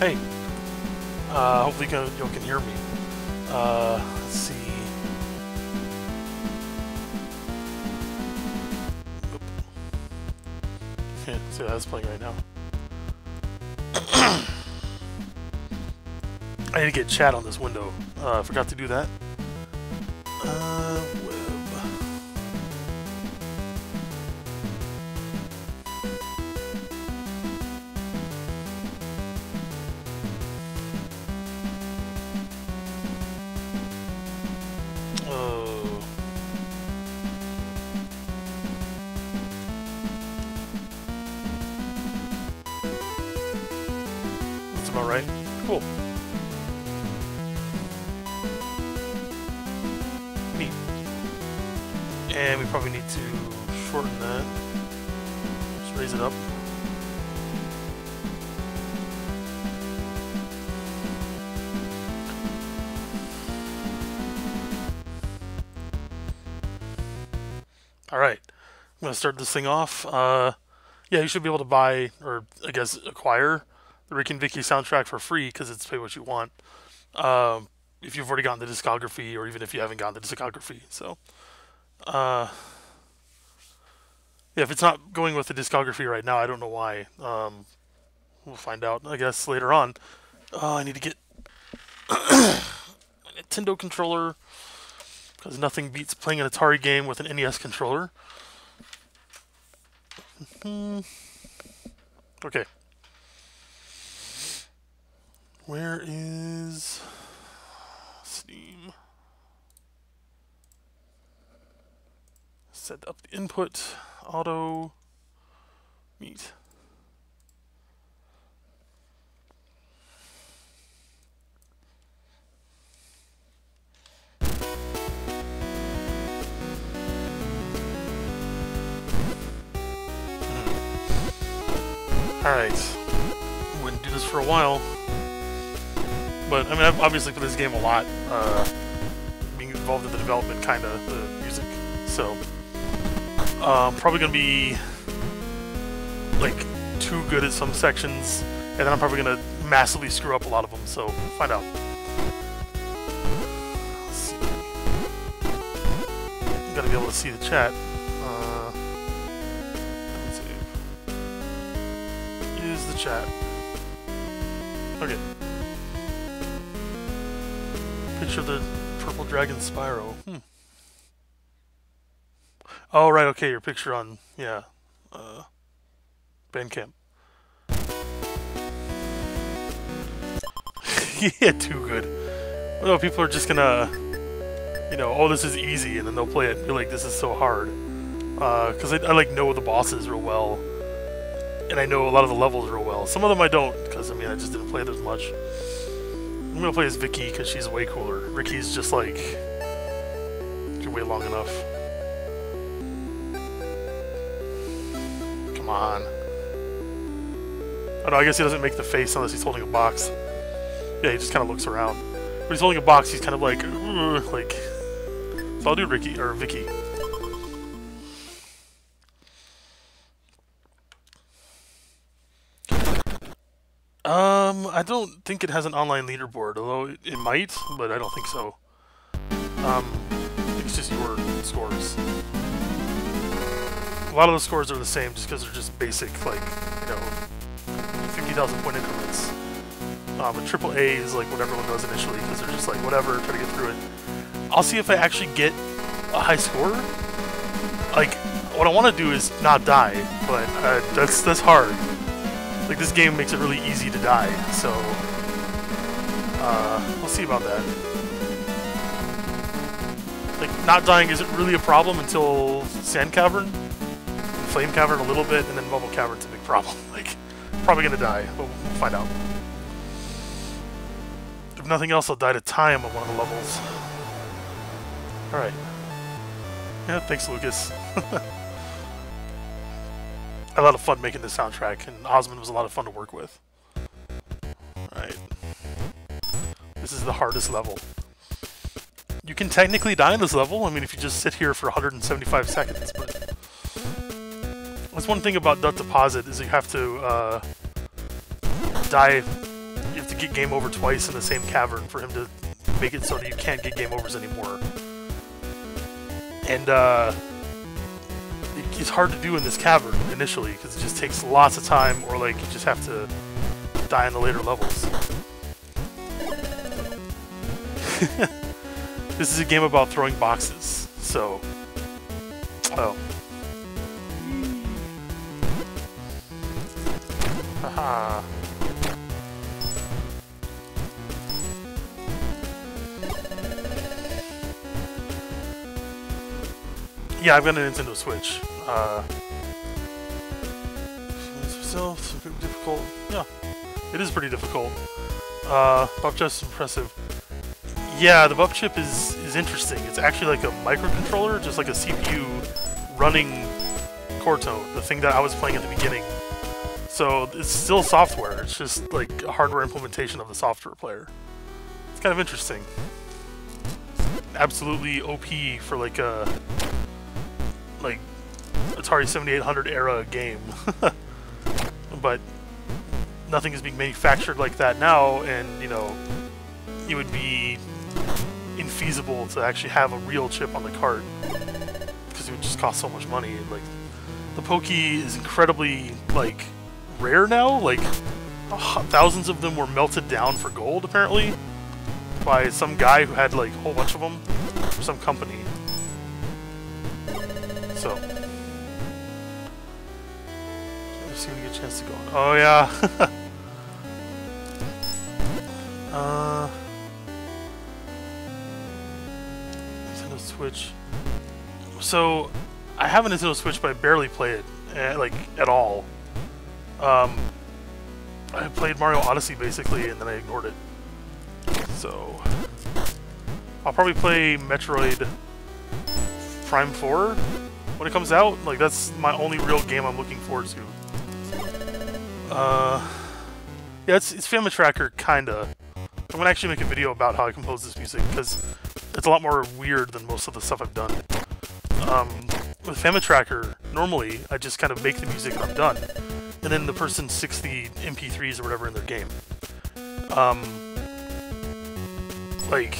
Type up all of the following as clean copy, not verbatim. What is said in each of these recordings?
Hey. Hopefully you can hear me. Let's see. Oop. Yeah, see that's playing right now. I need to get chat on this window. I forgot to do that. Web. Oh. That's about right. Cool. And we probably need to shorten that. Just raise it up. Alright, I'm going to start this thing off. Yeah, you should be able to buy, or I guess acquire, the Rikki and Vicki soundtrack for free, because it's pay what you want. If you've already gotten the discography, or even if you haven't gotten the discography. So, yeah, if it's not going with the discography right now, I don't know why. We'll find out, I guess, later on. I need to get a Nintendo controller, because nothing beats playing an Atari game with an NES controller. Okay. Where is Steam? Set up the input, auto, meet. Alright, I'm going to do this for a while, but I mean I've obviously played this game a lot, being involved in the development, kind of, the music, so probably going to be like too good at some sections, and then I'm probably going to massively screw up a lot of them, so find out. Let's see. I'm going to be able to see the chat. Use the chat. Okay. Picture of the purple dragon Spyro. Oh, right, okay, your picture on, yeah, Bandcamp. Yeah, too good. No, people are just gonna, you know, oh, this is easy, and then they'll play it and be like, this is so hard. Because I like, know the bosses real well. And I know a lot of the levels real well. Some of them I don't, because, I mean, I just didn't play it as much. I'm going to play as Vicki, because she's way cooler. Rikki's just, like, you wait long enough. Come on. Oh, no, I guess he doesn't make the face unless he's holding a box. Yeah, he just kind of looks around. When he's holding a box, he's kind of like... So I'll do Rikki, or Vicki. I don't think it has an online leaderboard, although it might, but I don't think so. I think it's just your scores. A lot of the scores are the same just because they're just basic, like, you know, 50,000 point increments. But AAA is like what everyone does initially because they're just like, whatever, try to get through it. I'll see if I actually get a high score. Like, what I want to do is not die, but that's hard. Like, this game makes it really easy to die, so we'll see about that. Like, not dying isn't really a problem until Sand Cavern, and Flame Cavern a little bit, and then Bubble Cavern's a big problem. Like, probably gonna die, but we'll find out. If nothing else, I'll die to time on one of the levels. Alright. Yeah, thanks, Lucas. I had a lot of fun making this soundtrack, and Osmond was a lot of fun to work with. Alright. This is the hardest level. You can technically die in this level, I mean, if you just sit here for 175 seconds, but... That's one thing about Duck Deposit, is you have to, die... get game over twice in the same cavern for him to make it so that you can't get game overs anymore. And it's hard to do in this cavern initially because it just takes lots of time, or like you just have to die in the later levels. This is a game about throwing boxes, so... Oh. Haha. Yeah, I've got a Nintendo Switch. So difficult. Yeah, it is pretty difficult. Bump chip's impressive. Yeah, the bump chip is interesting. It's actually like a microcontroller, just like a CPU running Corto, the thing that I was playing at the beginning. So it's still software. It's just like a hardware implementation of the software player. It's kind of interesting. Absolutely OP for like a Atari 7800 era game. But nothing is being manufactured like that now, and you know, it would be infeasible to actually have a real chip on the cart because it would just cost so much money. And, like, the Pokey is incredibly like rare now. Like thousands of them were melted down for gold apparently by some guy who had like a whole bunch of them for some company. So let's see when you get a chance to go on. Oh yeah. Nintendo Switch. So I have a Nintendo Switch, but I barely play it, like at all. I played Mario Odyssey basically, and then I ignored it. So I'll probably play Metroid Prime 4 when it comes out. Like, that's my only real game I'm looking forward to. Yeah, it's Family Tracker, kinda. I'm gonna actually make a video about how I compose this music, because it's a lot more weird than most of the stuff I've done. With Family Tracker, normally, I just kind of make the music and I'm done. And then the person sticks the MP3s or whatever in their game. Like,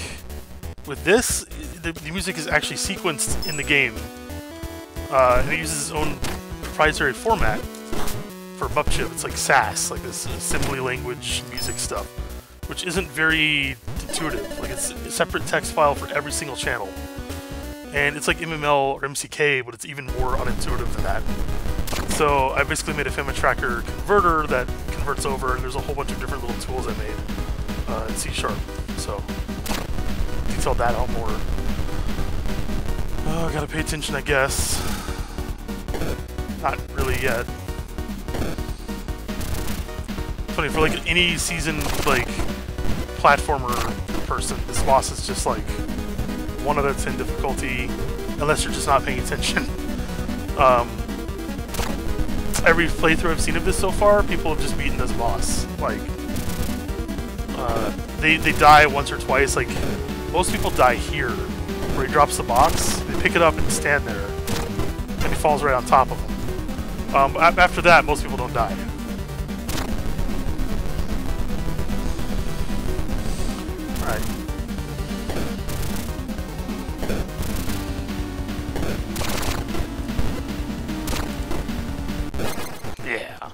with this, the music is actually sequenced in the game. And it uses its own proprietary format for Bupchip. It's like SAS, like this assembly language music stuff, which isn't very intuitive. Like, it's a separate text file for every single channel. And it's like MML or MCK, but it's even more unintuitive than that. So I basically made a Family Tracker converter that converts over, and there's a whole bunch of different little tools I made in C#. So detailed that out more. Oh, I gotta pay attention, I guess. Not really yet. Funny, for like any seasoned like platformer person, this boss is just like 1 out of 10 difficulty, unless you're just not paying attention. Every playthrough I've seen of this so far, people have just beaten this boss. Like, they die once or twice. Like, most people die here, where he drops the box, they pick it up and stand there, and he falls right on top of them. After that, most people don't die. Alright. Yeah.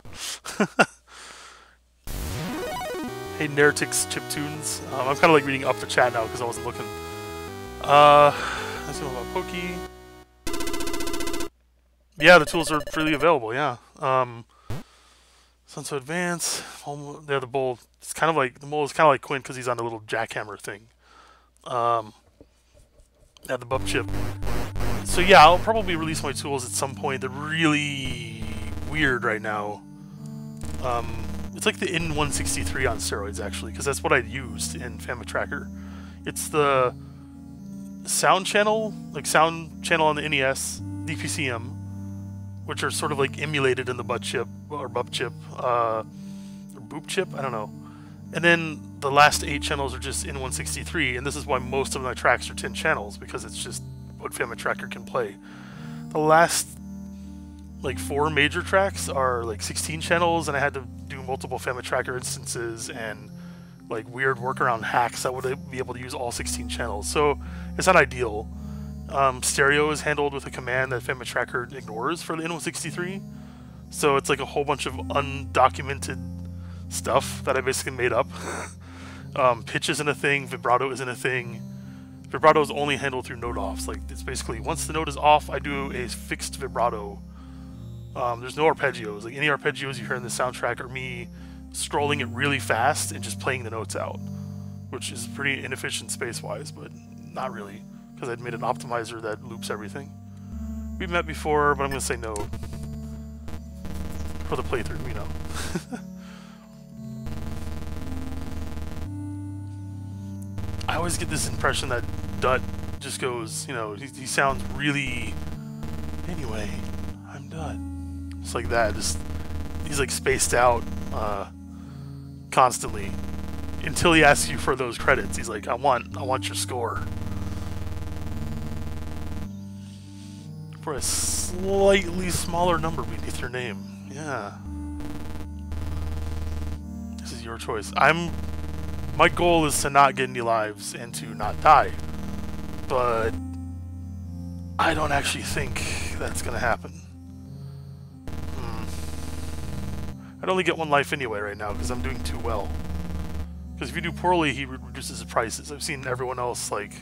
Hey, Nertix Chiptunes. I'm kind of like reading up the chat now because I wasn't looking. Let's see about Pokey. Yeah, the tools are freely available. Yeah. Sunset Advance. Yeah, the bowl. It's kind of like the mole is kind of like Quinn because he's on the little jackhammer thing. Yeah, the Bupchip. So yeah, I'll probably release my tools at some point. They're really weird right now. It's like the N163 on steroids, actually, because that's what I used in Family Tracker. It's the sound channel on the NES, DPCM, which are sort of like emulated in the Bupchip, or Boop Chip, I don't know. And then the last 8 channels are just N163, and this is why most of my tracks are 10 channels, because it's just what Family Tracker can play. The last like 4 major tracks are like 16 channels, and I had to do multiple Family Tracker instances and like weird workaround hacks that would be able to use all 16 channels. So it's not ideal. Stereo is handled with a command that Family Tracker ignores for the N163. So it's like a whole bunch of undocumented stuff that I basically made up. Pitch isn't a thing, vibrato isn't a thing. Vibrato is only handled through note offs. Like, it's basically, once the note is off, I do a fixed vibrato. There's no arpeggios. Like, any arpeggios you hear in the soundtrack are me scrolling it really fast and just playing the notes out, which is pretty inefficient space-wise, but not really, because I'd made an optimizer that loops everything. We've met before, but I'm going to say no. For the playthrough, you know. I always get this impression that Dut just goes, you know, he sounds really... Anyway, I'm Dut. It's like that. Just, he's like spaced out constantly until he asks you for those credits. He's like, I want your score. For a slightly smaller number beneath your name. Yeah. This is your choice. My goal is to not get any lives and to not die. But I don't actually think that's gonna happen. I'd only get 1 life anyway right now because I'm doing too well. Because if you do poorly, he reduces the prices. I've seen everyone else, like,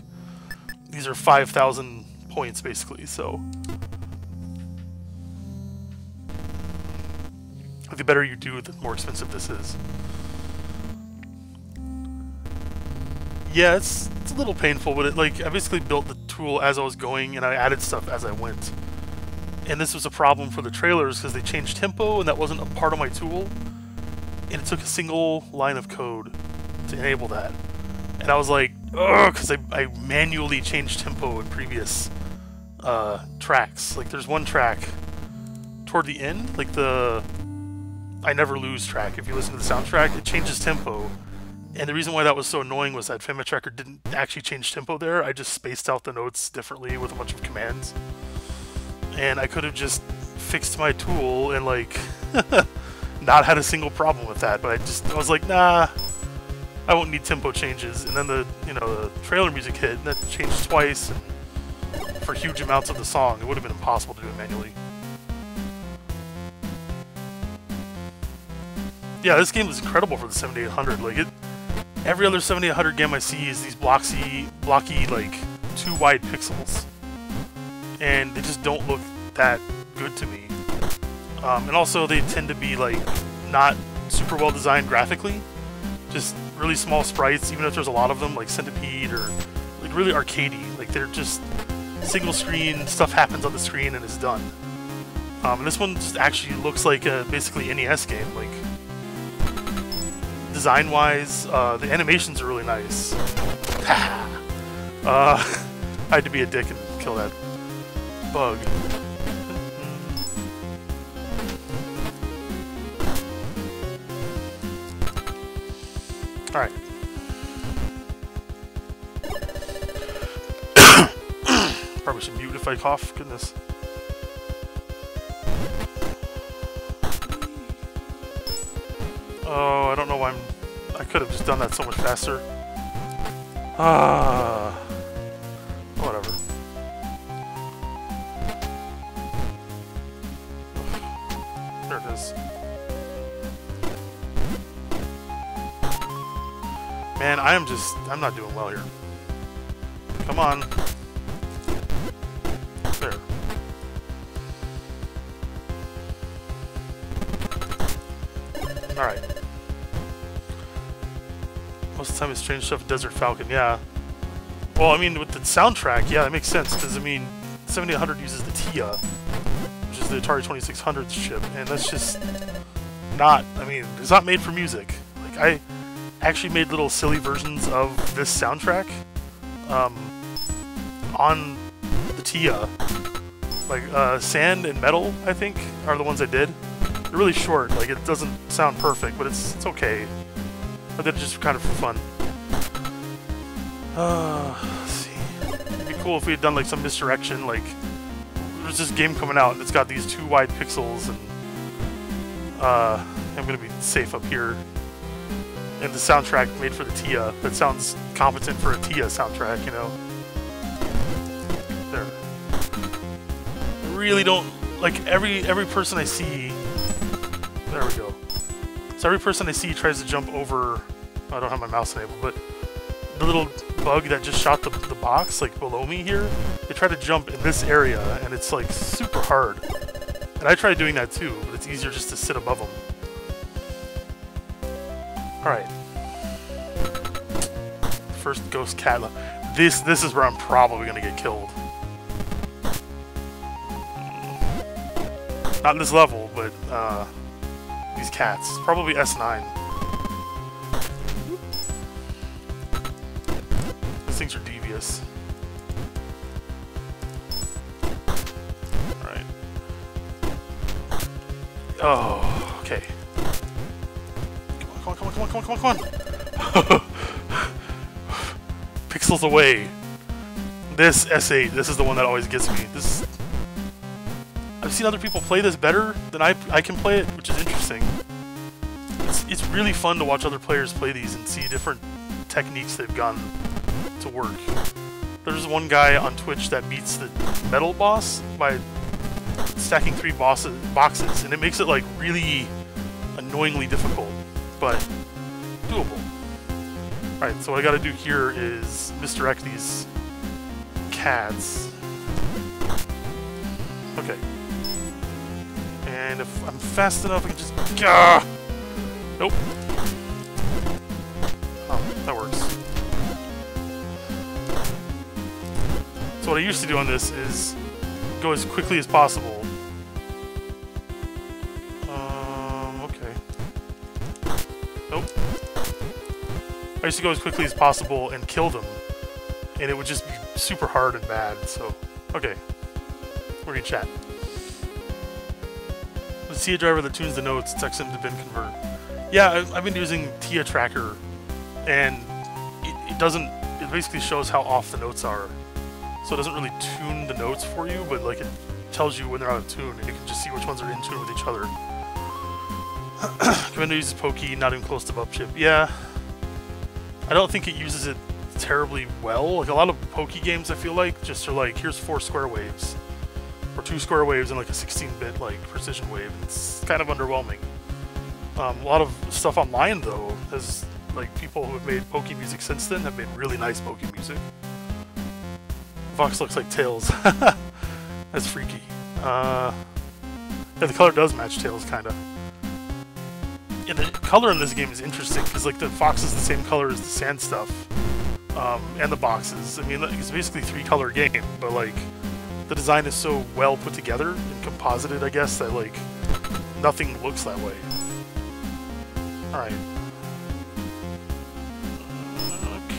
these are 5,000 points basically, so. The better you do, the more expensive this is. Yeah, it's a little painful, but I basically built the tool as I was going, and I added stuff as I went. And this was a problem for the trailers because they changed tempo, and that wasn't a part of my tool. And it took a single line of code to enable that. And I was like, ugh, because I manually changed tempo in previous tracks. Like, there's one track toward the end, like the I Never Lose track. If you listen to the soundtrack, it changes tempo. And the reason why that was so annoying was that Family Tracker didn't actually change tempo there. I just spaced out the notes differently with a bunch of commands. And I could have just fixed my tool and, like, not had a single problem with that. But I was like, nah, I won't need tempo changes. And then the trailer music hit, and that changed twice. And for huge amounts of the song, it would have been impossible to do it manually. Yeah, this game is incredible for the 7800. Like, every other 7800 game I see is these blocky, like, too wide pixels. And they just don't look that good to me. And also, they tend to be, like, not super well designed graphically. Just really small sprites, even if there's a lot of them, like Centipede, or, like, really arcadey. Like, they're just single screen, stuff happens on the screen and it's done. And this one just actually looks like a basically NES game. Like, design-wise, the animations are really nice. I had to be a dick and kill that bug. Alright. Probably should mute if I cough. Goodness. Oh, I don't know why I could have just done that so much faster. Whatever. There it is. Man, I'm not doing well here. Come on. There. Alright. Most of the time it's strange stuff, Desert Falcon, yeah. Well, I mean, with the soundtrack, yeah, that makes sense, because, I mean, 7800 uses the TIA, which is the Atari 2600 chip, and that's just not, I mean, it's not made for music. Like, I actually made little silly versions of this soundtrack on the TIA. Like, Sand and Metal, I think, are the ones I did. They're really short, like, it doesn't sound perfect, but it's okay. I did it just kind of for fun. Let's see. It'd be cool if we had done, like, some misdirection, like, there's this game coming out, and it's got these too wide pixels, and, I'm gonna be safe up here. And the soundtrack made for the TIA that sounds competent for a TIA soundtrack, you know? There. Really don't... Like, every person I see... There we go. So every person I see tries to jump over... I don't have my mouse enabled, but... The little bug that just shot the box, like, below me here, they try to jump in this area, and it's, like, super hard. And I tried doing that too, but it's easier just to sit above them. Alright. First ghost cat. This is where I'm probably gonna get killed. Not in this level, but these cats. Probably S9. These things are devious. Alright. Oh, okay. Come on. Pixels away. This S8, this is the one that always gets me. I've seen other people play this better than I can play it, which is interesting. It's really fun to watch other players play these and see different techniques they've gone to work. There's one guy on Twitch that beats the metal boss by stacking 3 boxes, and it makes it like really annoyingly difficult, but doable. Alright, so what I gotta do here is misdirect these cats. Okay. And if I'm fast enough, I can just... Gah! Nope. Oh, that works. So what I used to do on this is go as quickly as possible. Okay. Nope. I used to go as quickly as possible and kill them, and it would just be super hard and bad, so... Okay. We're in chat. The TIA driver that tunes the notes, it's XM to bin convert. Yeah, I've been using TIA tracker, and it doesn't... It basically shows how off the notes are. So it doesn't really tune the notes for you, but like it tells you when they're out of tune, and you can just see which ones are in tune with each other. Commander uses Pokey, not even close to buff chip. Yeah. I don't think it uses it terribly well. Like a lot of Pokey games, I feel like, just are like, here's 4 square waves. Or 2 square waves and like a 16-bit like precision wave. It's kind of underwhelming. A lot of stuff online though, has like people who have made Pokey music since then have made really nice Pokey music. Vox looks like Tails. That's freaky. Yeah, the color does match Tails, kind of. Yeah, the color in this game is interesting, because like the fox is the same color as the sand stuff, and the boxes. I mean, it's basically a 3-color game, but like the design is so well put together and composited, I guess, that like nothing looks that way. Alright.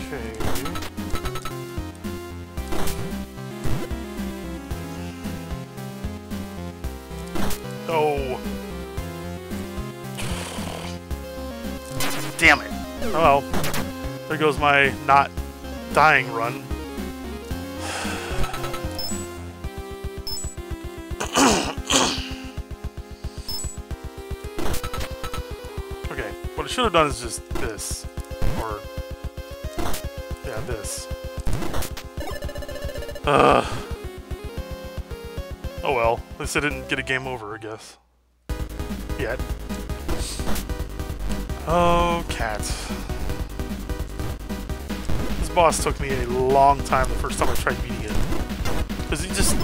Okay. Oh. Damn it. Oh well. There goes my not dying run. Okay, what I should have done is just this. Or... yeah, this. Oh well, at least I didn't get a game over, I guess. Yet. Oh, cats. This boss took me a long time the first time I tried beating it. Because it just,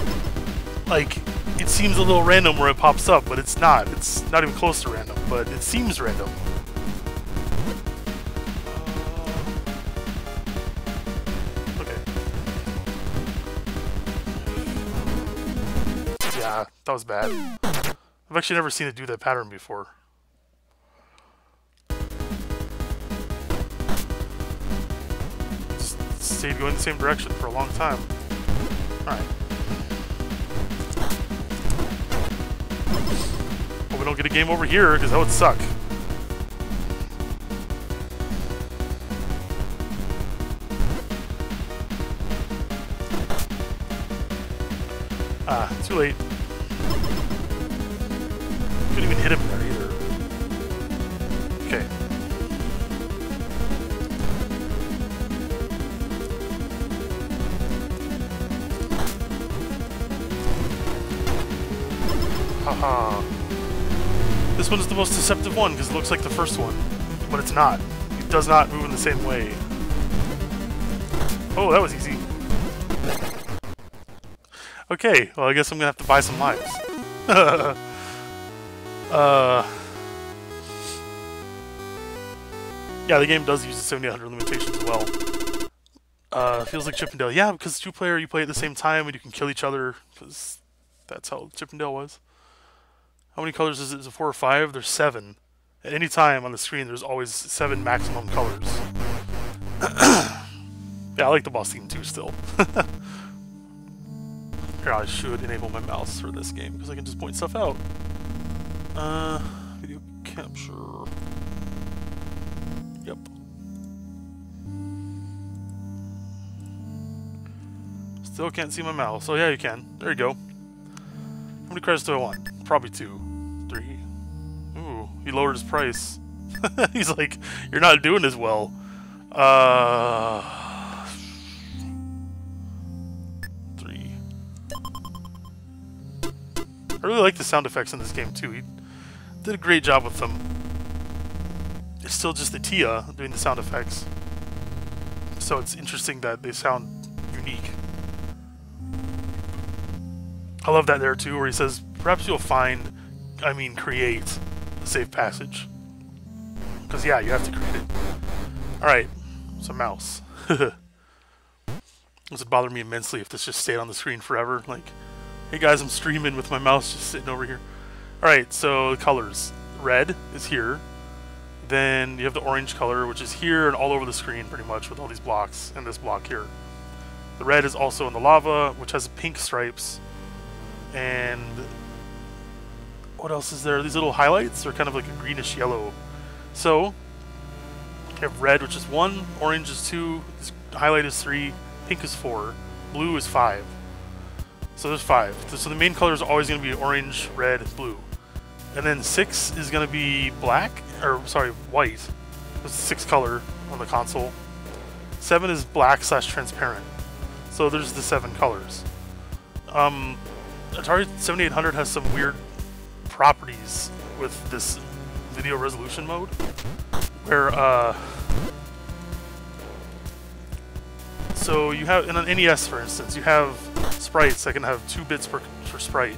like, it seems a little random where it pops up, but it's not. It's not even close to random, but it seems random. Okay. Yeah, that was bad. I've actually never seen it do that pattern before. Just stayed going the same direction for a long time. Alright. Hope we don't get a game over here, because that would suck. Ah, too late. Couldn't even hit him there either. Okay. Haha. This one is the most deceptive one because it looks like the first one, but it's not. It does not move in the same way. Oh, that was easy. Okay, well I guess I'm gonna have to buy some lives. Yeah, the game does use the 7800 limitation as well. Feels like Chip and Dale. Yeah, because 2-player you play at the same time and you can kill each other, because that's how Chip and Dale was. How many colors is it? Is it 4 or 5? There's 7. At any time on the screen, there's always 7 maximum colors. Yeah, I like the boss theme too still. Here, I should enable my mouse for this game, because I can just point stuff out. Video capture. Yep. Still can't see my mouse. Oh yeah, you can. There you go. How many credits do I want? Probably 2. 3. Ooh, he lowered his price. He's like, you're not doing as well. 3. I really like the sound effects in this game too. He did a great job with them. It's still just the Tia doing the sound effects. So it's interesting that they sound unique. I love that there too, where he says, perhaps you'll find, create a safe passage. Because yeah, you have to create it. Alright, it's a mouse. This would bother me immensely if this just stayed on the screen forever. Like, hey guys, I'm streaming with my mouse just sitting over here. Alright, so the colors. Red is here. Then you have the orange color, which is here and all over the screen pretty much with all these blocks and this block here. The red is also in the lava, which has pink stripes. And what else is there? These little highlights are kind of like a greenish yellow. So you have red, which is 1, orange is 2, this highlight is 3, pink is 4, blue is 5. So there's 5. So the main colors are always going to be orange, red, blue. And then 6 is going to be black, or sorry, white. There's 6 color on the console. 7 is black / transparent. So there's the 7 colors. Atari 7800 has some weird properties with this video resolution mode, where so you have in an NES, for instance, you have sprites that can have 2 bits per sprite.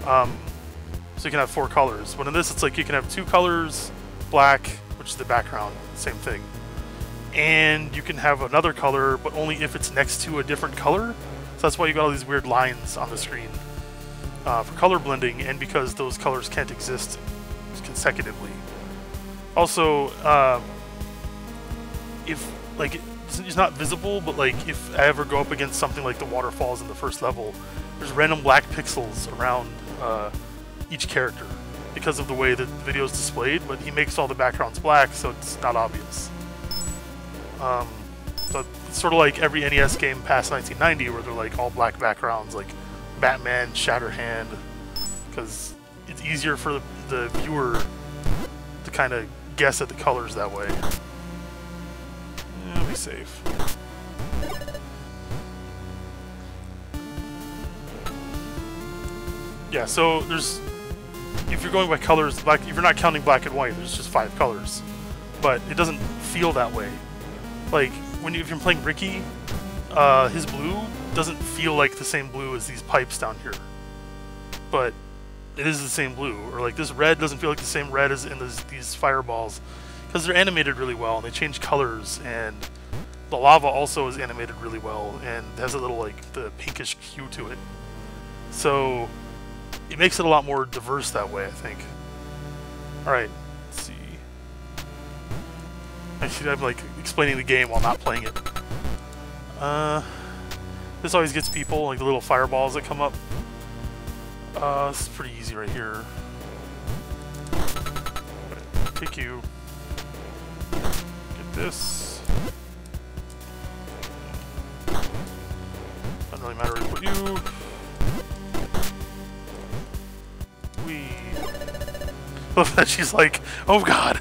So you can have 4 colors. But in this, it's like you can have 2 colors, black, which is the background, same thing. And you can have another color, but only if it's next to a different color. So that's why you got all these weird lines on the screen for color blending, and because those colors can't exist consecutively. Also, if like it's not visible, but like if I ever go up against something like the waterfalls in the first level, there's random black pixels around each character because of the way that the video is displayed, but he makes all the backgrounds black, so it's not obvious. So it's sort of like every NES game past 1990, where they're like all black backgrounds, like Batman, Shatterhand, because it's easier for the viewer to kind of guess at the colors that way. Yeah, be safe. Yeah, so there's, if you're going by colors, if you're not counting black and white, there's just 5 colors. But it doesn't feel that way. Like, if you're playing Rikki, his blue doesn't feel like the same blue as these pipes down here. But it is the same blue. Or like this red doesn't feel like the same red as in these fireballs. Because they're animated really well, and they change colors, and the lava also is animated really well, and has a little, like, the pinkish hue to it. So it makes it a lot more diverse that way, I think. Alright, let's see. Actually, I'm like explaining the game while not playing it. This always gets people, like the little fireballs that come up. This is pretty easy right here. Take you. Get this. Doesn't really matter where to put you. Love that she's like, oh god.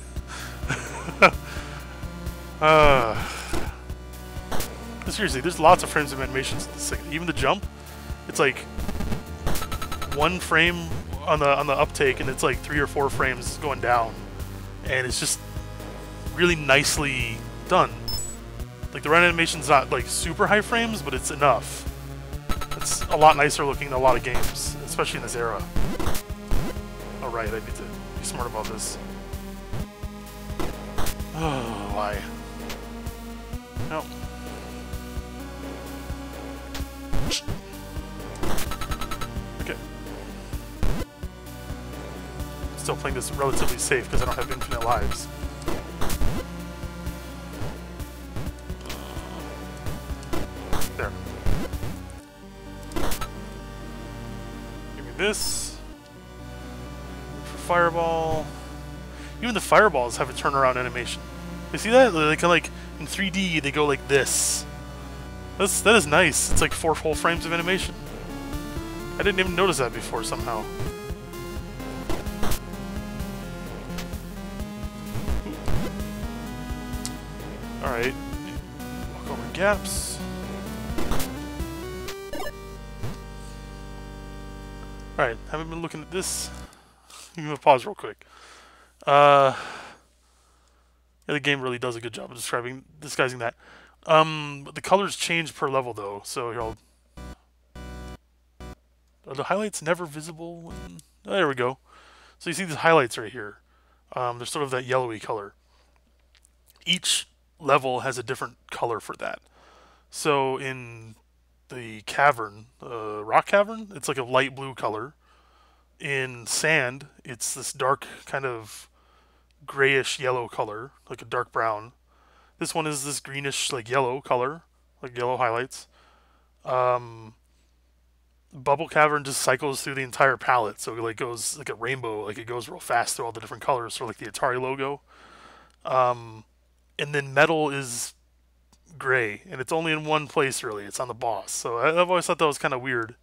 Seriously, there's lots of frames of animations in this thing. Even the jump, it's like 1 frame on the uptake, and it's like 3 or 4 frames going down, and it's just really nicely done. Like the run animation's not like super high frames, but it's enough. It's a lot nicer looking than a lot of games, especially in this era. Oh right, I need to be smart about this. Oh, why? No. Okay. Still playing this relatively safe because I don't have infinite lives. There. Give me this. For fireball. Even the fireballs have a turnaround animation. You see that? They can, like, in 3D, they go like this. That is nice. It's like 4 full frames of animation. I didn't even notice that before somehow. Alright. Walk over gaps. Alright, haven't been looking at this. I'm gonna pause real quick. Yeah, the game really does a good job of disguising that. The colors change per level though, so here are the highlights never visible? Oh, there we go. So you see these highlights right here. They're sort of that yellowy color. Each level has a different color for that. So in the cavern, rock cavern, it's like a light blue color. In sand, it's this dark kind of grayish yellow color, like a dark brown. This one is this greenish like yellow color, like yellow highlights. Bubble Cavern just cycles through the entire palette, so it like goes like a rainbow, like it goes real fast through all the different colors, sort of like the Atari logo. And then Metal is gray, and it's only in one place really. It's on the boss, so I've always thought that was kind of weird.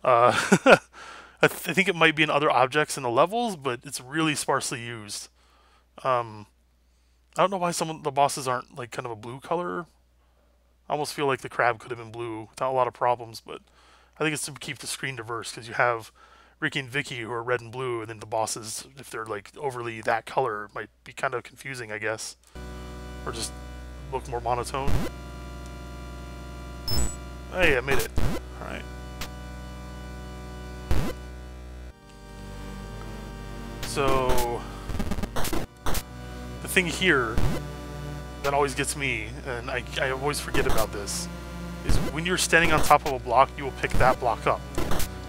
I think it might be in other objects in the levels, but it's really sparsely used. I don't know why some of the bosses aren't like kind of a blue color. I almost feel like the crab could have been blue without a lot of problems, but I think it's to keep the screen diverse because you have Rikki and Vicki who are red and blue, and then the bosses, if they're like overly that color, might be kind of confusing, I guess, or just look more monotone. Hey, I made it. All right. So the thing here that always gets me, and I always forget about this, is when you're standing on top of a block, you will pick that block up.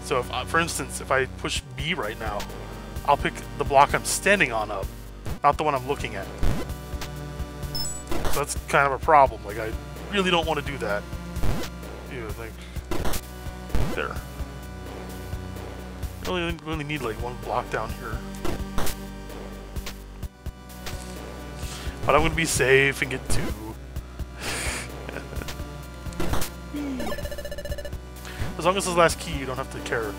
So if, for instance, if I push B right now, I'll pick the block I'm standing on up, not the one I'm looking at. So that's kind of a problem. Like, I really don't want to do that. Ew, like, there. Really need like one block down here. But I'm going to be safe and get 2. As long as it's the last key, you don't have to care.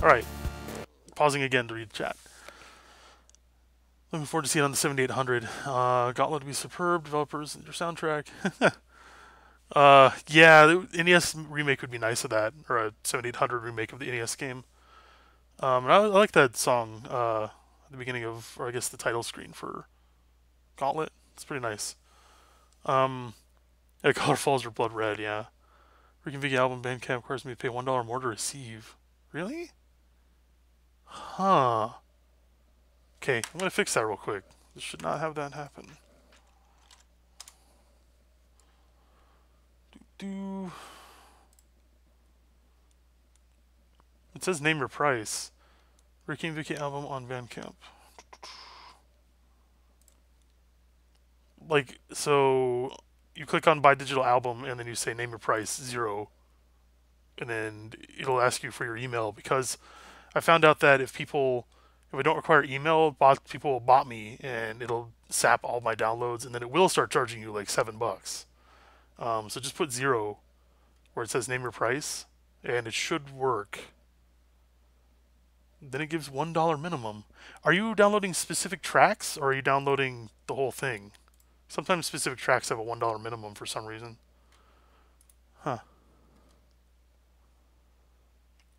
Alright. Pausing again to read chat. Looking forward to seeing it on the 7800. Gauntlet to be superb. Developers, your soundtrack. Yeah, the NES remake would be nice of that. Or a 7800 remake of the NES game. And I like that song at the beginning of, or I guess the title screen for Gauntlet. It's pretty nice. Yeah, Color Falls are blood red, yeah. Rikki and Vikki album Bandcamp requires me to pay $1 more to receive. Really? Huh. Okay, I'm gonna fix that real quick. This should not have that happen. It says name your price. Rikki and Vikki album on Bandcamp. Like, so you click on buy digital album and then you say name your price, 0. And then it'll ask you for your email, because I found out that if I don't require email, people will bot me and it'll sap all my downloads, and then it will start charging you like $7. So just put 0 where it says name your price and it should work. Then it gives $1 minimum. Are you downloading specific tracks or are you downloading the whole thing? Sometimes specific tracks have a $1 minimum for some reason. Huh.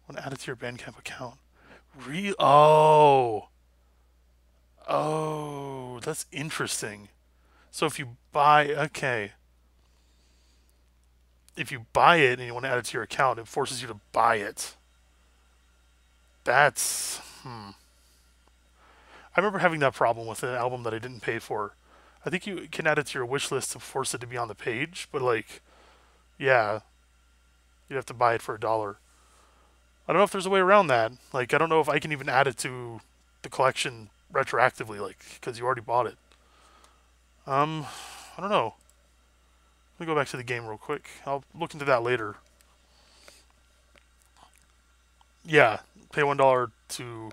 Want to add it to your Bandcamp account. Oh. Oh, that's interesting. So if you buy, okay. If you buy it and you want to add it to your account, it forces you to buy it. That's, I remember having that problem with an album that I didn't pay for. I think you can add it to your wish list to force it to be on the page, but like, yeah, you'd have to buy it for $1. I don't know if there's a way around that. Like, I don't know if I can even add it to the collection retroactively, like, because you already bought it. I don't know. Let me go back to the game real quick. I'll look into that later. Yeah, pay $1 to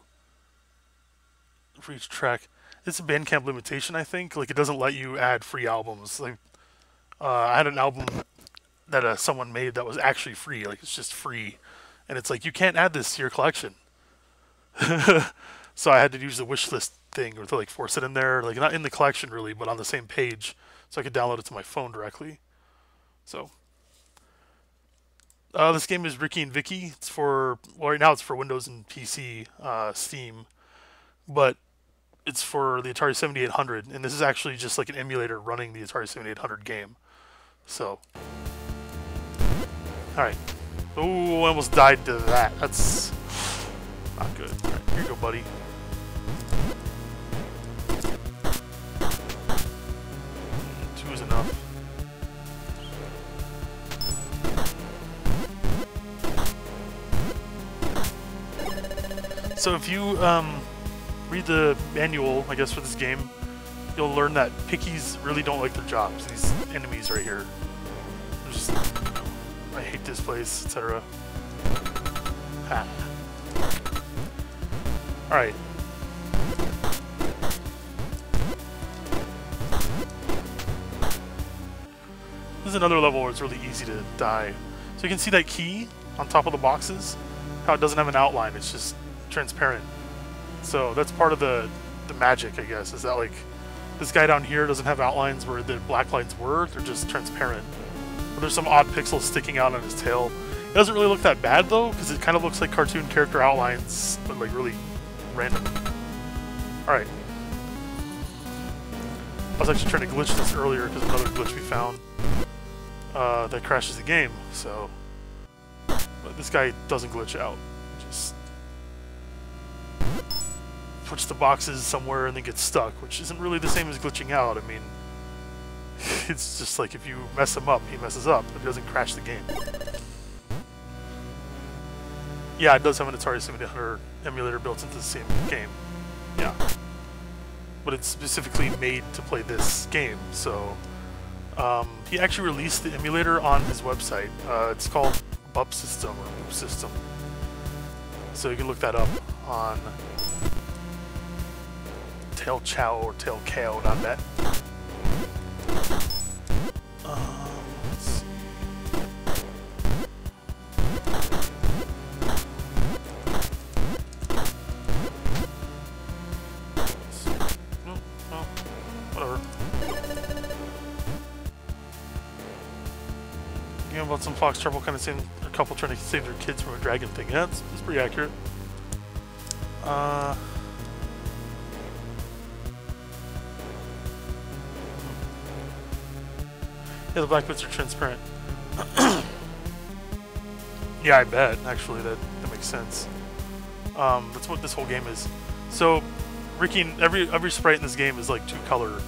for each track. It's a Bandcamp limitation, I think. Like, it doesn't let you add free albums. Like, I had an album that someone made that was actually free. Like, it's just free, and it's like you can't add this to your collection. So I had to use the wish list thing, or to like force it in there, like not in the collection really, but on the same page, so I could download it to my phone directly. So this game is Rikki and Vicki. It's for, well, right now it's for Windows and PC, Steam, but it's for the Atari 7800, and this is actually just like an emulator running the Atari 7800 game. So, all right. Oh, I almost died to that. That's not good. All right, here you go, buddy. Two is enough. So if you read the manual, I guess, for this game, you'll learn that pickies really don't like their jobs. These enemies right here. They're just, I hate this place, etc. Ha. Alright. This is another level where it's really easy to die. So you can see that key on top of the boxes, how it doesn't have an outline, it's just transparent. So that's part of the magic, I guess, is that like this guy down here doesn't have outlines where the black lines were, they're just transparent. But there's some odd pixels sticking out on his tail. It doesn't really look that bad though, because it kind of looks like cartoon character outlines, but like really random. Alright. I was actually trying to glitch this earlier because another glitch we found that crashes the game, so. But this guy doesn't glitch out. Just puts the boxes somewhere and then gets stuck, which isn't really the same as glitching out. I mean, it's just like if you mess him up, he messes up, but it doesn't crash the game. Yeah, it does have an Atari 7800 emulator built into the same game. Yeah. But it's specifically made to play this game, so he actually released the emulator on his website. It's called Bup System or Boop System. So you can look that up on tailchow or tailcow.net. Let's see. No, whatever. Game about some fox trouble, kind of seeing a couple trying to save their kids from a dragon thing. Yeah, it's pretty accurate. Yeah, the black bits are transparent. Yeah, I bet. Actually, that makes sense. That's what this whole game is. So, Rikki, every sprite in this game is like two-color,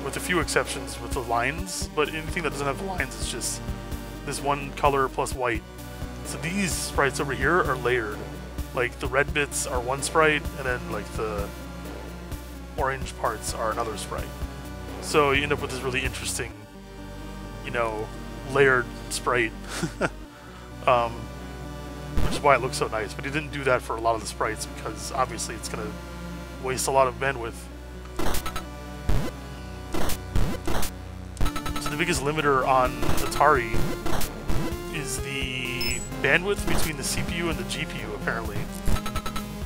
with a few exceptions with the lines. But anything that doesn't have the lines is just this one color plus white. So these sprites over here are layered. Like the red bits are one sprite, and then like the orange parts are another sprite. So you end up with this really interesting, you know, layered sprite. Which is why it looks so nice. But he didn't do that for a lot of the sprites because obviously it's going to waste a lot of bandwidth. So the biggest limiter on Atari is the bandwidth between the CPU and the GPU, apparently.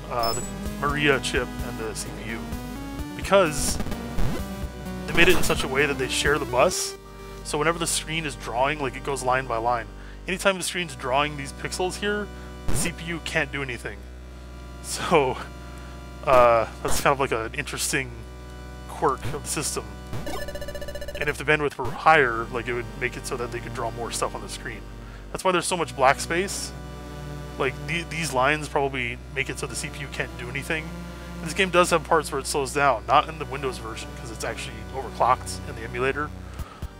The Maria chip and the CPU. Because they made it in such a way that they share the bus. So whenever the screen is drawing, like it goes line by line. Anytime the screen's drawing these pixels here, the CPU can't do anything. So that's kind of like an interesting quirk of the system. And if the bandwidth were higher, like it would make it so that they could draw more stuff on the screen. That's why there's so much black space. Like these lines probably make it so the CPU can't do anything. And this game does have parts where it slows down, not in the Windows version because it's actually overclocked in the emulator.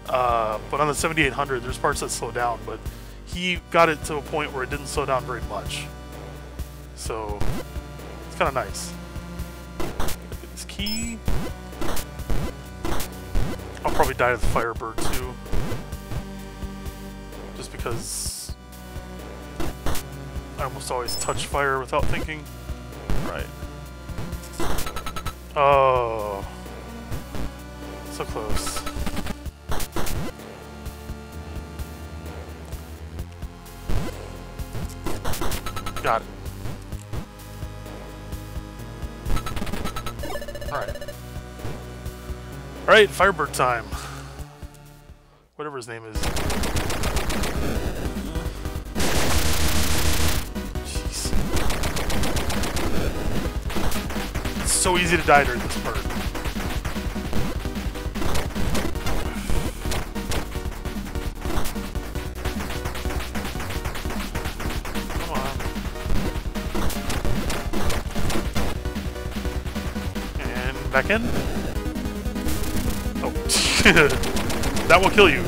But on the 7800, there's parts that slow down, but he got it to a point where it didn't slow down very much. So it's kind of nice. Get this key. I'll probably die to the Firebird too, just because I almost always touch fire without thinking. Right. Oh, so close. Got it. Alright. Alright, Firebird time. Whatever his name is. Jeez. It's so easy to die during this part. Back in? Oh. That will kill you.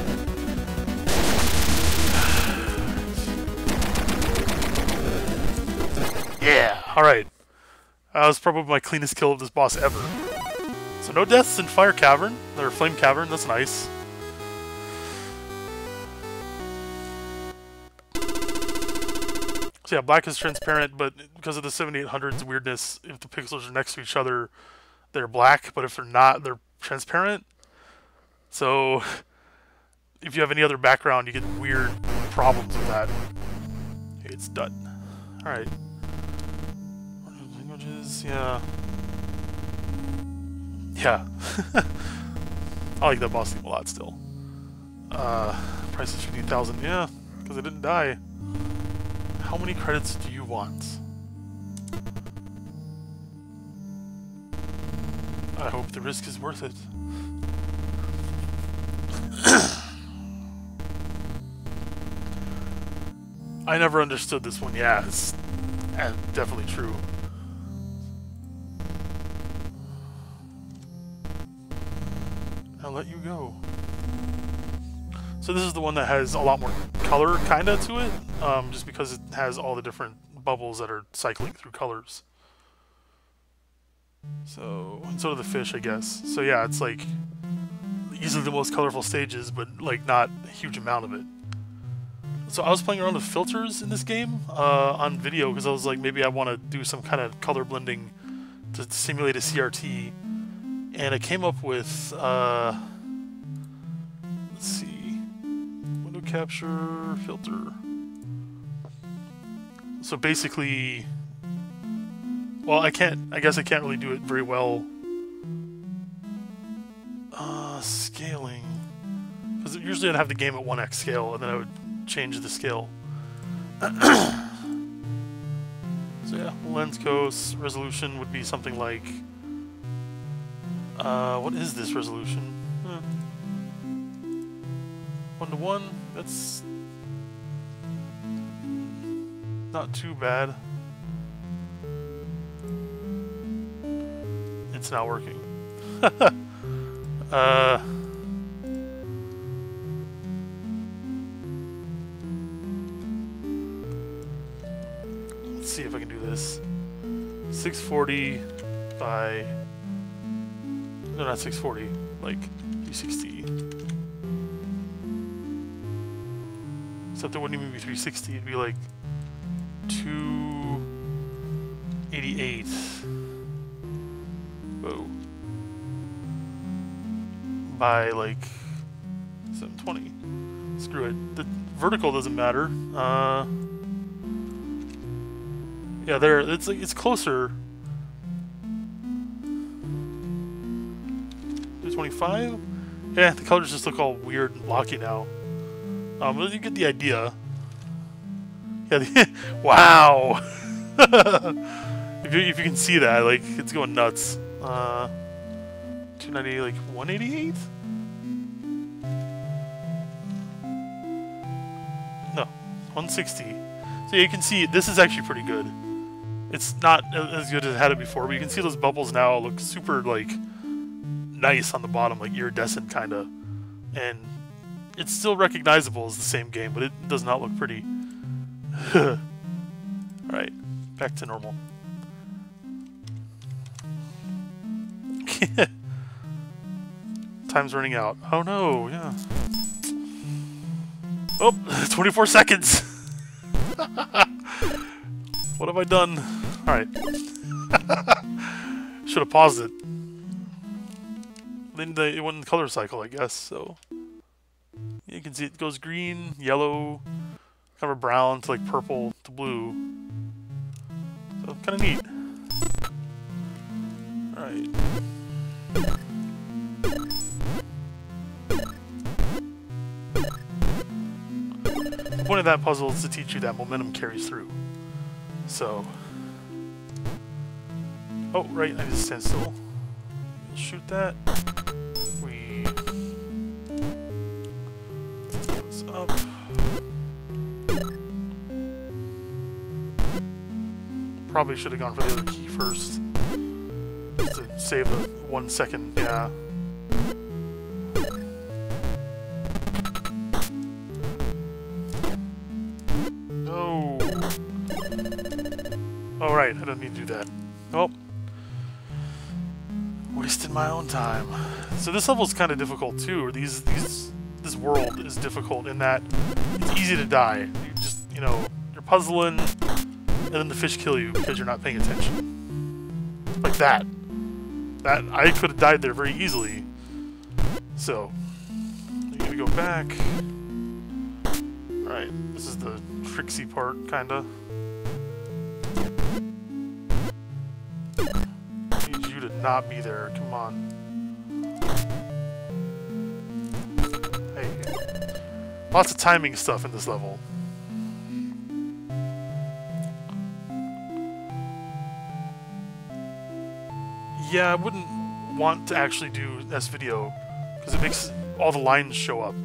Yeah, alright. That was probably my cleanest kill of this boss ever. So no deaths in Fire Cavern, or Flame Cavern, that's nice. So yeah, black is transparent, but because of the 7800's weirdness, if the pixels are next to each other, they're black, but if they're not, they're transparent. So if you have any other background, you get weird problems with that. Okay, it's done. Alright. Languages, yeah. Yeah. I like that boss theme a lot still. Price is 50,000, yeah, because I didn't die. How many credits do you want? I hope the risk is worth it. I never understood this one. Yeah, it's definitely true. I'll let you go. So this is the one that has a lot more color, kinda, to it, just because it has all the different bubbles that are cycling through colors. So, and so do the fish, I guess. So yeah, it's like easily the most colorful stages, but like not a huge amount of it. So I was playing around with filters in this game on video because I was like, maybe I want to do some kind of color blending to simulate a CRT, and I came up with let's see, window capture filter. So basically, well, I guess I can't really do it very well. Scaling, because usually I'd have the game at 1x scale, and then I would change the scale. So yeah, lens coast resolution would be something like, what is this resolution? 1:1. That's not too bad. It's not working. Let's see if I can do this. 640 by... No, not 640. Like 360. Except it wouldn't even be 360. It'd be like 288. Whoa. By like 720. Screw it. The vertical doesn't matter. Yeah, there. It's like it's closer. 225. Yeah, the colors just look all weird and blocky now. But you get the idea. Yeah. Wow. If you can see that, like, it's going nuts. 290, like 188? No, 160. So you can see this is actually pretty good. It's not as good as it had it before, but you can see those bubbles now look super, like, nice on the bottom, like iridescent kind of. And it's still recognizable as the same game, but it does not look pretty. Alright, back to normal. Time's running out. Oh no, yeah. Oh, 24 seconds! What have I done? Alright. Should have paused it. Then it went in the color cycle, I guess, so... You can see it goes green, yellow, kind of brown to like purple to blue. So, kind of neat. Alright. The point of that puzzle is to teach you that momentum carries through. So... Oh, right, I just stand still. We'll shoot that. We... It's up. Probably should have gone for the other key first. Just to save the 1 second, yeah. No! Oh, right, I don't need to do that. Oh. Wasting my own time. So this level is kind of difficult too, or this world is difficult in that it's easy to die. You just, you know, you're puzzling, and then the fish kill you because you're not paying attention. Like that. That, I could have died there very easily. So, you gotta go back. Alright, this is the tricksy part, kinda. Need you to not be there, come on. Hey. Lots of timing stuff in this level. Yeah, I wouldn't want to actually do this video because it makes all the lines show up.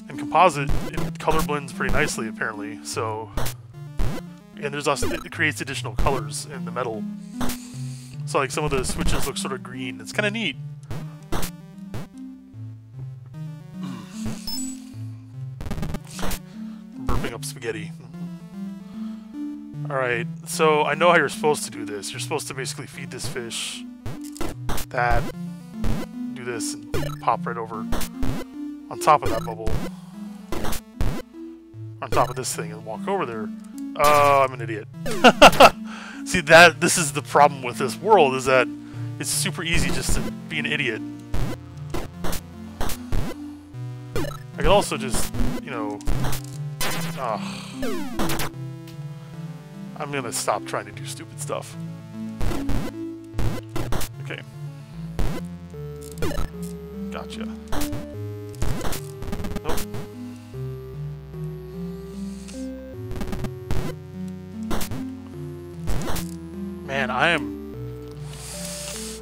And composite, it color blends pretty nicely apparently, so... And there's also, it creates additional colors in the metal. So like some of the switches look sort of green. It's kind of neat. Burping up spaghetti. Alright, so I know how you're supposed to do this. You're supposed to basically feed this fish that, do this, and pop right over on top of that bubble. On top of this thing and walk over there. Oh, I'm an idiot. See, this is the problem with this world, is that it's super easy just to be an idiot. I could also just, you know... I'm gonna stop trying to do stupid stuff. Okay. Gotcha. Nope. Man, I am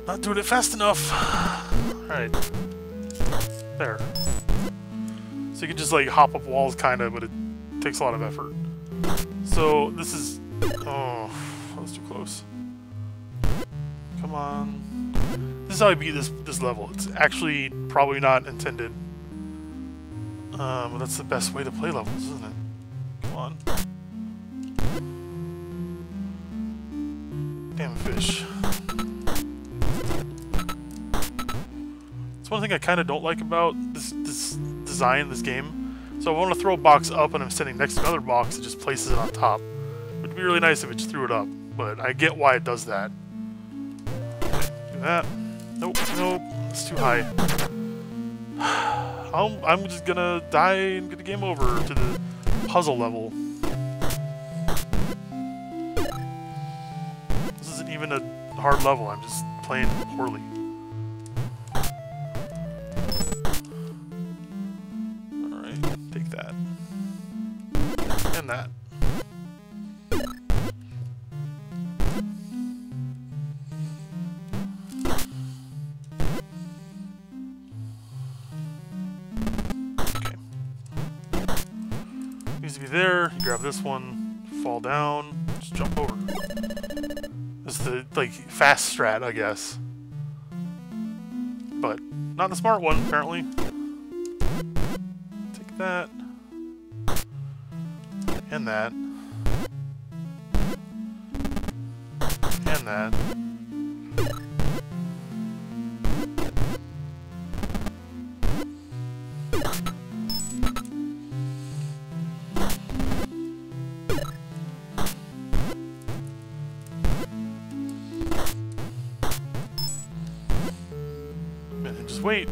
not doing it fast enough. Alright. There. So you can just like hop up walls kinda, but it takes a lot of effort. So this is... Oh, that was too close. Come on. This is how I beat this level. It's actually probably not intended. But that's the best way to play levels, isn't it? Come on. Damn fish. It's one thing I kind of don't like about this design, this game. So I want to throw a box up and I'm standing next to another box, it just places it on top. It would be really nice if it just threw it up, but I get why it does that. Do that. Nope, nope, it's too high. I'm just gonna die and get the game over to the puzzle level. This isn't even a hard level, I'm just playing poorly. Alright, take that. And that. Needs to be there. You grab this one, fall down, just jump over. This is the, like, fast strat, I guess. But not the smart one, apparently. Take that. And that. And that. And just wait.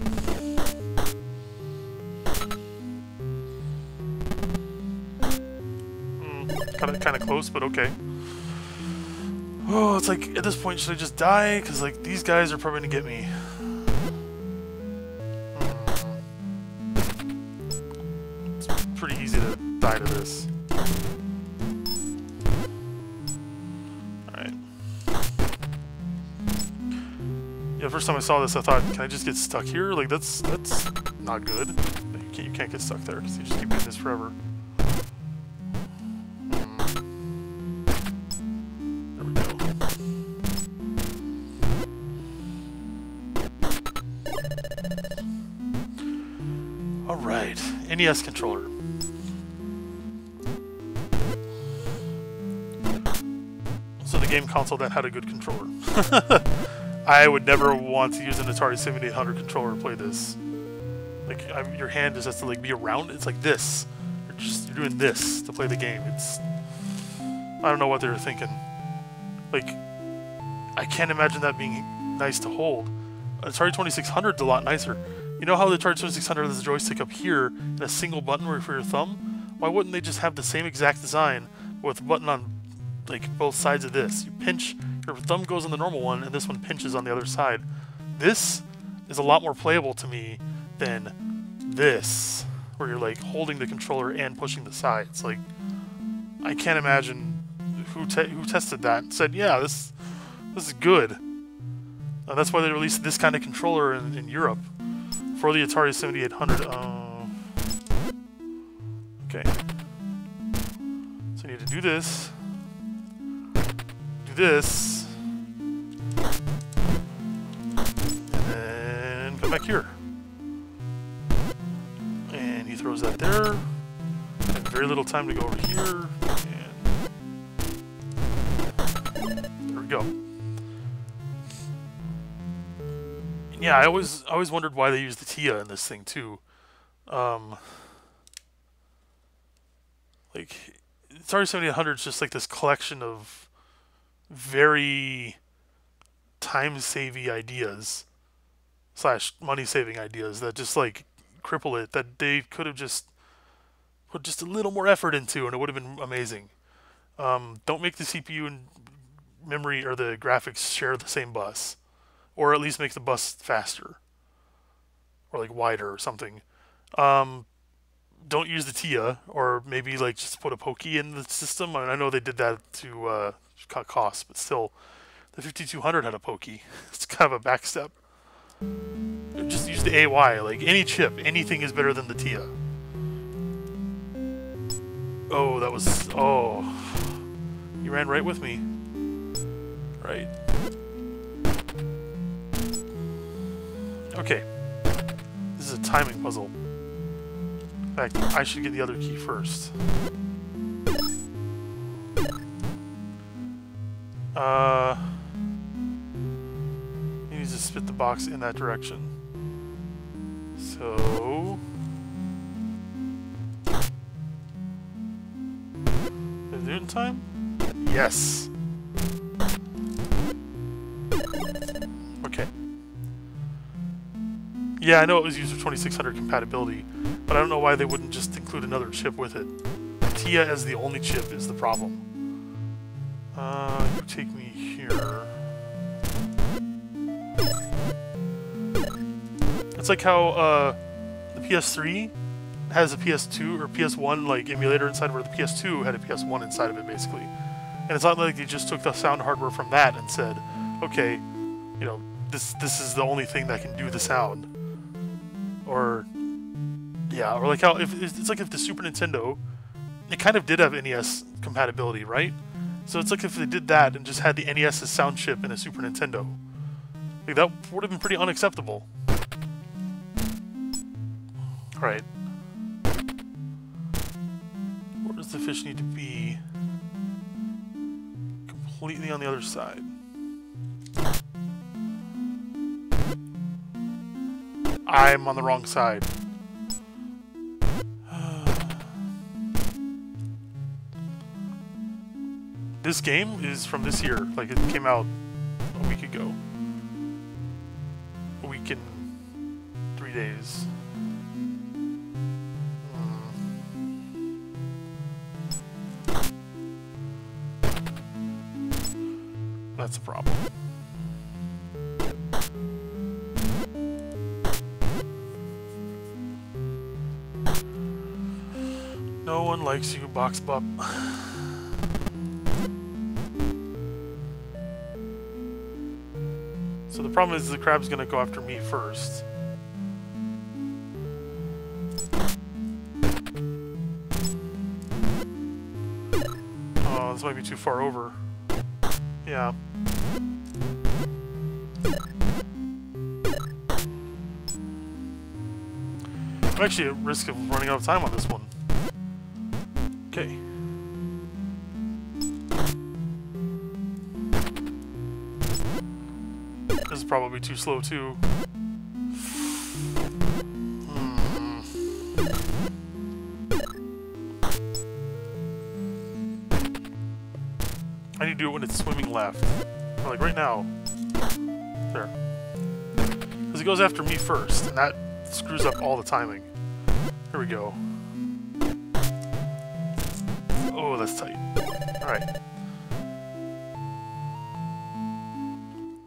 Kind of close, but okay. Oh, it's like, at this point, should I just die? Because, like, these guys are probably going to get me. It's pretty easy to die to this. Alright. Yeah, first time I saw this, I thought, can I just get stuck here? Like, that's not good. You can't get stuck there, because you just keep doing this forever. Alright, NES controller. So the game console that had a good controller. I would never want to use an Atari 7800 controller to play this. Like, your hand just has to, like, be around. It's like this. You're doing this to play the game. It's... I don't know what they were thinking. Like, I can't imagine that being nice to hold. Atari 2600 is a lot nicer. You know how the Atari 2600 has a joystick up here and a single button for your thumb? Why wouldn't they just have the same exact design with a button on, like, both sides of this? You pinch, your thumb goes on the normal one, and this one pinches on the other side. This is a lot more playable to me than this, where you're, like, holding the controller and pushing the sides. Like, I can't imagine who tested that and said, yeah, this is good. That's why they released this kind of controller in Europe. For the Atari 7800, okay. So I need to do this. Do this. And then come back here. And he throws that there. I have very little time to go over here. And there we go. Yeah, I always wondered why they used the TIA in this thing too. Like, Atari 7800 is just like this collection of very time-saving ideas / money-saving ideas that just, like, cripple it. That they could have just put just a little more effort into, and it would have been amazing. Don't make the CPU and memory or the graphics share the same bus. Or at least make the bus faster. Or, like, wider or something. Don't use the TIA. Or maybe, like, just put a pokey in the system. I mean, I know they did that to cut costs. But still, the 5200 had a pokey. It's kind of a backstep. Just use the AY. Like, any chip. Anything is better than the TIA. Oh, that was... Oh. You ran right with me. Right. Okay, this is a timing puzzle. In fact, I should get the other key first. He needs to spit the box in that direction. So... Did I do it in time? Yes! Okay. Yeah, I know it was used for 2600 compatibility, but I don't know why they wouldn't just include another chip with it. TIA as the only chip is the problem. You take me here. It's like how the PS3 has a PS2 or PS1 like emulator inside, where the PS2 had a PS1 inside of it, basically. And it's not like they just took the sound hardware from that and said, okay, you know, this is the only thing that can do the sound. Or, yeah, or like how, it's like if the Super Nintendo it kind of did have NES compatibility, right? So it's like if they did that and just had the NES's sound chip in a Super Nintendo. Like, that would have been pretty unacceptable. Alright. Where does the fish need to be? Completely on the other side. I'm on the wrong side. This game is from this year. Like, it came out a week ago. A week and 3 days. That's a problem. No one likes you, Box Bup. So the problem is the crab's gonna go after me first. Oh, this might be too far over. Yeah. I'm actually at risk of running out of time on this one. Okay. This is probably too slow too. I need to do it when it's swimming left. Or like right now. There. Because it goes after me first, and that screws up all the timing. Here we go. Oh, that's tight. Alright.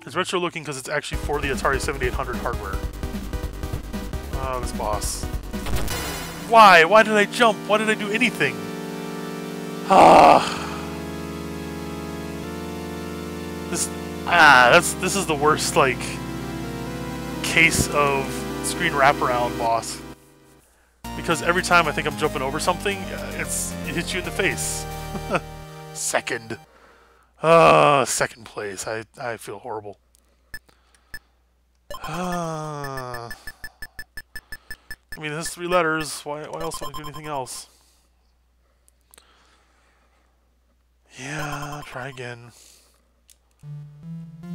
It's retro looking because it's actually for the Atari 7800 hardware. Oh, this boss. Why? Why did I jump? Why did I do anything? This is the worst, like, case of screen wraparound boss. Because every time I think I'm jumping over something, it hits you in the face. Second. Second place. I feel horrible. I mean, it has 3 letters. Why else would I do anything else? Yeah, try again.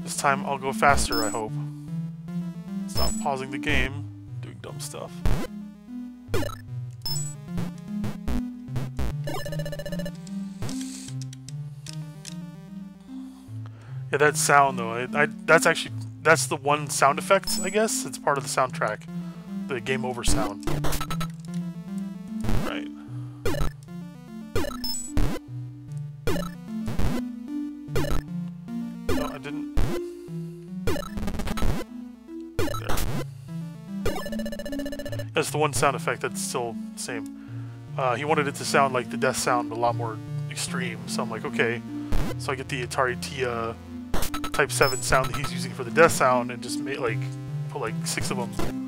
This time I'll go faster, I hope. Stop pausing the game, doing dumb stuff. Yeah, that sound though, that's the one sound effect, I guess. It's part of the soundtrack. The game over sound. Right. No, I didn't. There. That's the one sound effect that's still the same. He wanted it to sound like the death sound, but a lot more extreme. So I'm like, okay. So I get the Atari TIA Type 7 sound that he's using for the death sound and just put like 6 of them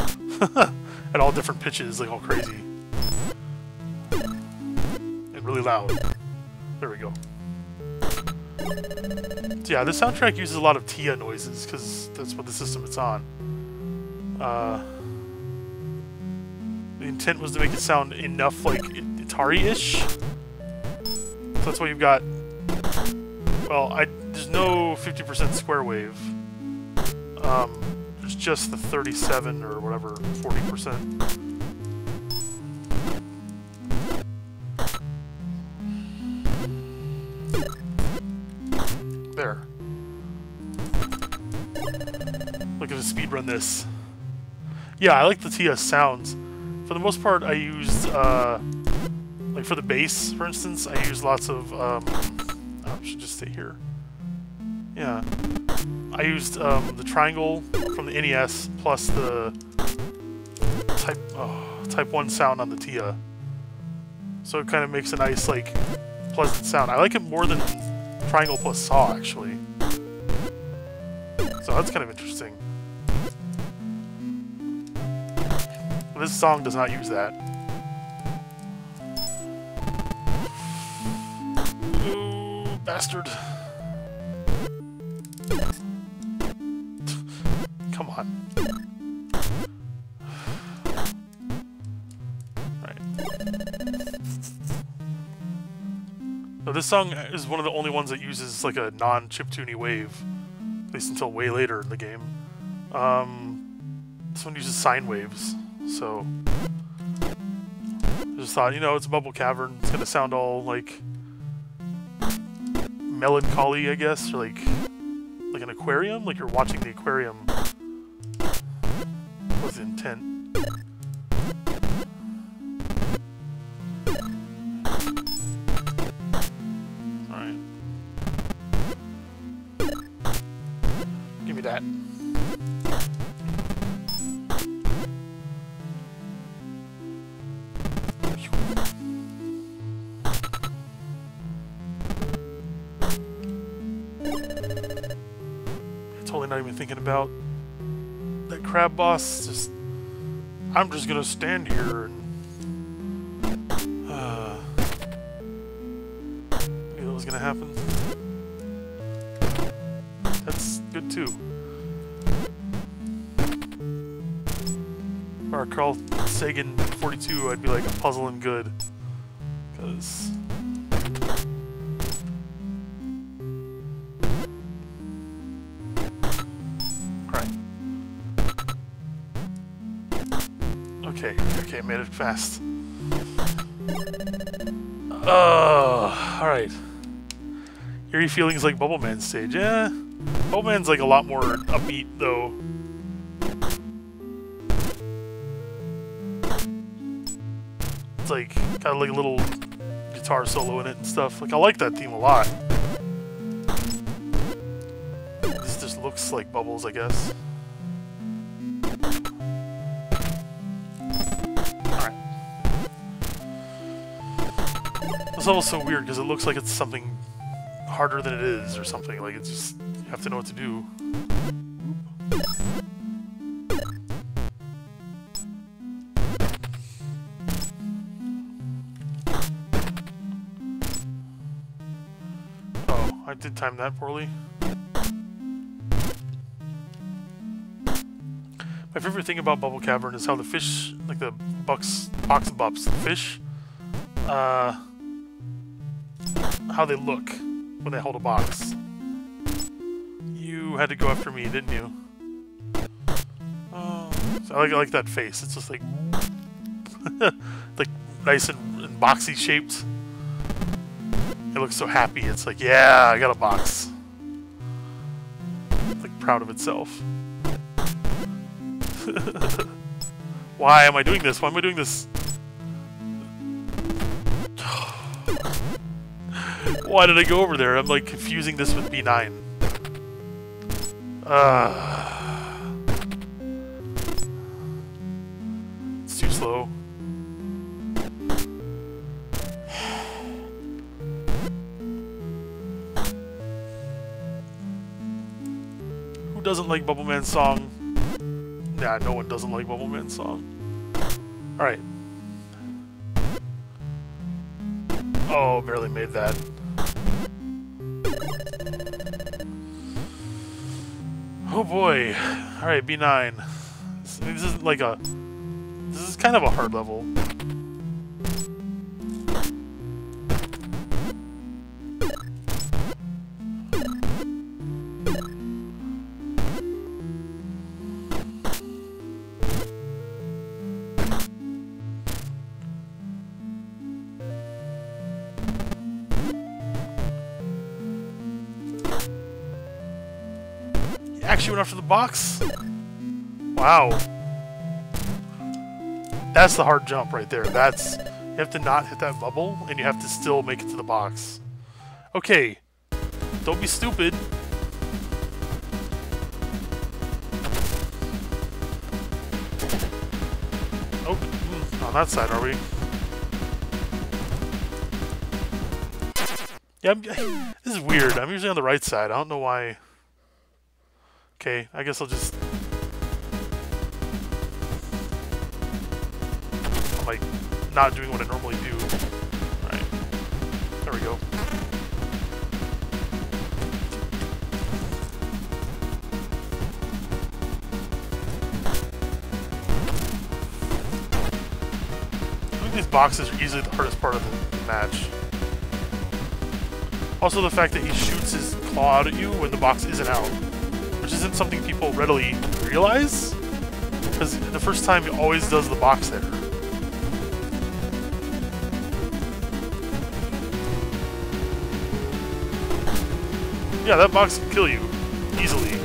at all different pitches, like all crazy. And really loud. There we go. So yeah, the soundtrack uses a lot of TIA noises because that's what the system it's on. The intent was to make it sound enough like Atari-ish. So that's why you've got... Well, there's no 50% square wave. There's just the 37 or whatever, 40%. There. Look at the speedrun this. Yeah, I like the TS sounds. For the most part, I used, like for the bass, for instance, I used lots of, I should just stay here. Yeah. I used the triangle from the NES plus the Type 1 sound on the TIA. So it kind of makes a nice, like, pleasant sound. I like it more than triangle plus saw, actually. So that's kind of interesting. But this song does not use that. bastard. Come on. Alright. So this song is one of the only ones that uses like a non-chiptune-y wave. At least until way later in the game. This one uses sine waves, so I just thought, you know, it's a bubble cavern. It's gonna sound all like melancholy, I guess, or like an aquarium, like you're watching the aquarium. What's the intent? All right, give me that. Not even thinking about that crab boss. Just, I'm just gonna stand here and knew that was gonna happen. That's good too. Or Carl Sagan 42, I'd be like a puzzle and good, because. Okay, made it fast. Alright. Eerie feelings like Bubble Man stage. Yeah, Bubble Man's like a lot more upbeat though. It's like got like a little guitar solo in it and stuff. Like I like that theme a lot. This just looks like Bubbles, I guess. This level's so weird because it looks like it's something harder than it is or something. Like it's just, you have to know what to do. Oh, I did time that poorly. My favorite thing about Bubble Cavern is how the fish, like the box bups, the fish, how they look when they hold a box. You had to go after me, didn't you? Oh, so I like that face. It's just like, like nice and boxy shaped. It looks so happy. It's like, yeah, I got a box. It's like proud of itself. Why am I doing this? Why am I doing this? Why did I go over there? I'm like confusing this with B9. It's too slow. Who doesn't like Bubble Man's song? Nah, no one doesn't like Bubble Man's song. Alright. Oh, barely made that. Oh boy. Alright, B9. This isn't like a... This is kind of a hard level. Actually went after the box? Wow. That's the hard jump right there. That's... You have to not hit that bubble, and you have to still make it to the box. Okay. Don't be stupid. Oh, on that side, are we? Yeah, this is weird. I'm usually on the right side. I don't know why... Okay, I guess I'll just... I'm like, not doing what I normally do. Alright. There we go. boxes are easily the hardest part of the match. Also the fact that he shoots his claw out at you when the box isn't out, which isn't something people readily realize, because the first time he always does the box there. Yeah, that box can kill you easily.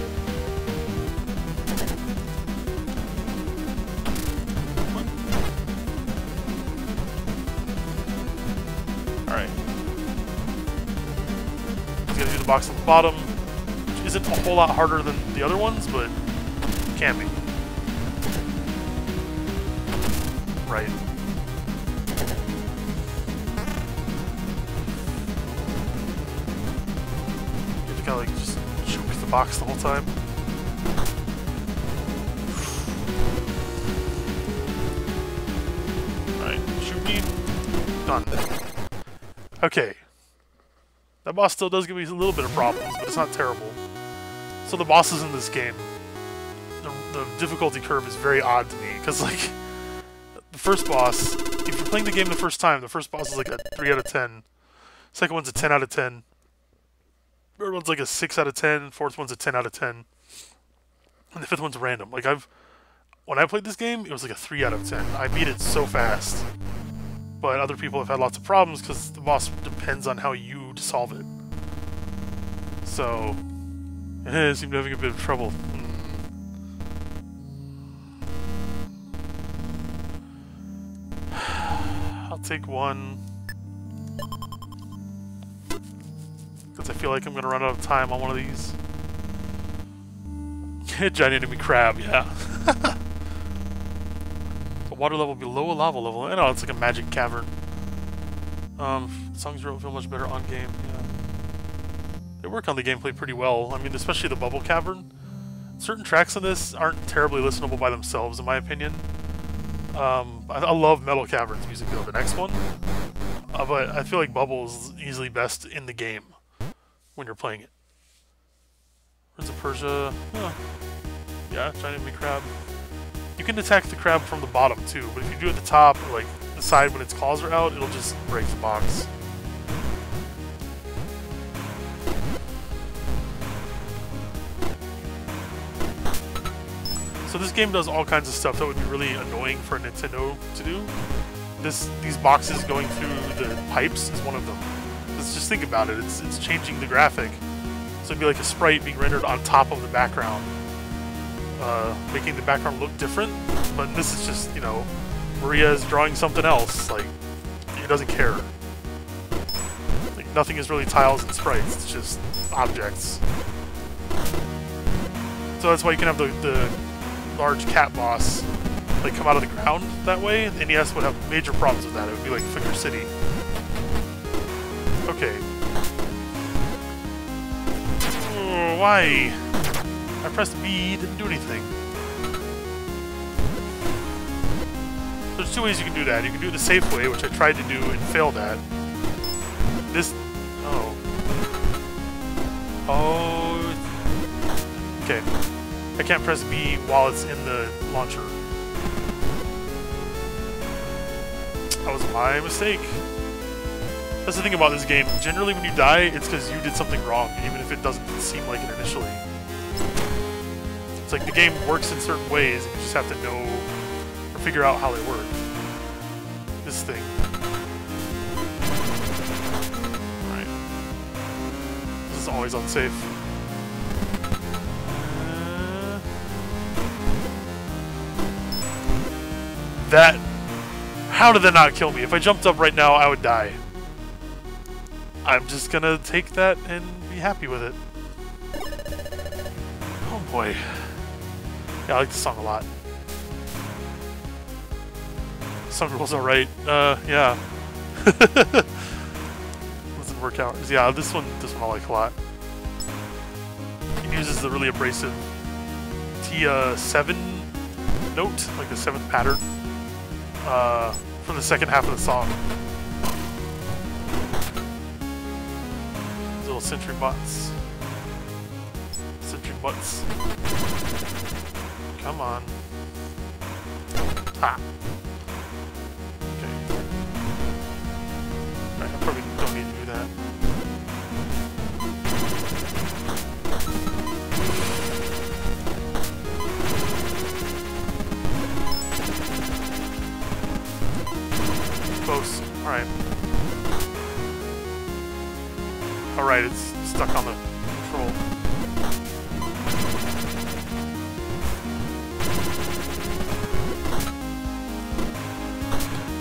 Alright. He's gonna do the box on the bottom, which isn't a whole lot harder than the other ones, but can be. Right. You have to kind of like just shoot with the box the whole time. Alright, shoot me. Done. Okay. That boss still does give me a little bit of problems, but it's not terrible. So the bosses in this game, the difficulty curve is very odd to me, because like, the first boss, if you're playing the game the first time, the first boss is like a 3 out of 10. Second one's a 10 out of 10. Third one's like a 6 out of 10. Fourth one's a 10 out of 10. And the fifth one's random. Like when I played this game, it was like a 3 out of 10. I beat it so fast. But other people have had lots of problems because the boss depends on how you solve it. So, I seem to be having a bit of trouble. I'll take one. Because I feel like I'm going to run out of time on one of these. Giant enemy crab, yeah. A water level below a lava level. I know, it's like a magic cavern. Songs feel much better on game, yeah. They work on the gameplay pretty well. I mean, especially the bubble cavern. Certain tracks in this aren't terribly listenable by themselves, in my opinion. I love Metal Cavern's music though, the next one. But I feel like Bubble is easily best in the game when you're playing it. Prince of Persia. Huh. Yeah, giant enemy crab. You can attack the crab from the bottom too, but if you do it at the top or like the side when its claws are out, it'll just break the box. So this game does all kinds of stuff that would be really annoying for a Nintendo to do. These boxes going through the pipes is one of them. Just think about it. It's changing the graphic. So it'd be like a sprite being rendered on top of the background, making the background look different. But this is just, you know, Maria is drawing something else. Like, he doesn't care. Like, nothing is really tiles and sprites. It's just objects. So that's why you can have the large cat boss like come out of the ground that way. The NES would have major problems with that. It would be like Finger City. Okay. Oh, why? I pressed B, didn't do anything. There's two ways you can do that. You can do it the safe way, which I tried to do and failed at. This... oh. Oh... okay. I can't press B while it's in the launcher. That was my mistake. That's the thing about this game. Generally when you die, it's because you did something wrong, even if it doesn't seem like it initially. It's like the game works in certain ways, and you just have to know or figure out how they work. This thing. Alright. This is always unsafe. That... how did that not kill me? If I jumped up right now, I would die. I'm just gonna take that and be happy with it. Oh boy. Yeah, I like this song a lot. Song rules alright. Yeah. Doesn't work out. Yeah, this one I like a lot. He uses the really abrasive T7 note, like the 7th pattern. For the second half of the song. These little sentry butts. Sentry butts. Come on. Ha! Okay. Alright. Alright, it's stuck on the control.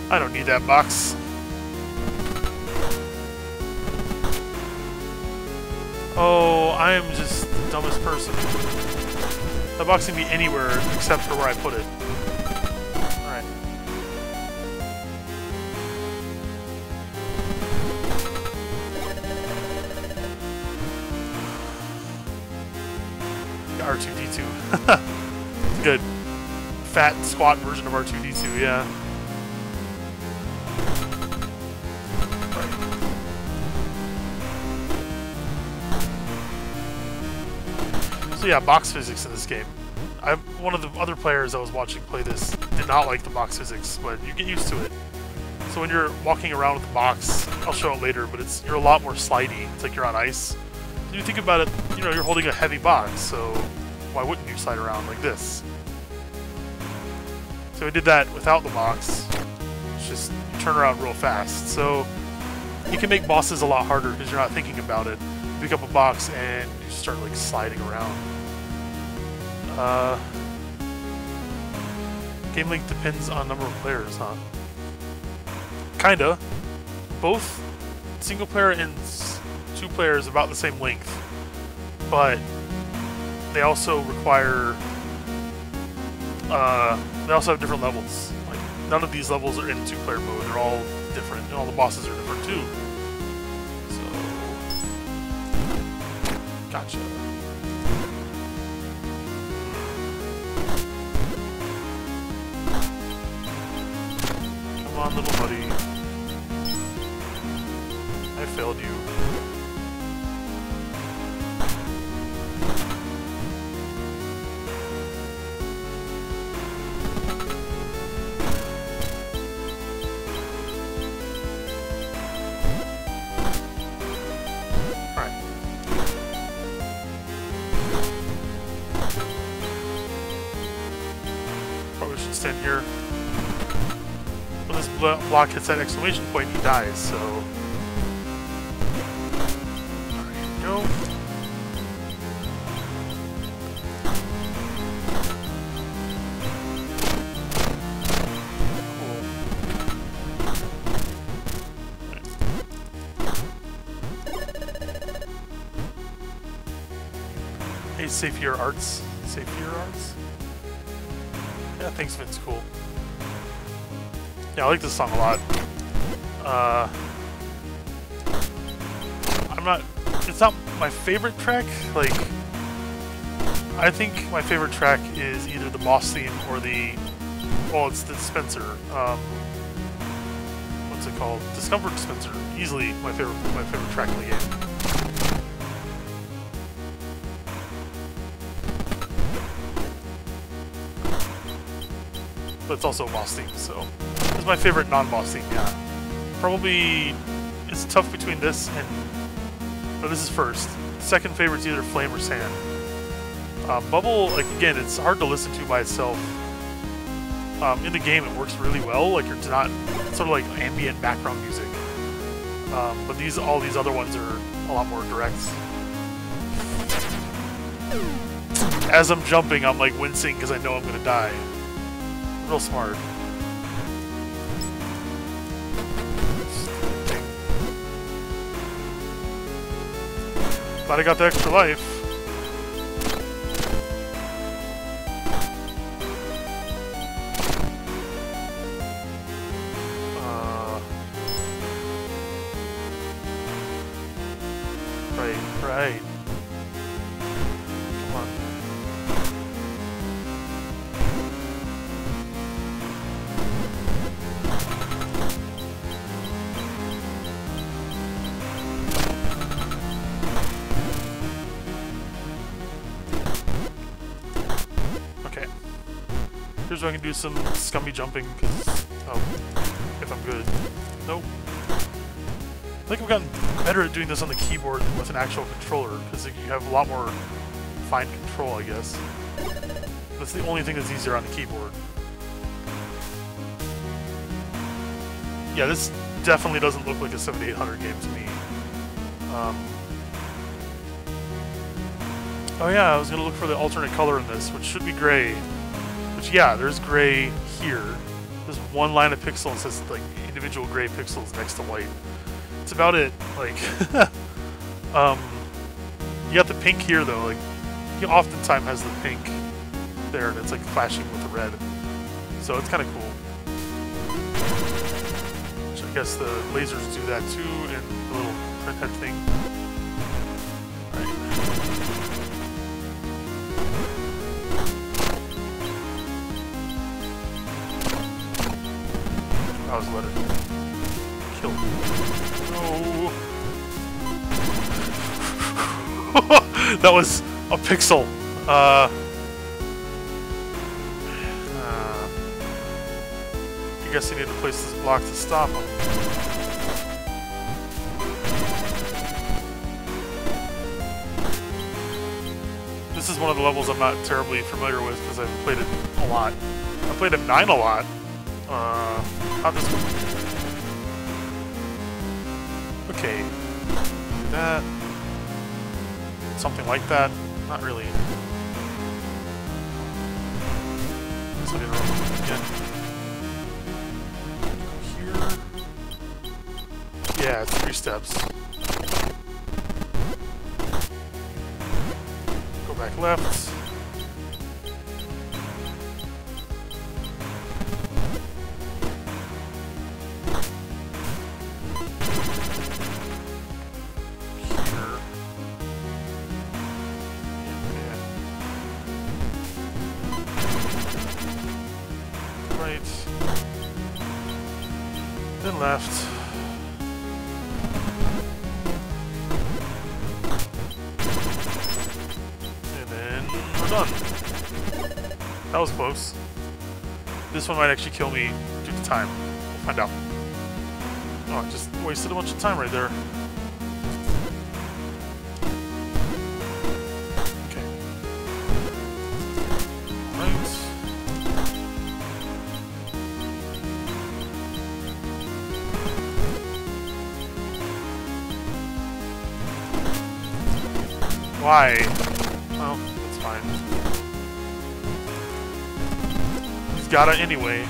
I don't need that box. Oh, I am just the dumbest person. That box can be anywhere except for where I put it. Alright. R2-D2. It's good. Fat, squat version of R2-D2, yeah. So yeah, box physics in this game. One of the other players I was watching play this did not like the box physics, but you get used to it. So when you're walking around with the box, I'll show it later, but you're a lot more slidey. It's like you're on ice. So you think about it, you know, you're holding a heavy box, so why wouldn't you slide around like this? So I did that without the box. It's just you turn around real fast. So you can make bosses a lot harder because you're not thinking about it. You pick up a box and you start like sliding around. Game length depends on number of players, huh? Kinda. Both single player and 2 players about the same length, but they also require. They also have different levels. Like none of these levels are in 2-player mode. They're all different, and all the bosses are different too. So, gotcha. Come on, little buddy. I failed you. Stand here. When this block hits that exclamation point, he dies, so... There you go. Cool. Hey, Safier Arts. Safier Arts? Yeah, thanks, Vince. Cool. Yeah, I like this song a lot. It's not my favorite track. Like, I think my favorite track is either the boss theme or it's the dispenser. What's it called? Discomfort Dispenser. Easily my favorite track in the game. But it's also a boss theme, so it's my favorite non-boss theme. Yeah, probably it's tough between this and. No, this is first. Second favorite's either Flame or Sand. Bubble, like again, it's hard to listen to by itself. In the game, it works really well. Like it's not sort of like ambient background music. But all these other ones are a lot more direct. As I'm jumping, I'm like wincing because I know I'm gonna die. Real smart. Glad I got the extra life. Right. Come on. Okay. Here's where I can do some scummy jumping, because, if I'm good. Nope. I think I've gotten better at doing this on the keyboard than with an actual controller, because you have a lot more fine control, I guess. That's the only thing that's easier on the keyboard. Yeah, this definitely doesn't look like a 7800 game to me. Oh yeah, I was gonna look for the alternate color in this, which should be gray. Which, yeah, there's gray here. There's one line of pixels that says, like, individual gray pixels next to white. It's about it. Like, you got the pink here, though. Like, he oftentimes has the pink there, and it's, like, flashing with the red. So it's kind of cool. Which I guess the lasers do that, too, in the little printhead thing. I was let it kill. No. That was a pixel. I guess you need to place this block to stop him. This is one of the levels I'm not terribly familiar with because I've played it a lot. I played M9 a lot. Not this one. Okay. That. Something like that. Not really. So I didn't run again. Here. Yeah, it's 3 steps. Go back left. Then left. And then we're done. That was close. This one might actually kill me due to time. We'll find out. Oh, I just wasted a bunch of time right there. Okay. Right. Why? Well, that's fine. He's gotta anyway.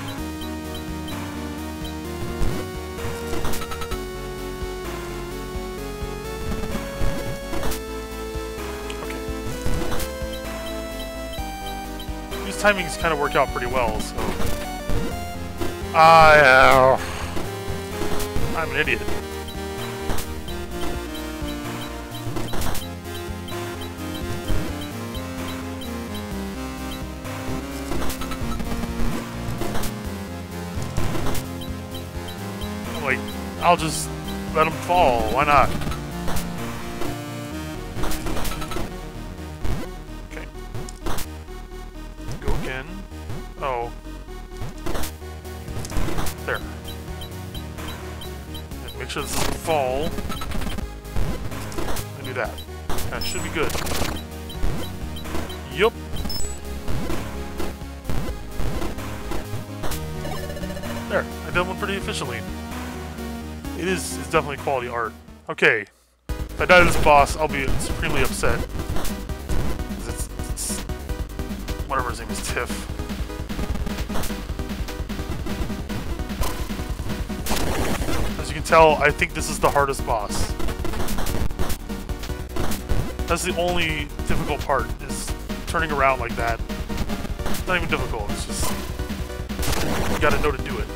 Okay. These timings kind of work out pretty well, so... I'm an idiot. Like, I'll just let him fall. Why not? Okay. Go again. Oh. There. And make sure this doesn't fall. And do that. That should be good. Yup. There. I did one pretty efficiently. It's definitely quality art. Okay. If I die to this boss, I'll be supremely upset. It's whatever his name is, Tiff. As you can tell, I think this is the hardest boss. That's the only difficult part, is turning around like that. It's not even difficult, it's just... you gotta know to do it.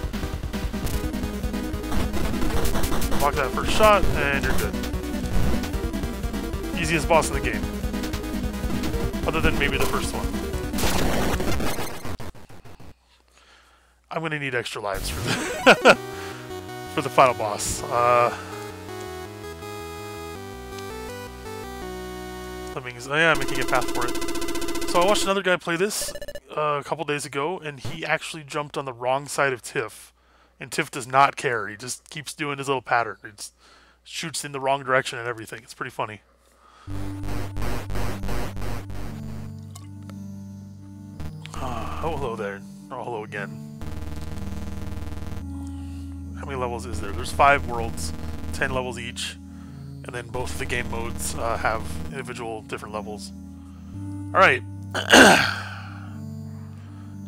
Block that first shot, and you're good. Easiest boss in the game. Other than maybe the first one. I'm gonna need extra lives for the, for the final boss. Lemmings, oh yeah, I'm making a path for it. So I watched another guy play this a couple days ago, and he actually jumped on the wrong side of Tiff. And Tiff does not care. He just keeps doing his little pattern. He just shoots in the wrong direction and everything. It's pretty funny. Oh, hello there. Oh, hello again. How many levels is there? There's 5 worlds, 10 levels each, and then both of the game modes have individual different levels. Alright.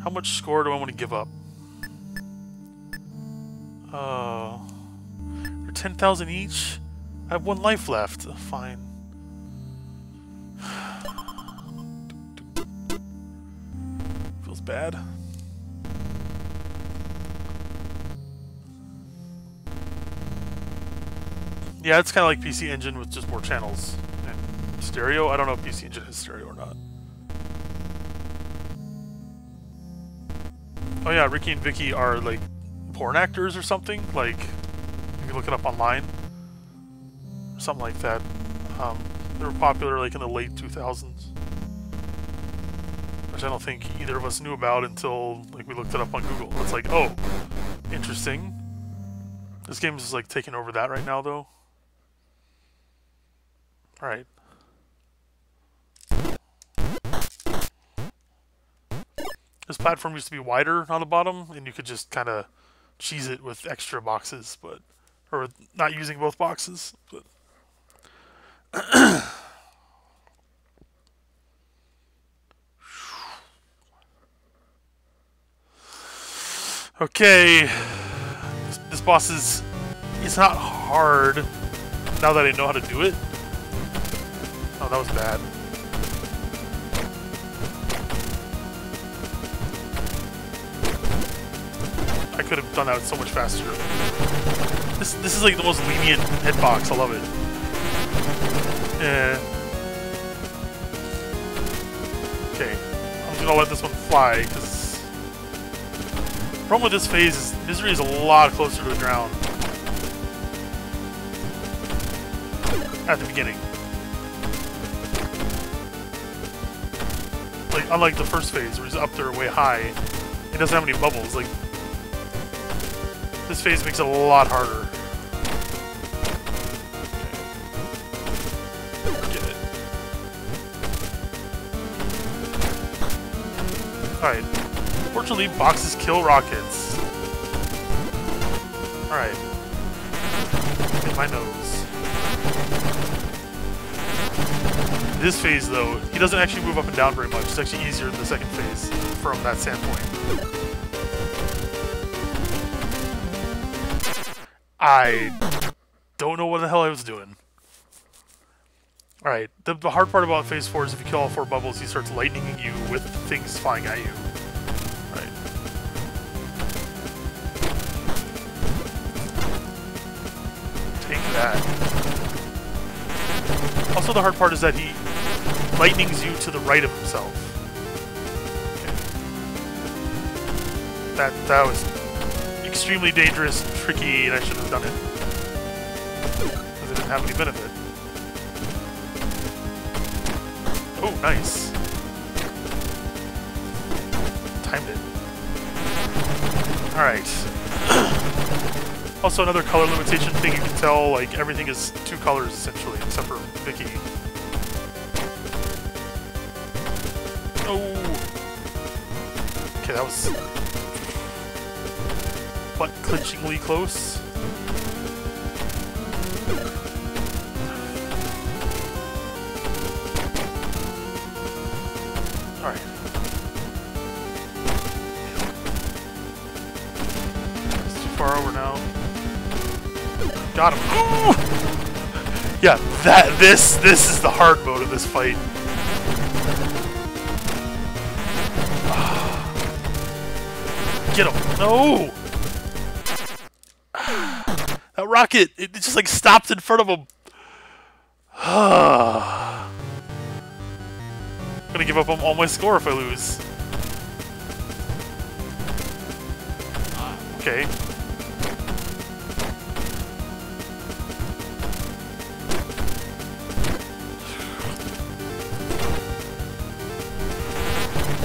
How much score do I want to give up? They're 10,000 each? I have 1 life left. Fine. Feels bad. Yeah, it's kind of like PC Engine with just more channels. And stereo? I don't know if PC Engine has stereo or not. Oh yeah, Rikki and Vicki are like porn actors or something. Like, you can look it up online. Something like that. They were popular like in the late 2000s. Which I don't think either of us knew about until like we looked it up on Google. It's like, oh, interesting. This game is like taking over that right now though. Alright. This platform used to be wider on the bottom, and you could just kind of cheese it with extra boxes, but or not using both boxes. But okay, this boss it's not hard now that I know how to do it. Oh, that was bad. I could have done that so much faster. This is like the most lenient hitbox. I love it. Yeah. Okay, I'm just gonna let this one fly because the problem with this phase is Misery is a lot closer to the ground at the beginning. Like unlike the first phase where he's up there way high, it doesn't have any bubbles. Like. This phase makes it a lot harder. Okay. Get it. Alright. Fortunately, boxes kill rockets. Alright. Hit my nose. This phase, though, he doesn't actually move up and down very much. It's actually easier in the second phase from that standpoint. I don't know what the hell I was doing. Alright, the hard part about Phase 4 is if you kill all 4 bubbles, he starts lightninging you with things flying at you. Right. Take that. Also, the hard part is that he lightnings you to the right of himself. Okay. That was extremely dangerous and tricky, and I shouldn't have done it. Because it didn't have any benefit. Oh, nice. Timed it. Alright. Also, another color limitation thing you can tell, like, everything is 2 colors, essentially, except for Vicki. Oh! Okay, that was butt-clenchingly close. Alright. It's too far over now. Got him. Ooh! Yeah, this is the hard mode of this fight. Get him. No! That rocket, it just like stopped in front of him. I'm gonna give up on all my score if I lose. Okay.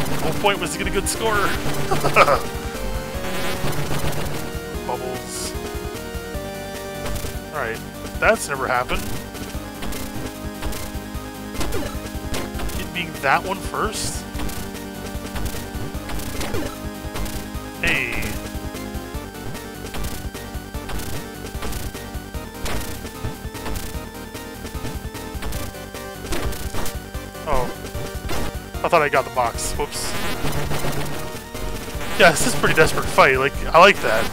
The whole point was to get a good score. Bubbles. Alright, that's never happened. It being that one first? Hey. thought I got the box. Whoops. Yeah, this is a pretty desperate fight. Like, I like that.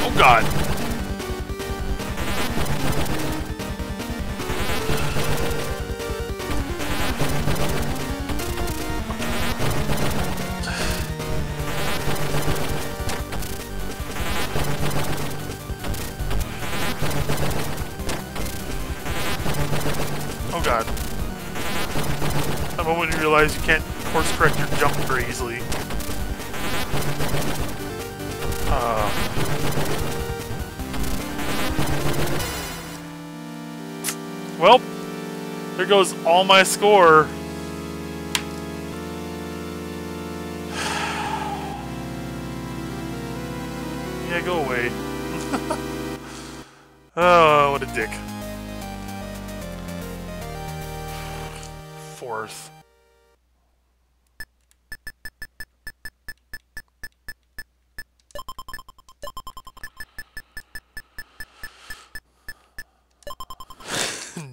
Oh god. Oh god. The moment you realize you can't course correct your jump very easily. Well, there goes all my score. Yeah, go away. Oh, what a dick. Fourth.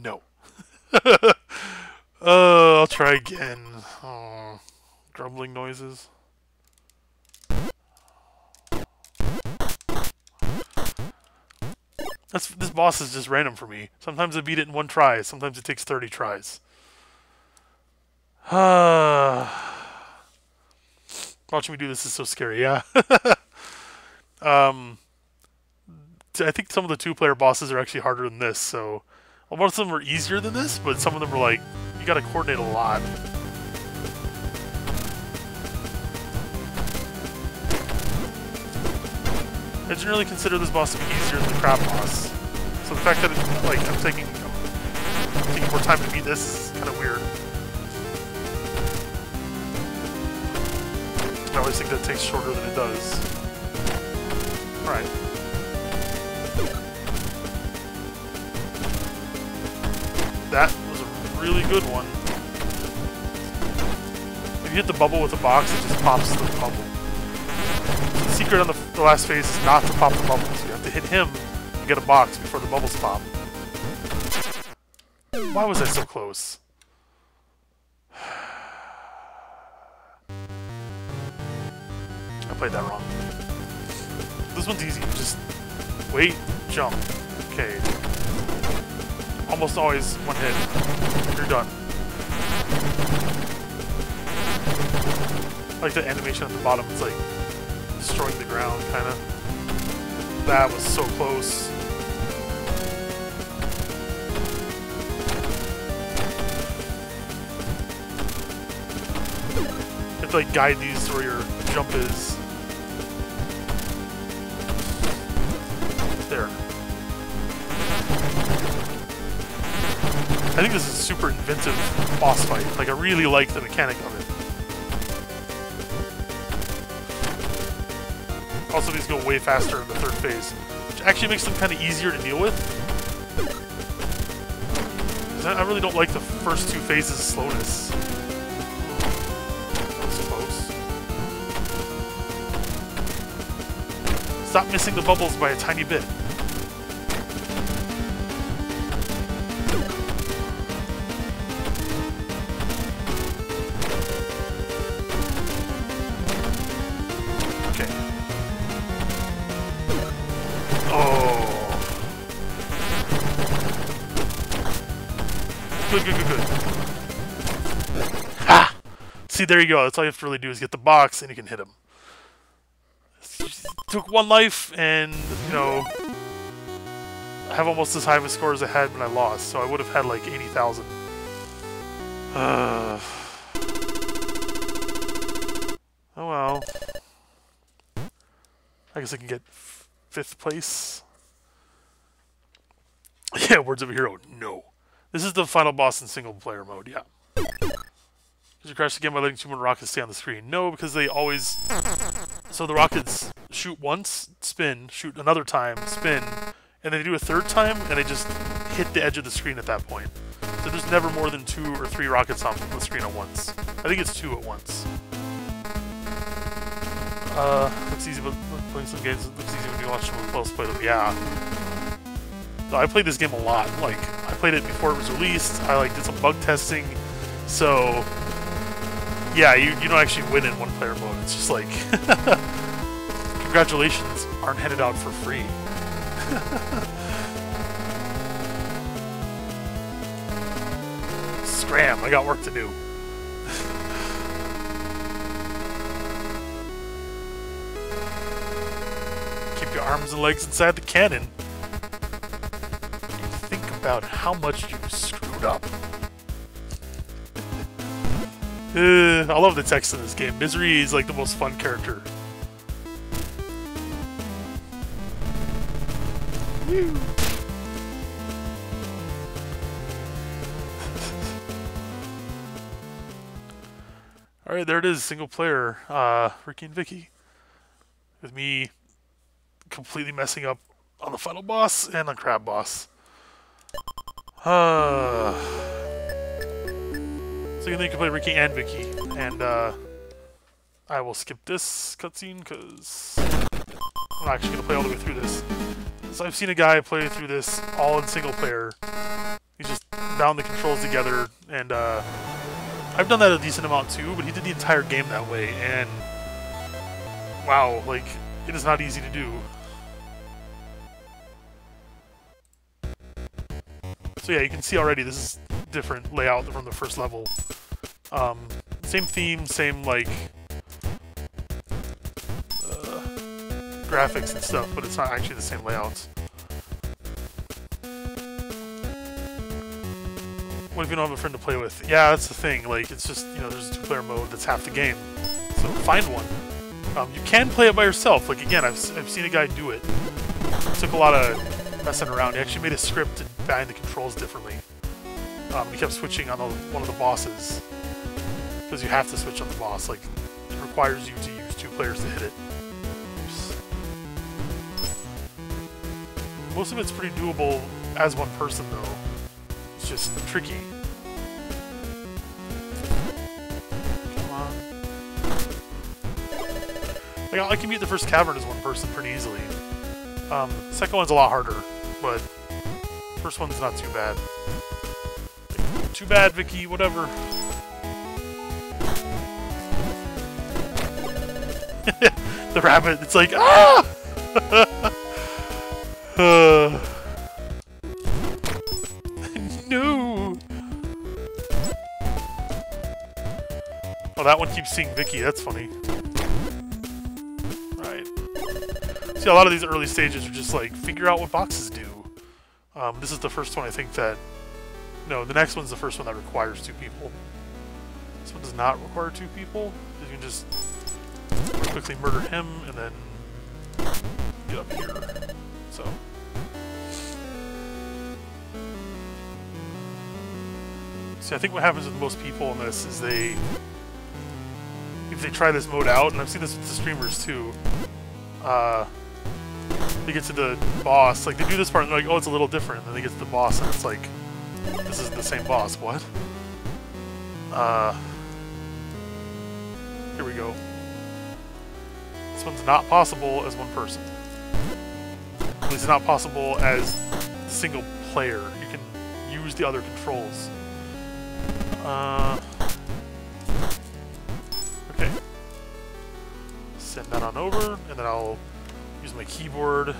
No. I'll try again. Oh, grumbling noises. This boss is just random for me. Sometimes I beat it in one try. Sometimes it takes 30 tries. Watching me do this is so scary. Yeah. I think some of the two-player bosses are actually harder than this. So, well, most of them are easier than this, but some of them are like you got to coordinate a lot. I generally consider this boss to be easier than the crab boss. So the fact that it's, like I'm taking more time to beat this is kind of weird. I always think that takes shorter than it does. Alright. That was a really good one. If you hit the bubble with the box, it just pops the bubble. The secret on the last phase is not to pop the bubbles. You have to hit him and get a box before the bubbles pop. Why was I so close? I played that wrong. This one's easy. Just wait, jump. Okay. Almost always one hit. You're done. I like the animation at the bottom. It's like destroying the ground, kind of. That was so close. You have to like guide these to where your jump is. There. I think this is a super inventive boss fight. Like, I really like the mechanic of it. Also, these go way faster in the third phase, which actually makes them kind of easier to deal with. I really don't like the first two phases' slowness. That was close. Stop missing the bubbles by a tiny bit. Good. Ha! See, there you go. That's all you have to really do is get the box, and you can hit him. Took one life, and, you know, I have almost as high of a score as I had when I lost, so I would have had like 80,000. Oh well. I guess I can get 5th place. Yeah, words of a hero. No. This is the final boss in single-player mode, yeah. Did you crash the game by letting 2 more rockets stay on the screen? No, because they always... So the rockets shoot once, spin, shoot another time, spin, and then they do a third time, and they just hit the edge of the screen at that point. So there's never more than 2 or 3 rockets on the screen at once. I think it's 2 at once. Looks easy, but playing some games looks easy when you watch someone else play them. Yeah. So I played this game a lot. Like, I played it before it was released. I like did some bug testing. So, yeah, you don't actually win in one-player mode. It's just like, congratulations, aren't handed out for free. Scram! I got work to do. Keep your arms and legs inside the cannon. Think about how much you screwed up. I love the text in this game. Misery is like the most fun character. Woo. Alright, there it is, single player, Rikki and Vicki. With me completely messing up on the final boss and the crab boss. So you can play Rikki and Vicki, and I will skip this cutscene because I'm not actually going to play all the way through this. So I've seen a guy play through this all in single player. He just bound the controls together, and I've done that a decent amount too, but he did the entire game that way, and wow, like, it is not easy to do. So yeah, you can see already this is different layout from the first level. Same theme, same like graphics and stuff, but it's not actually the same layouts. What if you don't have a friend to play with? Yeah, that's the thing. Like, it's just, you know, there's a two-player mode that's half the game. So find one. You can play it by yourself. Like, again, I've seen a guy do it. It took a lot of messing around. He actually made a script to bind the controls differently. He kept switching on one of the bosses. Because you have to switch on the boss. Like, it requires you to use two players to hit it. Oops. Most of it's pretty doable as one person, though. It's just tricky. Come on. Like, I can beat the first cavern as one person pretty easily. The second one's a lot harder, but the first one's not too bad. Like, too bad, Vicki, whatever. The rabbit, it's like, ah! No! Oh, that one keeps seeing Vicki, that's funny. Right. See, a lot of these early stages are just like, figure out what boxes do. This is the first one I think that... No, the next one's the first one that requires two people. This one does not require two people. You can just quickly murder him and then get up here. So... See, I think what happens with most people in this is if they try this mode out, and I've seen this with the streamers too, they get to the boss, like they do this part and they're like, oh, it's a little different, and then they get to the boss and it's like, this isn't the same boss, what? Here we go. This one's not possible as one person. At least it's not possible as single player. You can use the other controls. Okay. Send that on over, and then I'll use my keyboard.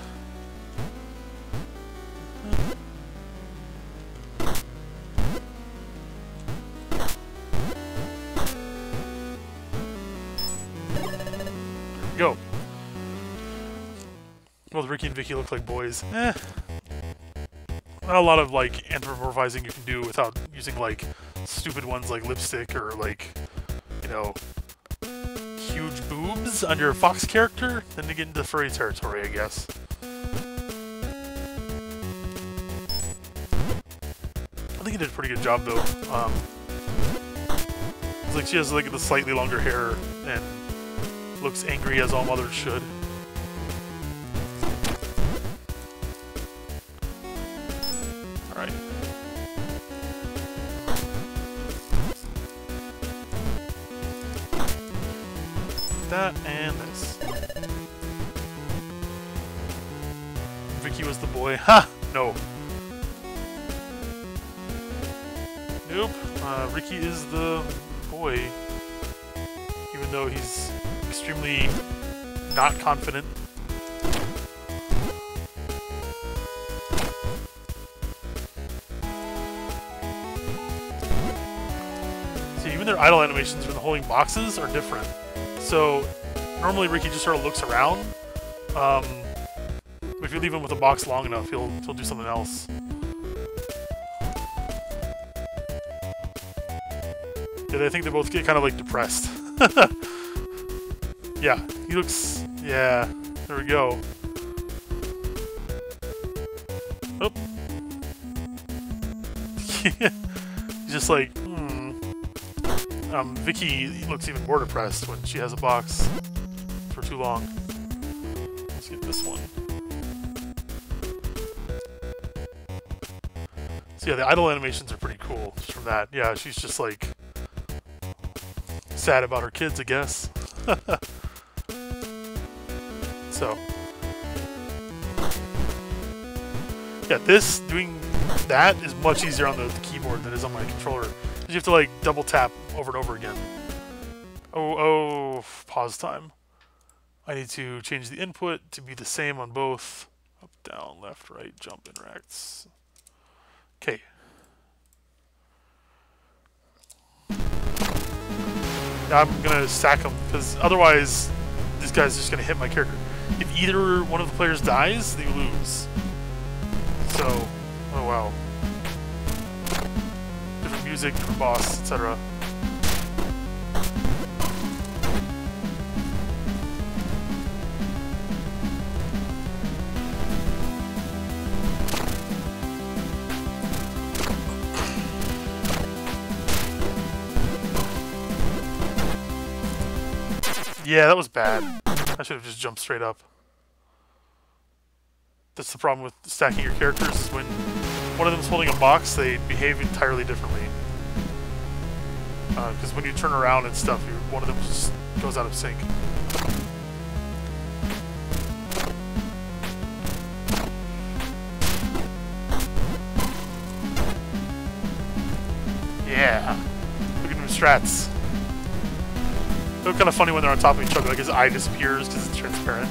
There we go. Both Rikki and Vicki look like boys. Not a lot of like anthropomorphizing you can do without using like stupid ones like lipstick or like, you know, huge boobs on your fox character. Then to get into furry territory, I guess. I think he did a pretty good job though. It's like she has like the slightly longer hair and looks angry as all mothers should. Alright. That and this. boy. Ha! No. Nope. Rikki is the boy. Even though he's extremely not confident. See, even their idle animations when holding boxes are different. So, normally Rikki just sort of looks around. If you leave him with a box long enough, he'll do something else. Yeah, I think they both get kind of like depressed. Yeah, he looks... Yeah, there we go. Oh. He's just like, Vicki looks even more depressed when she has a box for too long. Let's get this one. So yeah, the idle animations are pretty cool just from that. Yeah, she's just like sad about her kids, I guess. So yeah, doing that is much easier on the keyboard than it is on my controller. You have to like double tap over and over again. Oh, pause time. I need to change the input to be the same on both. Up, down, left, right, jump, interacts. Okay. Now I'm gonna sack them, because otherwise this guy's just gonna hit my character. If either one of the players dies, they lose. So, oh wow. Different music, different boss, etc. Yeah, that was bad. I should have just jumped straight up. That's the problem with stacking your characters, is when one of them's holding a box, they behave entirely differently. Because when you turn around and stuff, one of them just goes out of sync. Yeah! Look at them strats. They look kind of funny when they're on top of each other, like his eye disappears because it's transparent.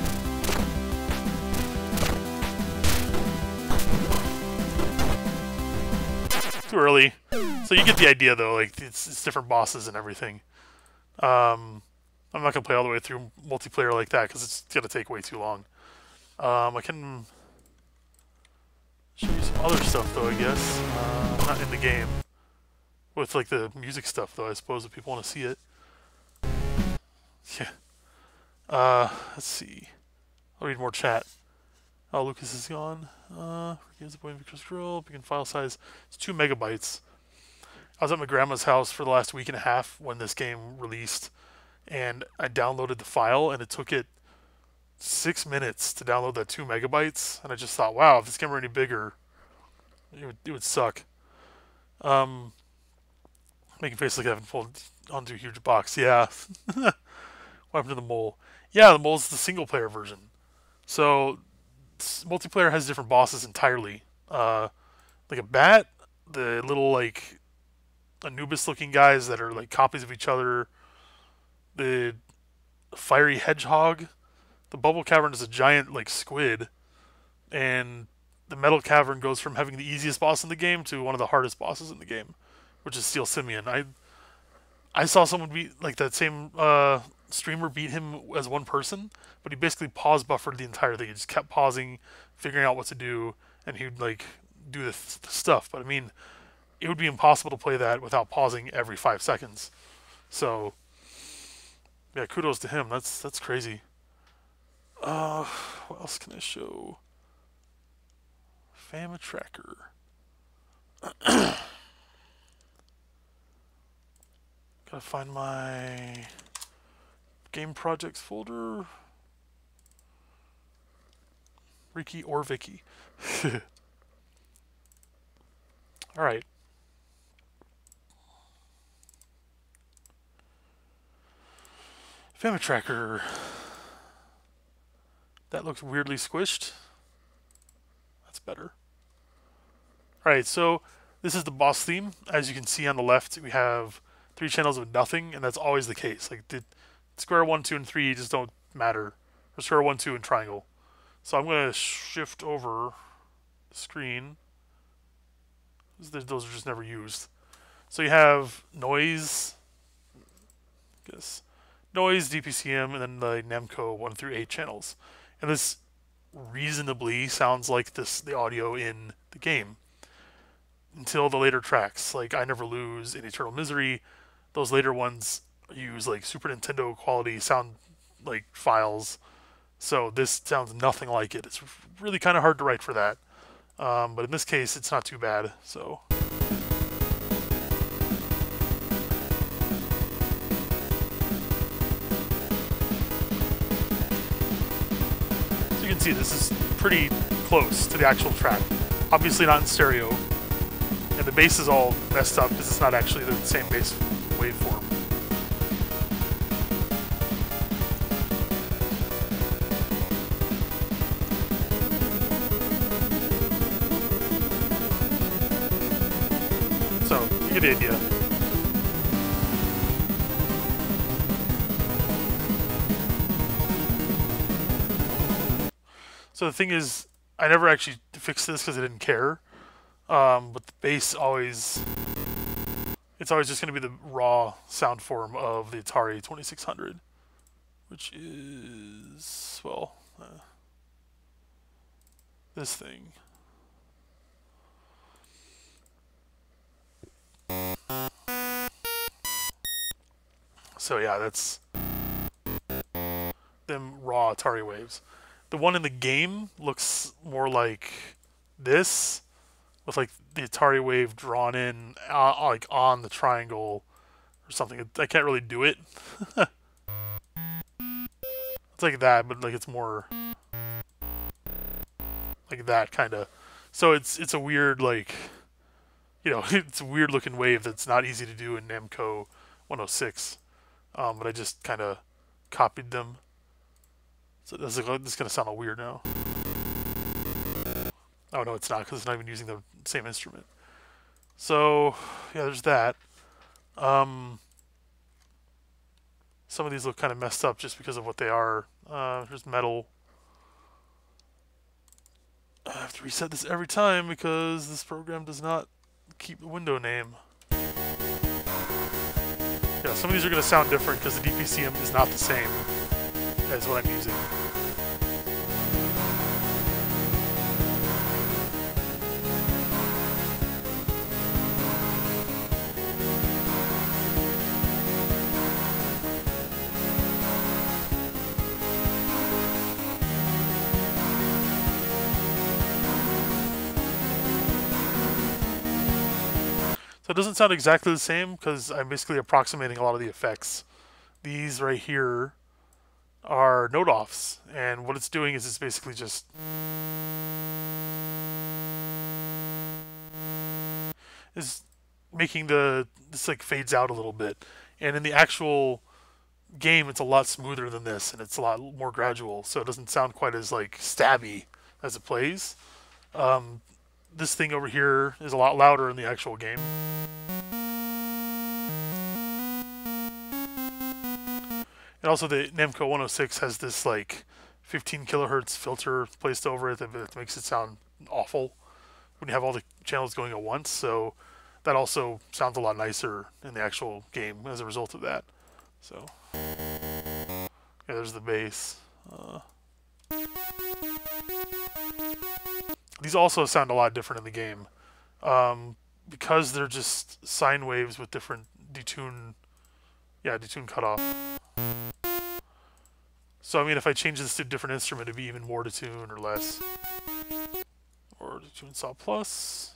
Too early. So you get the idea though, like it's different bosses and everything. I'm not gonna play all the way through multiplayer like that because it's gonna take way too long. I can show you some other stuff though, I guess. Not in the game. With like the music stuff though, I suppose, if people want to see it. Yeah. Let's see. I'll read more chat. Oh, Lucas is gone. Here's the point of Victor's Grill. Begin file size. It's 2 megabytes. I was at my grandma's house for the last week and a half when this game released, and I downloaded the file, and it took it 6 minutes to download that 2 megabytes. And I just thought, wow, if this game were any bigger, it would suck. Making faces like I haven't pulled onto a huge box. Yeah. What happened to the mole? Yeah, the mole's the single-player version. So multiplayer has different bosses entirely. Like a bat, the little like Anubis-looking guys that are like copies of each other. The fiery hedgehog. The bubble cavern is a giant like squid, and the metal cavern goes from having the easiest boss in the game to one of the hardest bosses in the game, which is Steel Simeon. I saw someone beat like that same streamer beat him as one person, but he basically pause buffered the entire thing. He just kept pausing, figuring out what to do, and he'd like do the stuff. But I mean, it would be impossible to play that without pausing every 5 seconds. So yeah, kudos to him. That's crazy. What else can I show? Fama tracker. Gotta find my game projects folder. Rikki or Vicki. Alright. Fama tracker. That looks weirdly squished. That's better. Alright, so this is the boss theme. As you can see on the left, we have 3 channels of nothing, and that's always the case. Like, the square 1, 2, and 3 just don't matter. Or square 1, 2, and triangle. So I'm going to shift over the screen. Those are just never used. So you have noise, noise, DPCM, and then the Namco 1 through 8 channels. And this reasonably sounds like the audio in the game. Until the later tracks, like I Never Lose and Eternal Misery, those later ones use like Super Nintendo quality sound like files. So this sounds nothing like it. It's really kind of hard to write for that. But in this case, it's not too bad. So you can see this is pretty close to the actual track. Obviously not in stereo. And the bass is all messed up because it's not actually the same bass waveform. So, you get the idea. So the thing is, I never actually fixed this because I didn't care. But the bass it's always just going to be the raw sound form of the Atari 2600, which is, well, this thing. So yeah, that's them raw Atari waves. The one in the game looks more like this, with like the Atari wave drawn in like on the triangle or something. I can't really do it. It's like that, but like it's more like that kind of. So it's a weird, like, you know, it's a weird looking wave that's not easy to do in Namco 106. But I just kind of copied them. So this is going to sound all weird now. Oh no, it's not, because it's not even using the same instrument. So yeah, there's that. Some of these look kind of messed up just because of what they are. Here's metal. I have to reset this every time because this program does not keep the window name. Yeah, some of these are going to sound different because the DPCM is not the same as what I'm using. So it doesn't sound exactly the same because I'm basically approximating a lot of the effects. These right here are note offs, and what it's doing is it's basically just making this like fades out a little bit. And in the actual game, it's a lot smoother than this, and it's a lot more gradual, so it doesn't sound quite as like stabby as it plays. This thing over here is a lot louder in the actual game. And also the Namco 106 has this like 15 kilohertz filter placed over it that makes it sound awful when you have all the channels going at once. So that also sounds a lot nicer in the actual game as a result of that. So yeah, there's the bass. These also sound a lot different in the game because they're just sine waves with different detune cutoff. So I mean, if I change this to a different instrument, it'd be even more detune or less, or detune saw plus.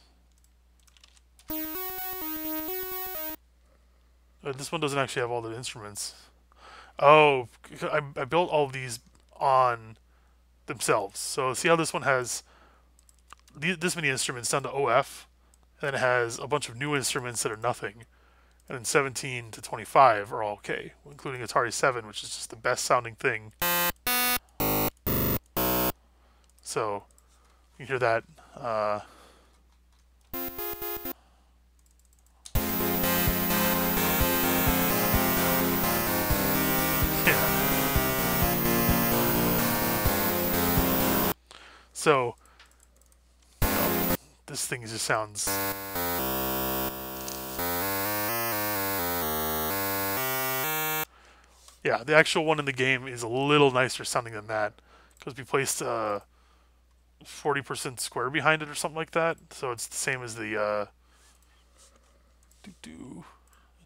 This one doesn't actually have all the instruments. Oh, I built all of these on themselves. So see how this one has this many instruments down to OF, and then it has a bunch of new instruments that are nothing, and then 17 to 25 are all okay, including Atari 7, which is just the best sounding thing. So You hear that? Yeah. So, this thing just sounds... Yeah, the actual one in the game is a little nicer sounding than that, because we placed 40% square behind it or something like that, so it's the same as the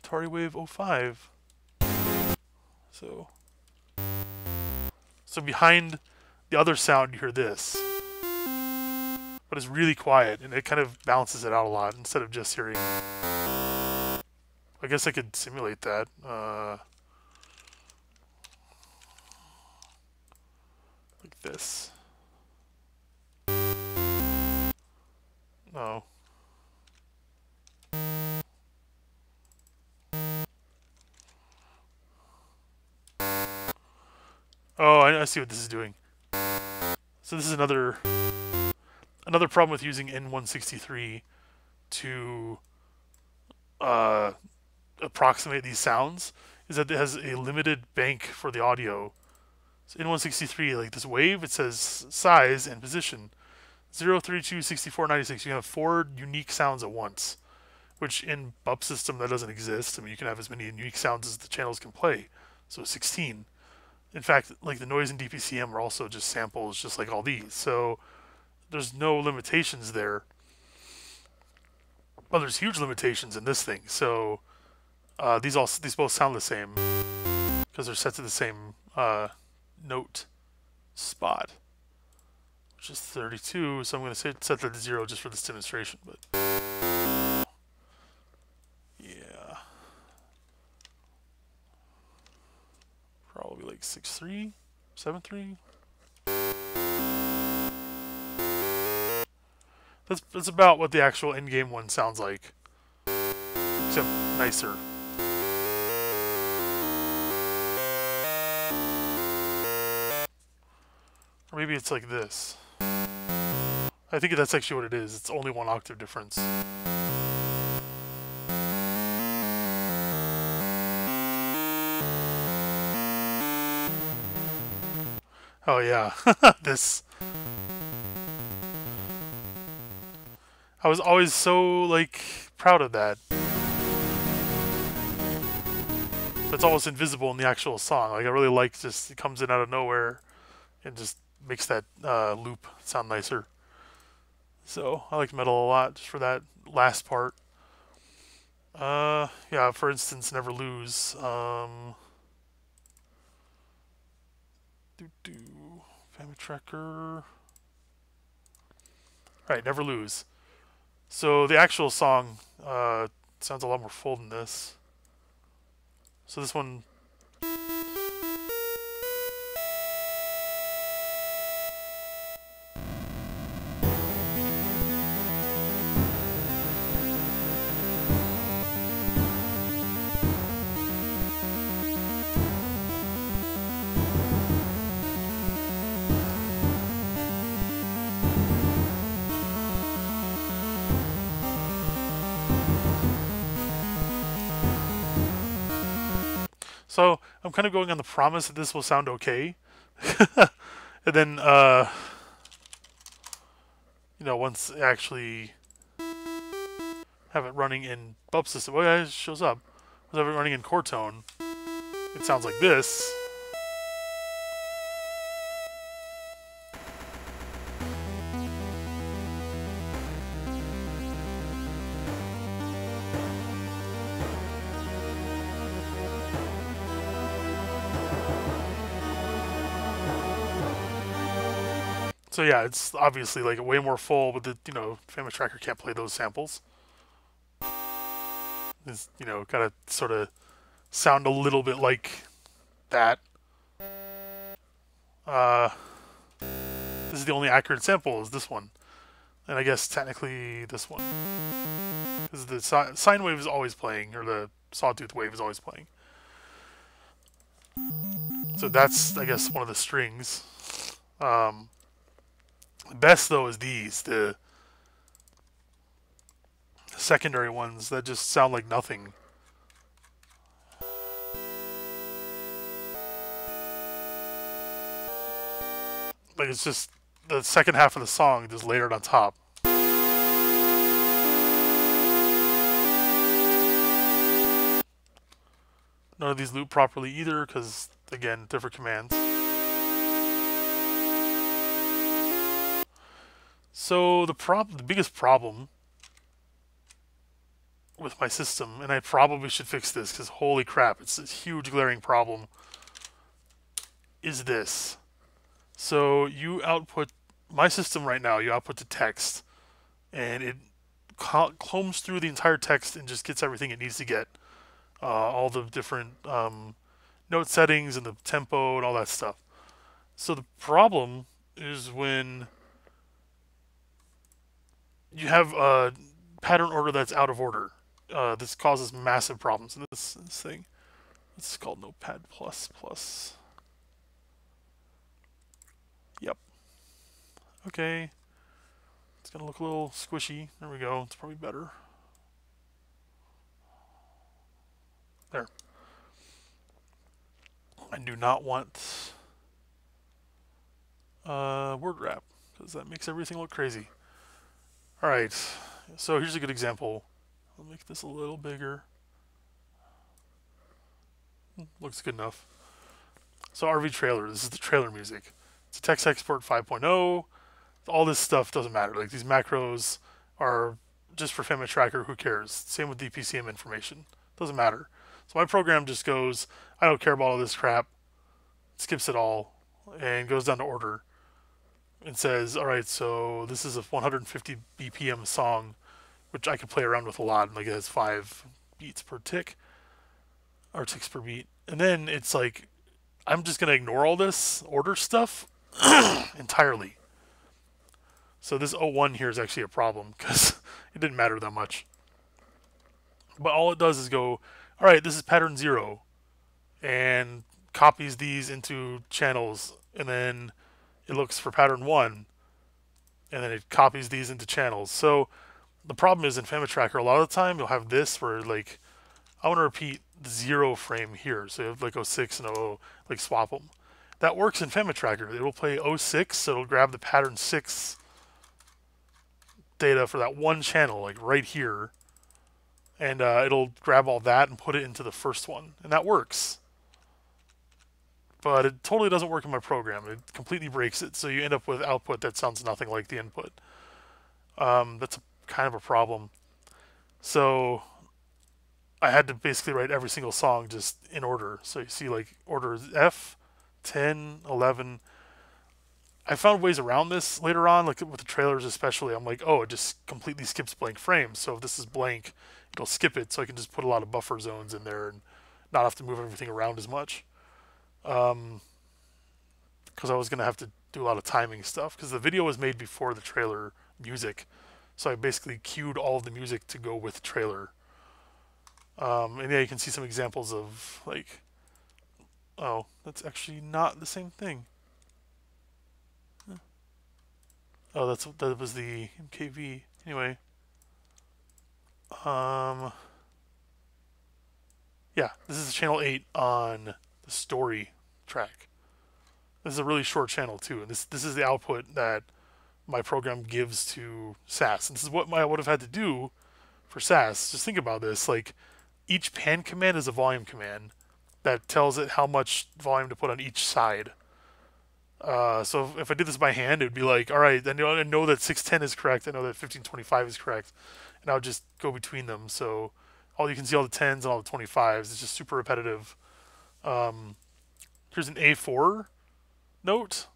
Atari Wave 05. So behind the other sound you hear this, but it's really quiet, and it kind of balances it out a lot instead of just hearing... I guess I could simulate that. Like this. No. Oh, I see what this is doing. So this is another problem with using N163 to approximate these sounds, is that it has a limited bank for the audio. So N163, like this wave, it says size and position 0, 32, 64, 96. You can have 4 unique sounds at once, which in bub system that doesn't exist. I mean, you can have as many unique sounds as the channels can play, so 16. In fact, like the noise in DPCM are also just samples, just like all these. So there's no limitations there. Well, there's huge limitations in this thing. So these both sound the same because they're set to the same note spot, which is 32. So I'm going to set that to 0 just for this demonstration. But yeah, probably like 6.3, 7.3. That's about what the actual in-game one sounds like, except nicer. Or maybe it's like this. I think that's actually what it is. It's only 1 octave difference. Oh yeah, this. I was always so, like, proud of that. That's almost invisible in the actual song. Like, I really like just, it comes in out of nowhere and just makes that loop sound nicer. So, I like metal a lot just for that last part. Yeah, for instance, Never Lose. Family Tracker. Right, Never Lose. So the actual song sounds a lot more full than this. So this one... So I'm kind of going on the promise that this will sound okay. And then, you know, once I actually have it running in bub system, oh yeah, it shows up. Once I have it running in chord tone, it sounds like this. So yeah, it's obviously like way more full, but the, you know, Family Tracker can't play those samples. It's, you know, gotta sort of sound a little bit like that. This is the only accurate sample, is this one. And I guess technically this one. Because the sine wave is always playing, or the sawtooth wave is always playing. So that's, I guess, one of the strings. The best though is the secondary ones that just sound like nothing. Like it's just the second half of the song just layered on top. None of these loop properly either because, again, different commands. So the biggest problem with my system, and I probably should fix this because holy crap, it's a huge glaring problem, is this. So you output, my system right now, you output the text, and it combs through the entire text and just gets everything it needs to get. All the different note settings and the tempo and all that stuff. So the problem is when you have a pattern order that's out of order. This causes massive problems in this thing. This is called Notepad++. Yep. Okay. It's going to look a little squishy. There we go. It's probably better. There. I do not want word wrap because that makes everything look crazy. Alright, so here's a good example. I'll make this a little bigger. Looks good enough. So RV trailer, this is the trailer music. It's a text export 5.0. All this stuff doesn't matter. Like these macros are just for Family Tracker, who cares? Same with DPCM information. Doesn't matter. So my program just goes, I don't care about all this crap, skips it all, and goes down to order. And says, alright, so this is a 150 BPM song, which I can play around with a lot. Like it has 5 beats per tick, or ticks per beat. And then it's like, I'm just going to ignore all this order stuff entirely. So this 01 here is actually a problem because it didn't matter that much. But all it does is go, alright, this is pattern 0, and copies these into channels, and then it looks for pattern 1, and then it copies these into channels. So the problem is in Family Tracker, a lot of the time you'll have this where like I want to repeat the 0 frame here, so you have like 06 and 00, like swap them. That works in Family Tracker. It will play 06, so it'll grab the pattern 6 data for that one channel, like right here, and it'll grab all that and put it into the first one, and that works. But it totally doesn't work in my program. It completely breaks it, so you end up with output that sounds nothing like the input. That's kind of a problem. So I had to basically write every single song just in order. So you see like order F, 10, 11. I found ways around this later on, like with the trailers especially. I'm like, oh, it just completely skips blank frames. So if this is blank, it'll skip it, so I can just put a lot of buffer zones in there and not have to move everything around as much. Because I was going to have to do a lot of timing stuff, because the video was made before the trailer music, so I basically queued all of the music to go with the trailer. And yeah, you can see some examples of like, oh, that's actually not the same thing. Oh, that was the MKV. Anyway, yeah, this is channel 8 on the story track. This is a really short channel too, and this is the output that my program gives to SAS. And this is what I would have had to do for SAS. Just think about this: like each pan command is a volume command that tells it how much volume to put on each side. So if I did this by hand, it would be like, all right, I know that 610 is correct. I know that 1525 is correct, and I would just go between them. So you can see all the 10s and all the 25s. It's just super repetitive. Here's an A4 note,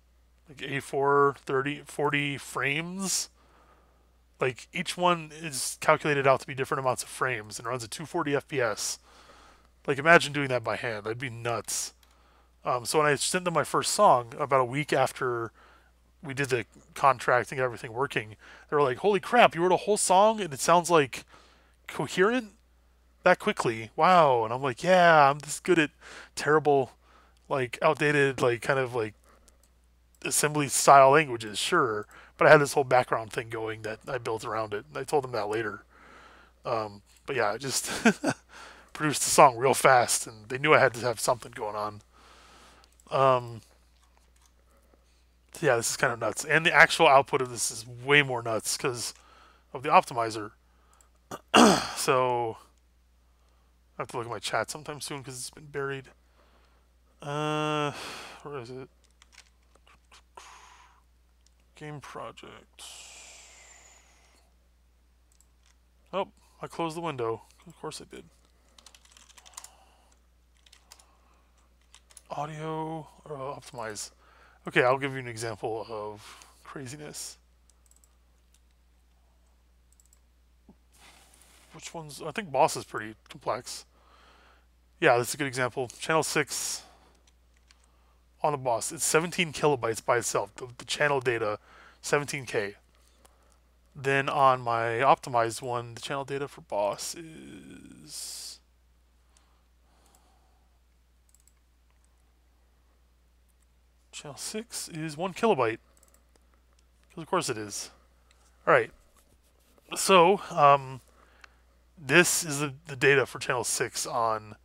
like A4 40 frames. Like each one is calculated out to be different amounts of frames and runs at 240 FPS. Like imagine doing that by hand. That'd be nuts. So when I sent them my first song about a week after we did the contract and got everything working, they were like, holy crap, you wrote a whole song and it sounds like coherent that quickly. Wow. And I'm like, yeah, I'm this good at terrible, like outdated, like kind of like assembly style languages, sure, but I had this whole background thing going that I built around it. And I told them that later. But yeah, I just produced the song real fast, and they knew I had to have something going on. Um, so yeah, this is kind of nuts. And the actual output of this is way more nuts because of the optimizer. So I have to look at my chat sometime soon because it's been buried. Where is it? Game project. Oh, I closed the window. Of course I did. Audio optimize. Okay, I'll give you an example of craziness. Which one's? I think Boss is pretty complex. Yeah, that's a good example. Channel 6 on the Boss. It's 17 kilobytes by itself. The channel data, 17K. Then on my optimized one, the channel data for Boss is... Channel 6 is 1 kilobyte. Because of course it is. Alright. So, this is the data for channel 6 on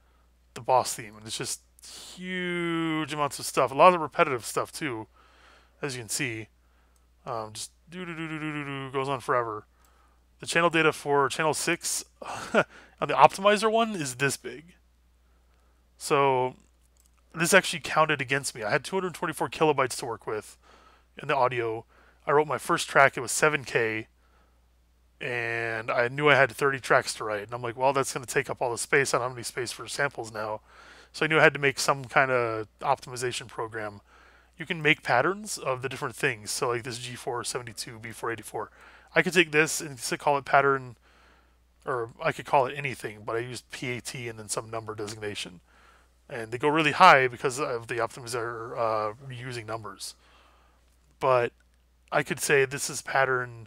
the Boss theme. And it's just huge amounts of stuff. A lot of the repetitive stuff too, as you can see. Just goes on forever. The channel data for channel 6 on the optimizer one is this big. So this actually counted against me. I had 224 kilobytes to work with in the audio. I wrote my first track, it was 7K, and I knew I had 30 tracks to write. And I'm like, well, that's going to take up all the space. I don't have any space for samples now. So I knew I had to make some kind of optimization program. You can make patterns of the different things. So like this G472, B484. I could take this and call it pattern, or I could call it anything, but I used PAT and then some number designation. And they go really high because of the optimizer reusing numbers. But I could say this is pattern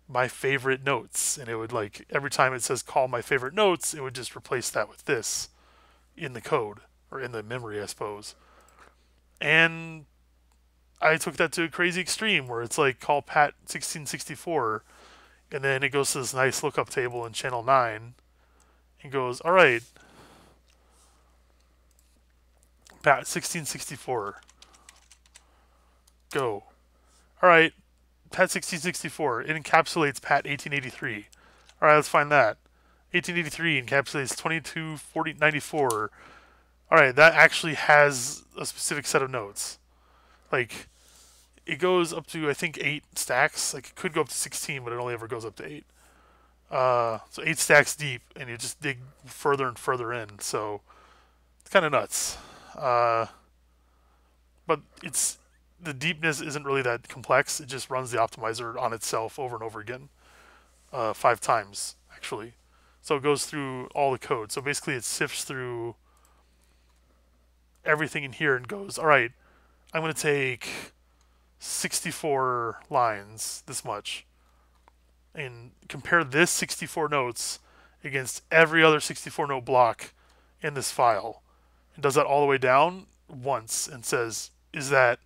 my favorite notes, and it would, like, every time it says call my favorite notes, it would just replace that with this in the code, or in the memory, I suppose. And I took that to a crazy extreme where it's like call pat 1664, and then it goes to this nice lookup table in channel 9 and goes, all right, pat 1664, go. All right, pat 1664, it encapsulates pat 1883. All right, let's find that. 1883 encapsulates 224094. All right, that actually has a specific set of notes. Like, it goes up to, I think, 8 stacks. Like, it could go up to 16, but it only ever goes up to 8. So 8 stacks deep, and you just dig further and further in. So it's kind of nuts. But the deepness isn't really that complex. It just runs the optimizer on itself over and over again, 5 times actually. So it goes through all the code. So basically, it sifts through everything in here and goes, all right, I'm going to take 64 lines, this much, and compare this 64 notes against every other 64 note block in this file, and does that all the way down once and says, is there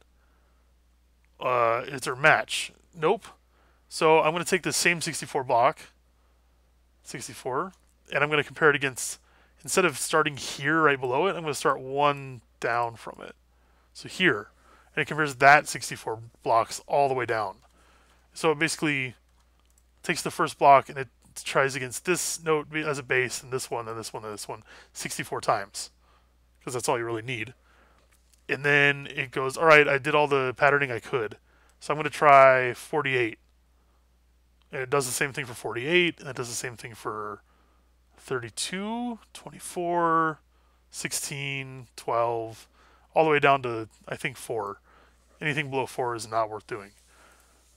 a match? Nope. So I'm going to take the same 64 block, 64, and I'm going to compare it against, instead of starting here right below it, I'm going to start one down from it. So here. And it compares that 64 blocks all the way down. So it basically takes the first block and it tries against this note as a base, and this one, and this one, and this one, 64 times. Because that's all you really need. And then it goes, all right, I did all the patterning I could. So I'm going to try 48. And it does the same thing for 48, and it does the same thing for 32, 24, 16, 12, all the way down to, I think, 4. Anything below 4 is not worth doing.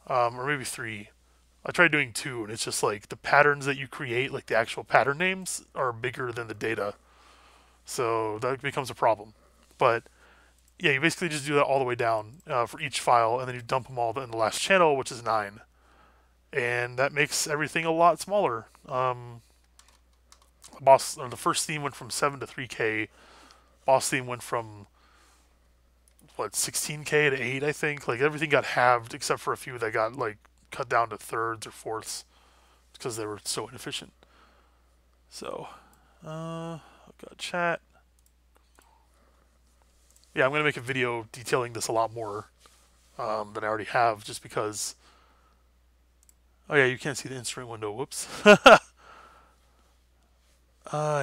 Or maybe 3. I tried doing 2, and it's just like the patterns that you create, like the actual pattern names, are bigger than the data. So that becomes a problem. But yeah, you basically just do that all the way down for each file, and then you dump them all in the last channel, which is 9. And that makes everything a lot smaller. The first theme went from 7 to 3K. Boss theme went from what, 16K to 8, I think. Like everything got halved except for a few that got like cut down to thirds or fourths because they were so inefficient. So, I've got chat. Yeah, I'm gonna make a video detailing this a lot more than I already have, just because. Oh yeah, you can't see the instrument window. Whoops. Yeah,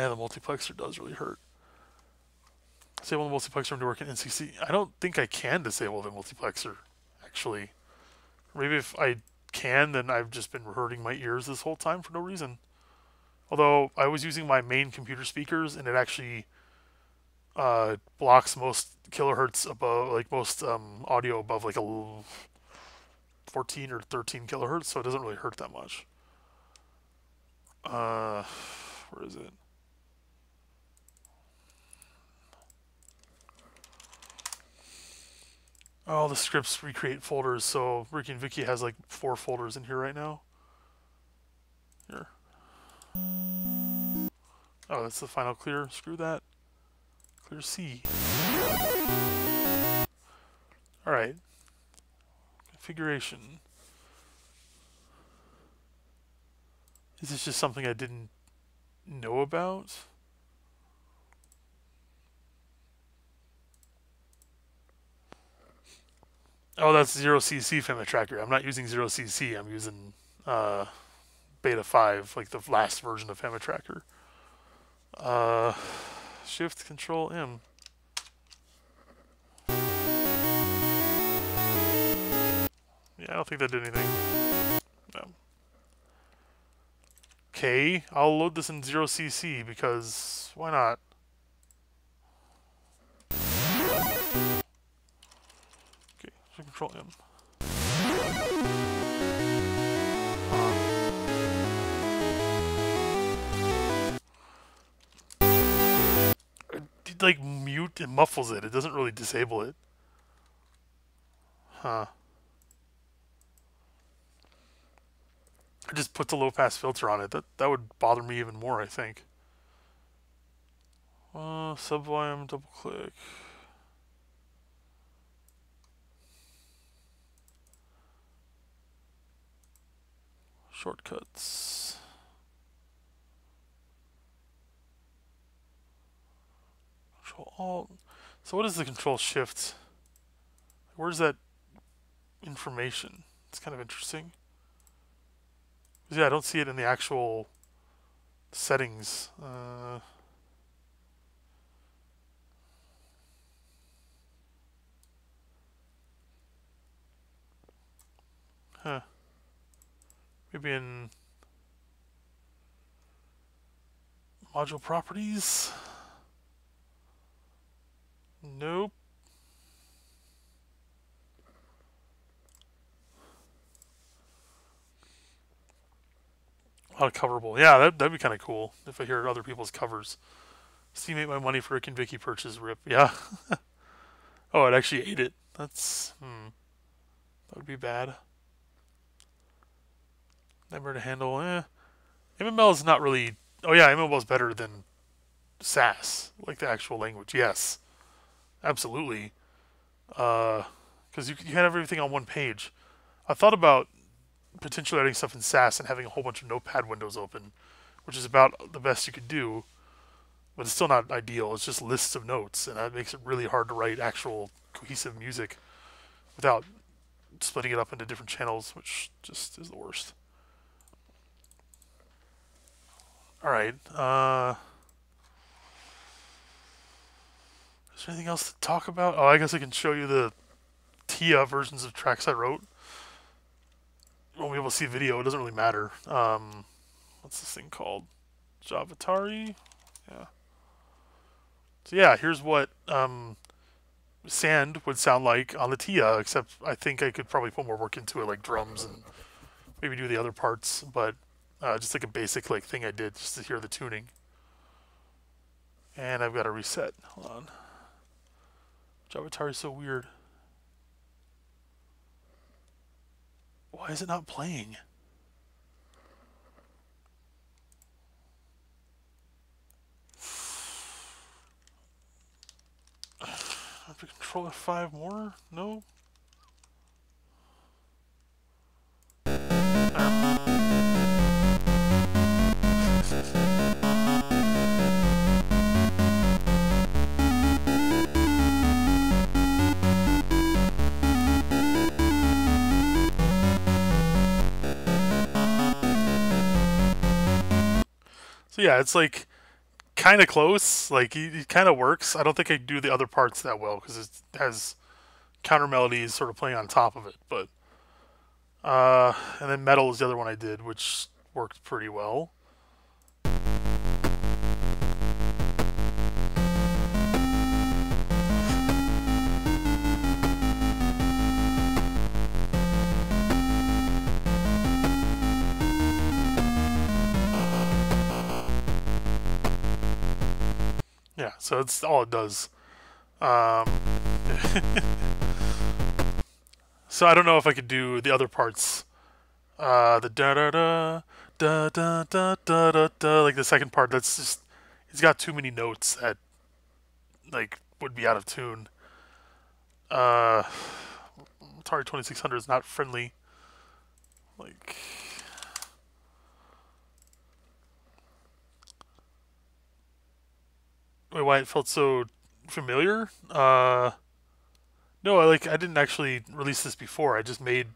the multiplexer does really hurt. Disable the multiplexer to work in NCC. I don't think I can disable the multiplexer, actually. Maybe if I can, then I've just been hurting my ears this whole time for no reason. Although I was using my main computer speakers, and it actually blocks most kilohertz above, like most audio above like a 14 or 13 kilohertz, so it doesn't really hurt that much. Where is it? Oh, the scripts recreate folders, so Rikki and Vicki has like 4 folders in here right now. Here. Oh, that's the final clear. Screw that. Clear C. Alright. Configuration. Is this just something I didn't know about? Oh, that's 0cc Family Tracker. I'm not using 0cc. I'm using Beta 5, like the last version of Family Tracker. Shift Control M. Yeah, I don't think that did anything. No. Okay, I'll load this in 0cc because why not? Okay, Shift Control M. It like mute and muffles it. It doesn't really disable it. Huh. I just put the low pass filter on it. That would bother me even more, I think. Subvolume, double click. Shortcuts. Control Alt. So what is the Control Shift? Where's that information? It's kind of interesting. Yeah, I don't see it in the actual settings. Huh. Maybe in module properties? Nope. Coverable. Yeah, that'd be kind of cool if I hear other people's covers. Steam ate my money for Rick and Vicki purchase. Rip. Yeah. Oh, it actually ate it. That's that would be bad. Never to handle. MML is not really. Oh yeah, MML is better than SAS, like the actual language. Yes, absolutely. Because you can have everything on one page. I thought about potentially adding stuff in SAS and having a whole bunch of notepad windows open, which is about the best you could do, but it's still not ideal. It's just lists of notes, and that makes it really hard to write actual cohesive music without splitting it up into different channels, which just is the worst. Alright, is there anything else to talk about? Oh, I guess I can show you the TIA versions of tracks I wrote. Won't be able to see video, it doesn't really matter. What's this thing called? Javatari? Yeah. So yeah, here's what sand would sound like on the TIA, except I think I could probably put more work into it, like drums and maybe do the other parts, but just like a basic like thing I did just to hear the tuning. And I've got to reset. Hold on. Javatari is so weird. Why is it not playing? have to control F5 more? No? So yeah, it's like kind of close. Like it kind of works. I don't think I do the other parts that well because it has counter melodies sort of playing on top of it. But and then metal is the other one I did, which worked pretty well. Yeah, so it's all it does. So I don't know if I could do the other parts. The da da da da da da da da da, like the second part. That's just it's got too many notes that like would be out of tune. Atari 2600 is not friendly. Like. Wait, why it felt so familiar? No, I didn't actually release this before. I just made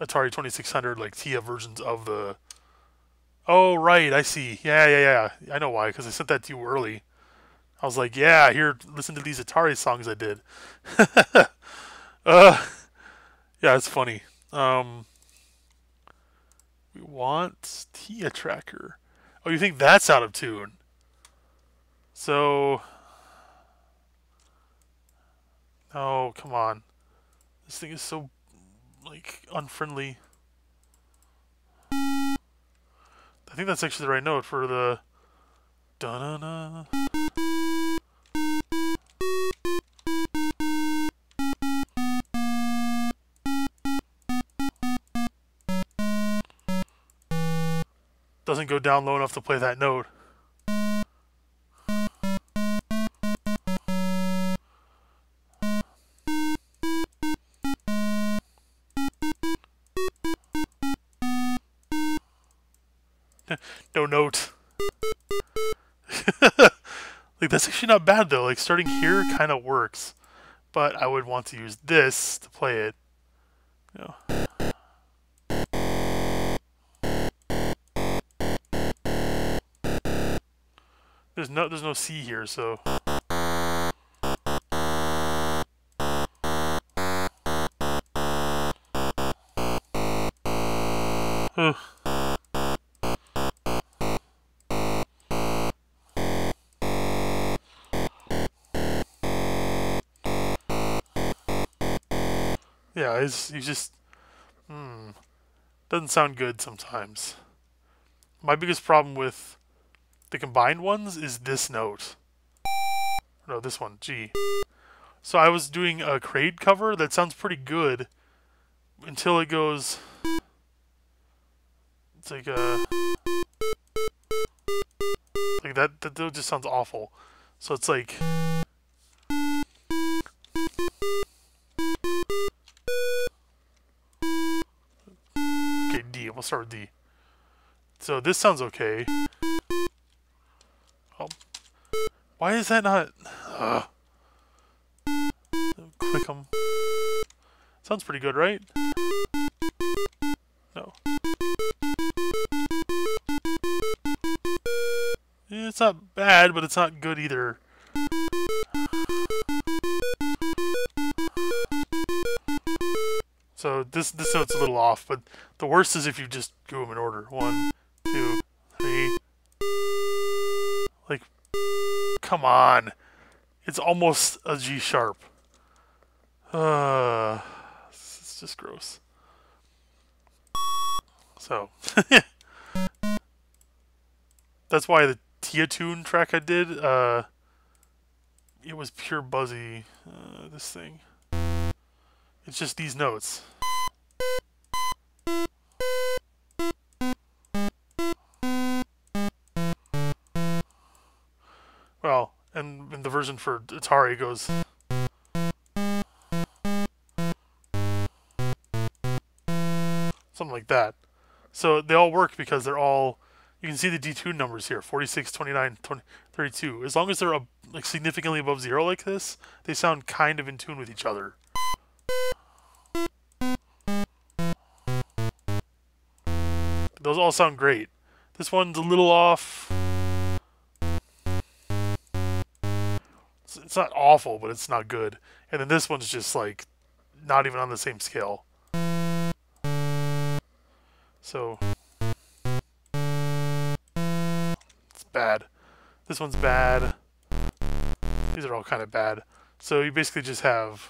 Atari 2600 like TIA versions of the. Oh right, I see. Yeah. I know why, because I sent that to you early. I was like, yeah, here, listen to these Atari songs I did. uh, yeah, it's funny. We want TIA tracker. Oh, you think that's out of tune? So. Oh, come on. This thing is so, like, unfriendly. I think that's actually the right note for the... Da-na-na. Doesn't go down low enough to play that note. No note. Like, that's actually not bad, though. Like, starting here kind of works. But I would want to use this to play it. You know. There's no C here, so... Yeah, he's just... Doesn't sound good sometimes. My biggest problem with the combined ones is this note. No, this one, G. So I was doing a Kraid cover that sounds pretty good until it goes... It's like a... Like that just sounds awful. So it's like... Okay, D. We'll start with D. So this sounds okay. Oh. Why is that not... Click them. Sounds pretty good, right? No. It's not bad, but it's not good either. So this note's a little off, but the worst is if you just do them in order. 1, 2, 3. Like, come on. It's almost a G sharp. It's just gross. So, that's why the Tia Tune track I did, it was pure buzzy, this thing. It's just these notes. Well, and the version for Atari goes... they all work because they're all, you can see the detune numbers here, 46, 29, 20, 32. As long as they're like significantly above 0 like this, they sound kind of in tune with each other. Those all sound great. This one's a little off. It's not awful, but it's not good. And then this one's just like not even on the same scale. So it's bad. This one's bad. These are all kind of bad. So you basically just have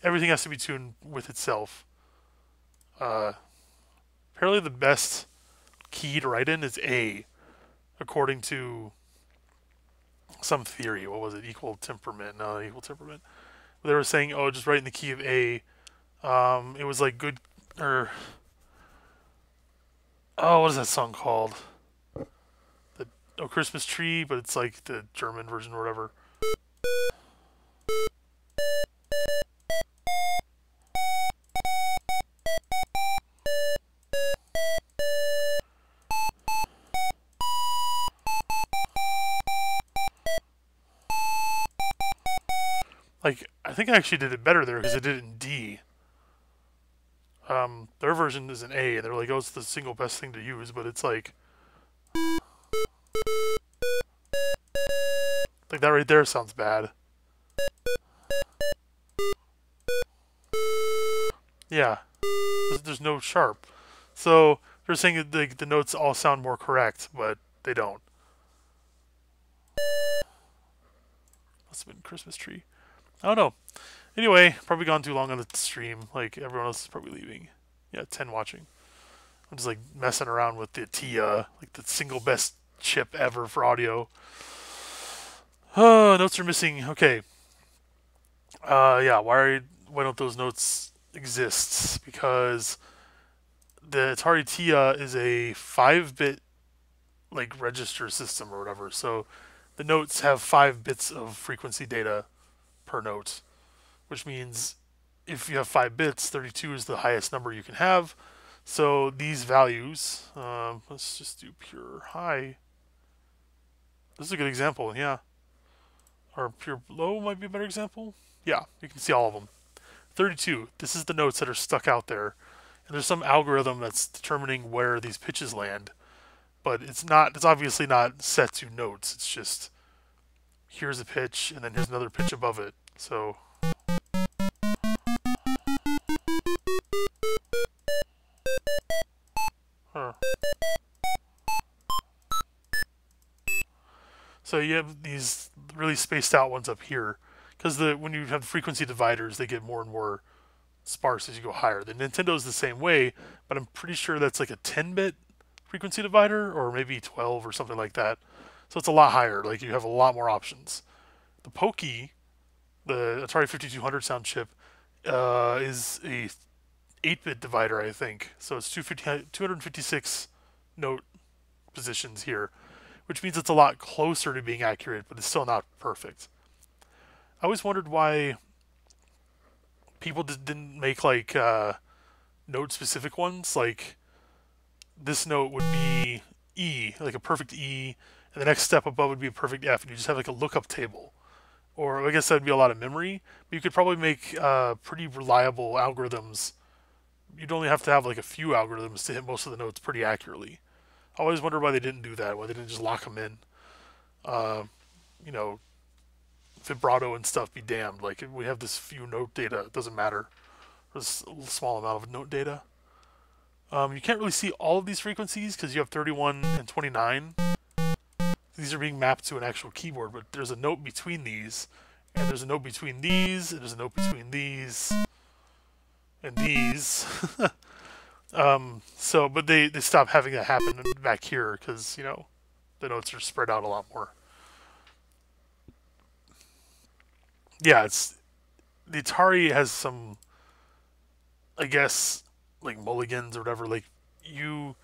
everything has to be tuned with itself. Apparently the best key to write in is A, according to some theory. What was it? Equal temperament. No, equal temperament. They were saying, oh, just write in the key of A. It was like good, or oh, what is that song called? Christmas Tree, but it's like the German version or whatever. Like, I think I actually did it better there because I did it in D. Their version is an A. They're like, oh, it's the single best thing to use, but it's like that right there sounds bad. Yeah, there's no sharp. So they're saying that the notes all sound more correct, but they don't. Must have been Christmas Tree. I don't know. Anyway, probably gone too long on the stream. Like, everyone else is probably leaving. Yeah, 10 watching. I'm just, like, messing around with the TIA, like, the single best chip ever for audio. Oh, notes are missing. Okay. Yeah, why don't those notes exist? Because the Atari TIA is a 5-bit, like, register system or whatever. So the notes have 5 bits of frequency data per note, which means if you have 5 bits, 32 is the highest number you can have. So these values, let's just do pure high. This is a good example, yeah. Or pure low might be a better example. Yeah, you can see all of them. 32, this is the notes that are stuck out there. And there's some algorithm that's determining where these pitches land. But it's obviously not set to notes. It's just, here's a pitch, and then here's another pitch above it. So so you have these really spaced out ones up here, because when you have frequency dividers, they get more and more sparse as you go higher. The Nintendo's the same way, but I'm pretty sure that's like a 10-bit frequency divider, or maybe 12 or something like that. So it's a lot higher. Like, you have a lot more options. The Pokey, the Atari 5200 sound chip, is a 8-bit divider, I think. So it's 256 note positions here, which means it's a lot closer to being accurate, but it's still not perfect. I always wondered why people didn't make like note-specific ones. Like, this note would be E, like a perfect E, and the next step above would be a perfect F, and you just have like a lookup table. Or I guess that would be a lot of memory, but you could probably make pretty reliable algorithms. You'd only have to have like a few algorithms to hit most of the notes pretty accurately. I always wonder why they didn't do that, why they didn't just lock them in. You know, vibrato and stuff be damned. Like, if we have this few note data, it doesn't matter. There's a small amount of note data. You can't really see all of these frequencies because you have 31 and 29. These are being mapped to an actual keyboard, but there's a note between these, and there's a note between these, and there's a note between these, and these. But they stopped having that happen back here because, you know, the notes are spread out a lot more. Yeah, the Atari has some, I guess, like mulligans or whatever. Like, you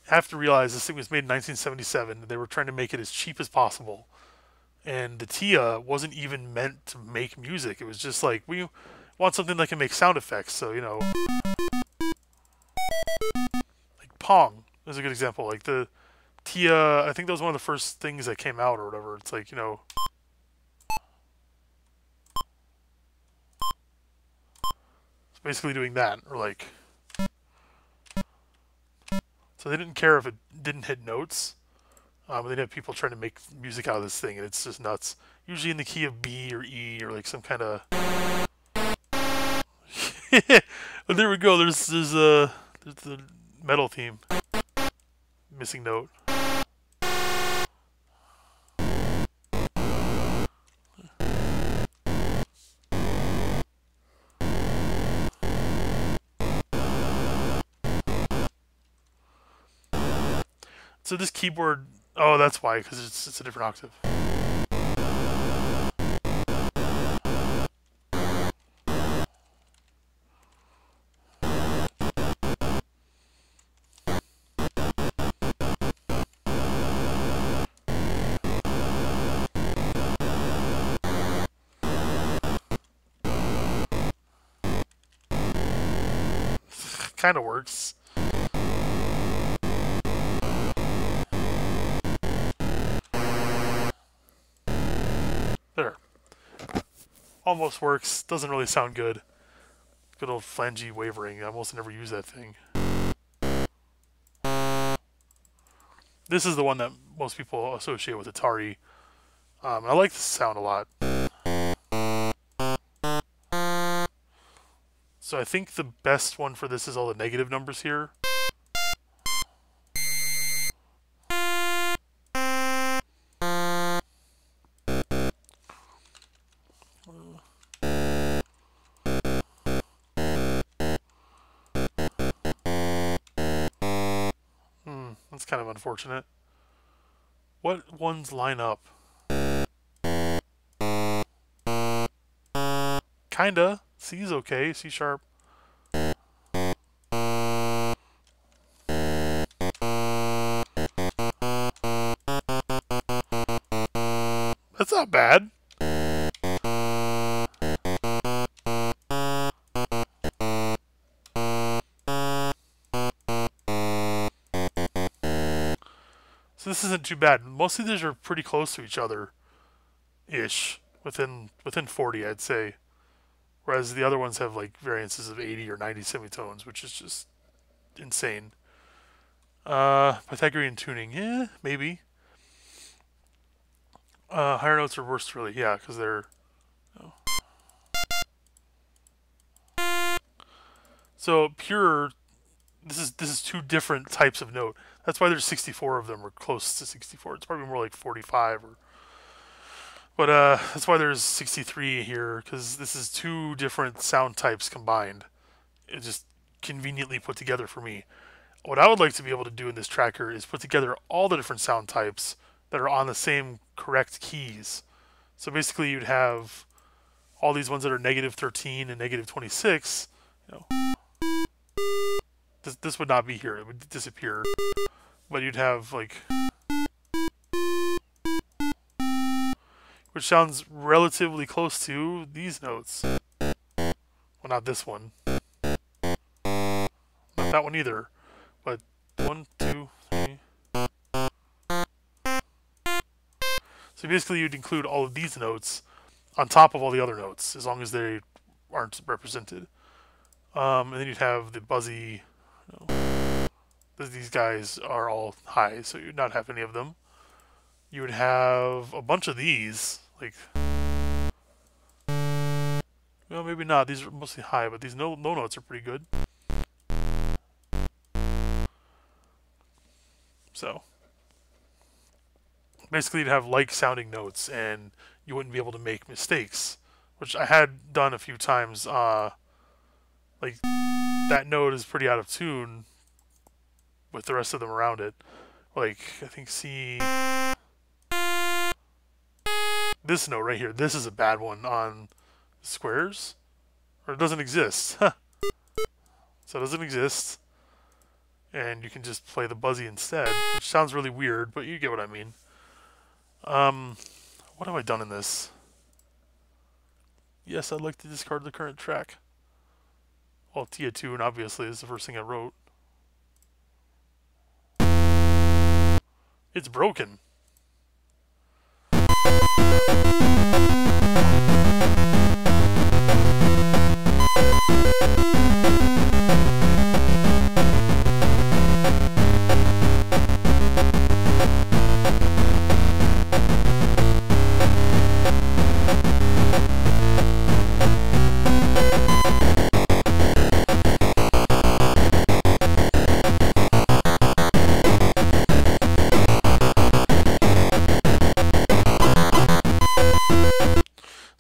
have to realize this thing was made in 1977. They were trying to make it as cheap as possible, and the TIA wasn't even meant to make music. It was just like, we want something that can make sound effects. So, you know, like Pong is a good example. Like the Tia, I think that was one of the first things that came out or whatever. It's like, you know, it's basically doing that. Or like, so they didn't care if it didn't hit notes. They'd have people trying to make music out of this thing, and it's just nuts. Usually in the key of B or E or like some kind of. Oh, there we go. There's the metal theme. Missing note. So this keyboard. Oh, that's why, because it's a different octave. Kind of works. There. Almost works. Doesn't really sound good. Good old flangey wavering. I almost never use that thing. This is the one that most people associate with Atari. I like this sound a lot. So I think the best one for this is all the negative numbers here. That's kind of unfortunate. What ones line up? Kinda. C's okay. C sharp. That's not bad. So this isn't too bad. Most of these are pretty close to each other, ish. Within 40, I'd say. Whereas the other ones have like variances of 80 or 90 semitones, which is just insane. Pythagorean tuning, yeah, maybe. Higher notes are worse, really, yeah, because they're. Oh. So pure. This is two different types of note. That's why there's 64 of them, or close to 64. It's probably more like 45, or. But that's why there's 63 here, because this is two different sound types combined. It's just conveniently put together for me. What I would like to be able to do in this tracker is put together all the different sound types that are on the same correct keys. So basically you'd have all these ones that are negative 13 and negative 26. You know, this would not be here. It would disappear. But you'd have like... which sounds relatively close to these notes. Well, not this one. Not that one either. But 1, 2, 3. So basically you'd include all of these notes on top of all the other notes, as long as they aren't represented. And then you'd have the buzzy. You know, these guys are all high, so you'd not have any of them. You would have a bunch of these, like, well, maybe not. These are mostly high, but these no notes are pretty good. So basically you'd have like sounding notes, and you wouldn't be able to make mistakes, which I had done a few times. Like, that note is pretty out of tune with the rest of them around it. Like, I think C... this note right here, this is a bad one on squares. Or it doesn't exist. So it doesn't exist. And you can just play the buzzy instead, which sounds really weird, but you get what I mean. What have I done in this? Yes, I'd like to discard the current track. Well, Tia Tune obviously is the first thing I wrote. It's broken.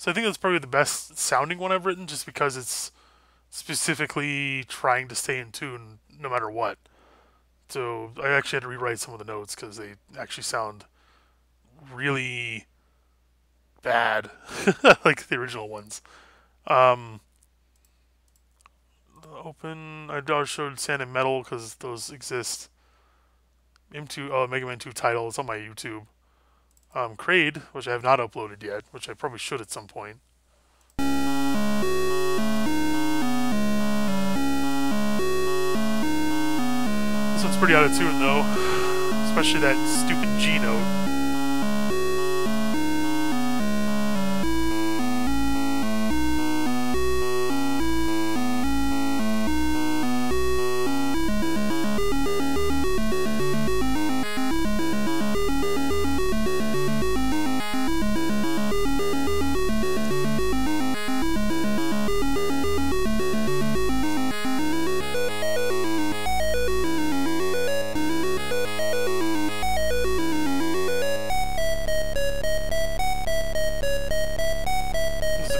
So I think that's probably the best sounding one I've written, just because it's specifically trying to stay in tune no matter what. So I actually had to rewrite some of the notes because they actually sound really bad, like the original ones. Open. I showed Sand and Metal because those exist. M2, Mega Man 2 title. It's on my YouTube. Kraid, which I have not uploaded yet, which I probably should at some point. This one's pretty out of tune though, especially that stupid G note.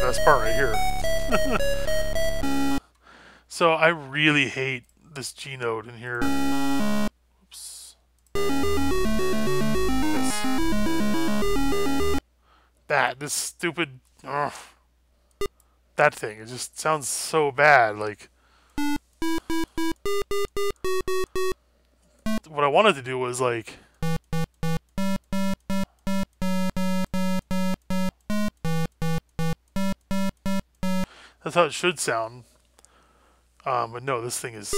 Best part right here. So I really hate this G note in here. Oops. This stupid that thing. It just sounds so bad. Like, what I wanted to do was like, that's how it should sound. But no, this thing is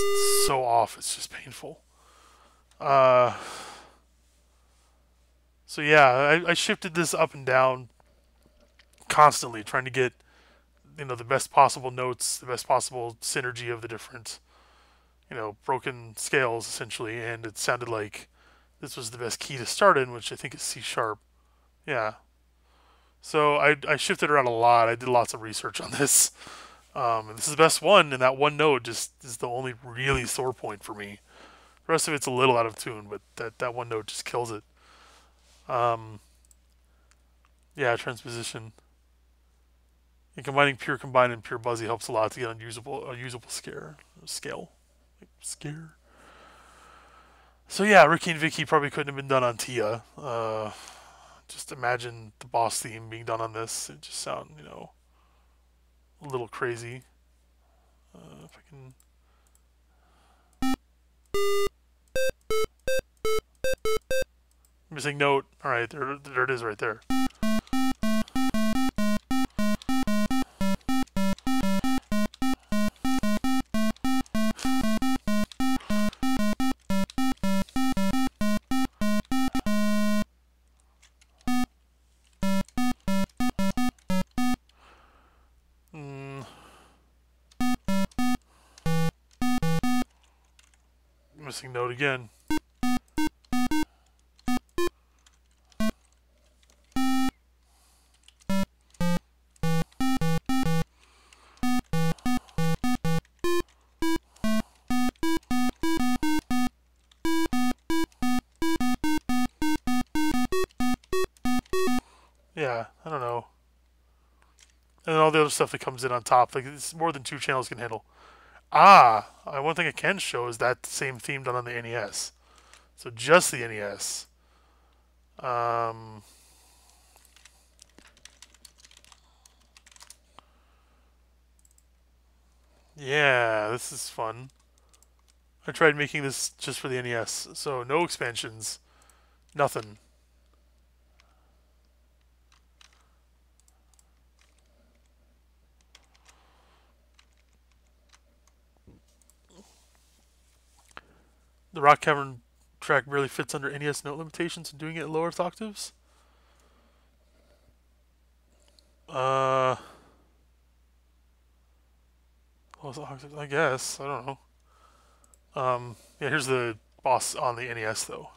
so off, it's just painful. So yeah, I shifted this up and down constantly, trying to get, you know, the best possible notes, the best possible synergy of the different, you know, broken scales, essentially, and it sounded like this was the best key to start in, which I think is C sharp. Yeah. So I shifted around a lot. I did lots of research on this. And this is the best one, and that one note just is the only really sore point for me. The rest of it's a little out of tune, but that one note just kills it. Yeah, transposition. And combining pure combine and pure buzzy helps a lot to get a usable scale. Scare. So yeah, Rikki and Vicki probably couldn't have been done on Tia. Just imagine the boss theme being done on this. It just sound, you know, a little crazy. If I can. Missing note. All right, there it is right there. Missing note again. Yeah, I don't know. And then all the other stuff that comes in on top, like it's more than 2 channels can handle. One thing I can show is that same theme done on the NES. So just the NES. Yeah, this is fun. I tried making this just for the NES. So no expansions. Nothing. The Rock Cavern track barely fits under NES note limitations and doing it at lower octaves? Well, I guess. I don't know. Yeah, here's the boss on the NES, though.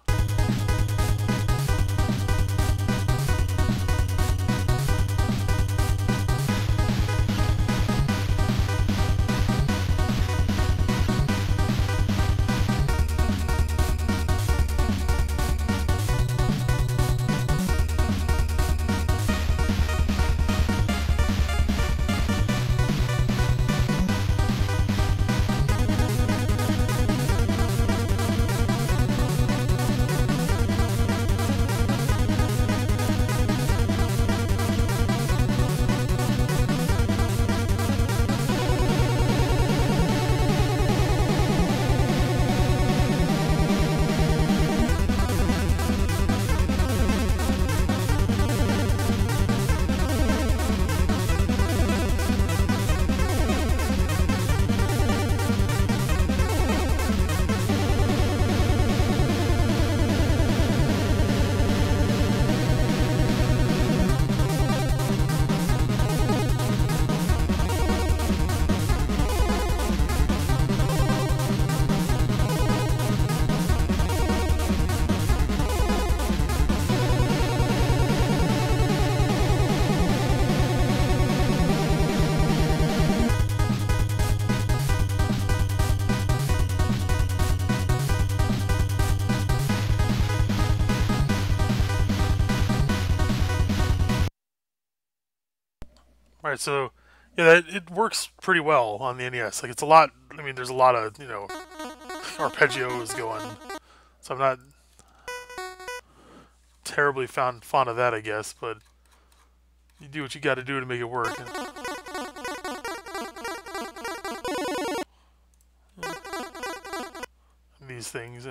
Right, so yeah, it works pretty well on the NES. Like it's a lot. I mean, there's a lot of arpeggios going, so I'm not terribly fond of that, I guess. But you do what you got to do to make it work. And these things,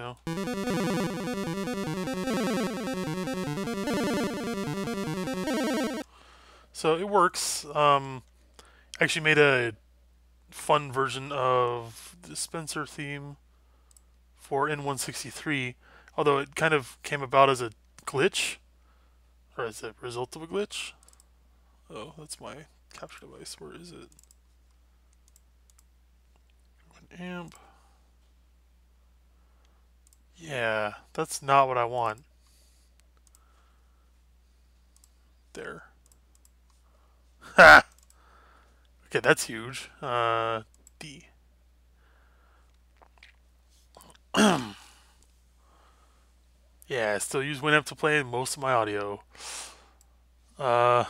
So it works. Actually made a fun version of the Spencer theme for N163, although it kind of came about as a glitch, or as a result of a glitch. Oh, that's my capture device. Where is it? An amp. Yeah, that's not what I want. There. Ha! Okay, that's huge. D. Yeah, I still use Winamp to play most of my audio. So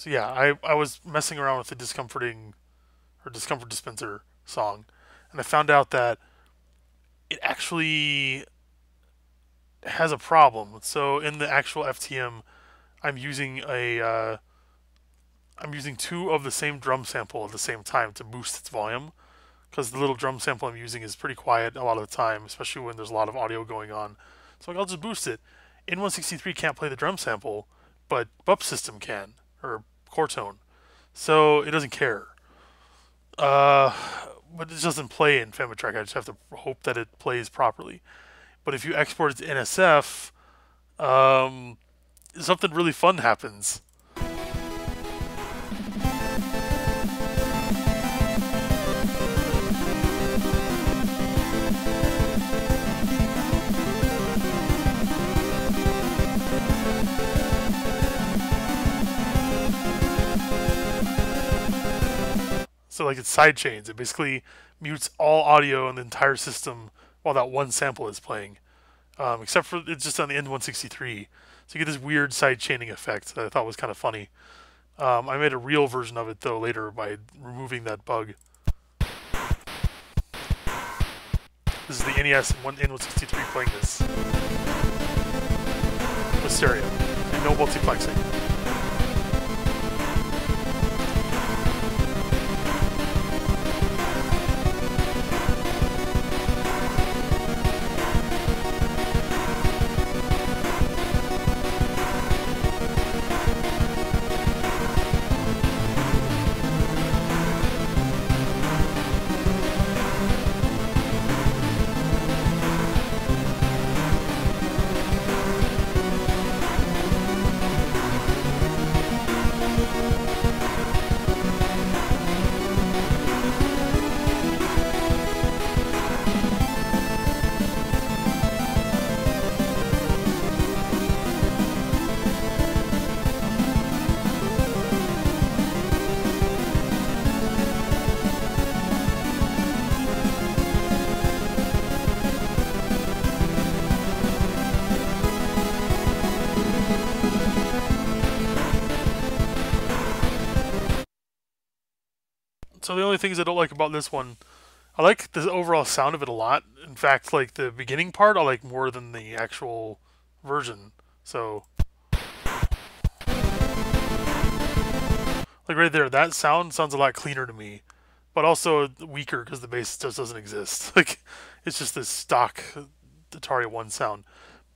yeah, I was messing around with the Discomfort Dispenser song, and I found out that it actually has a problem. So in the actual FTM, I'm using two of the same drum sample at the same time to boost its volume, because the little drum sample I'm using is pretty quiet a lot of the time, especially when there's a lot of audio going on. So I'll just boost it. N163 can't play the drum sample, but Bup System can, or Chortone. So it doesn't care. But it doesn't play in FamiTrack. I just have to hope that it plays properly. But if you export it to NSF, something really fun happens. So like it sidechains. It basically mutes all audio in the entire system while that one sample is playing. Except for it's just on the N163. So you get this weird sidechaining effect that I thought was kind of funny. I made a real version of it though later by removing that bug. This is the NES N163 playing this with stereo and no multiplexing. So the only things I don't like about this one, I like the overall sound of it a lot. In fact, like the beginning part, I like more than the actual version. So, like right there, that sounds a lot cleaner to me, but also weaker because the bass just doesn't exist. Like, it's just this stock Atari 1 sound.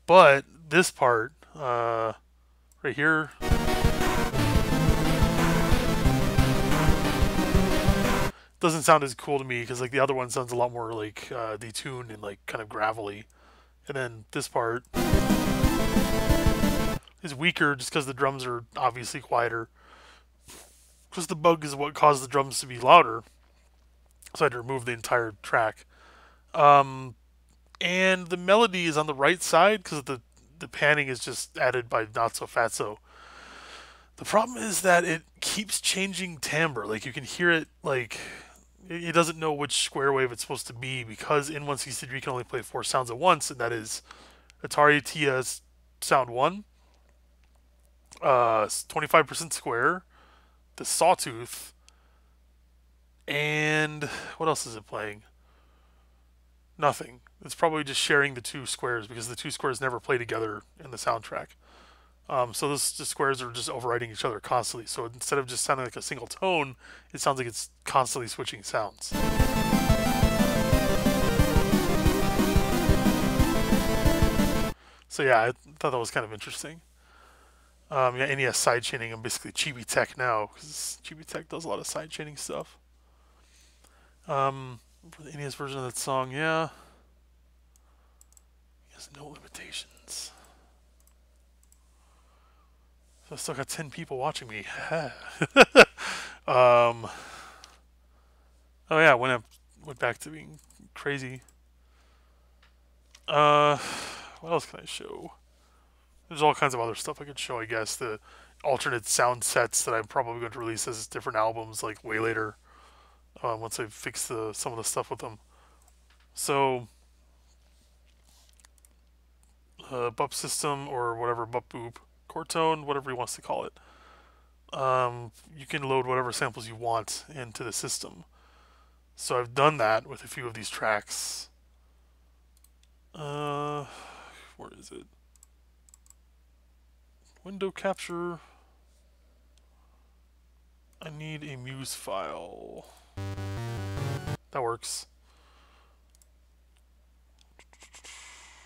But this part, right here, doesn't sound as cool to me because like the other one sounds a lot more like detuned and like kind of gravelly. And then this part is weaker just because the drums are obviously quieter. Because the bug is what caused the drums to be louder. So I had to remove the entire track. And the melody is on the right side because the panning is just added by Not So Fatso. The problem is that it keeps changing timbre. Like you can hear it, like it doesn't know which square wave it's supposed to be because in 163 you can only play 4 sounds at once, and that is Atari TS sound 1, 25% square, the Sawtooth, and what else is it playing? Nothing. It's probably just sharing the 2 squares because the 2 squares never play together in the soundtrack. So the squares are just overriding each other constantly. So instead of just sounding like a single tone, it sounds like it's constantly switching sounds. So yeah, I thought that was kind of interesting. Yeah, NES sidechaining. I'm basically Chibi Tech now because Chibi Tech does a lot of sidechaining stuff. For the NES version of that song, yeah, it has no limitations. So I still got 10 people watching me. Oh yeah, went back to being crazy. What else can I show? There's all kinds of other stuff I could show, I guess. The alternate sound sets that I'm probably going to release as different albums, like way later, once I fix some of the stuff with them. So, Bup System or whatever, Bup Boop, Chordtone, whatever he wants to call it. You can load whatever samples you want into the system. So I've done that with a few of these tracks. Where is it? Window capture. I need a Muse file. That works.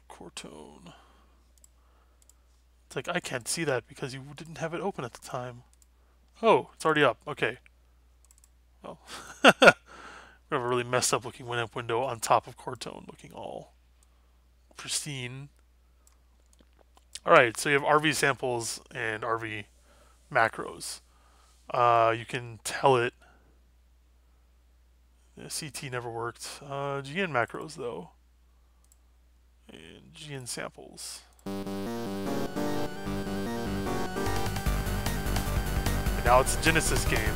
Chordtone. It's like, I can't see that because you didn't have it open at the time. Oh, it's already up. Okay. Oh. We have a really messed up looking Winamp window on top of Chordtone, looking all pristine. Alright, so you have RV samples and RV macros. You can tell it. CT never worked. GN macros, though. And GN samples. And now it's a Genesis game.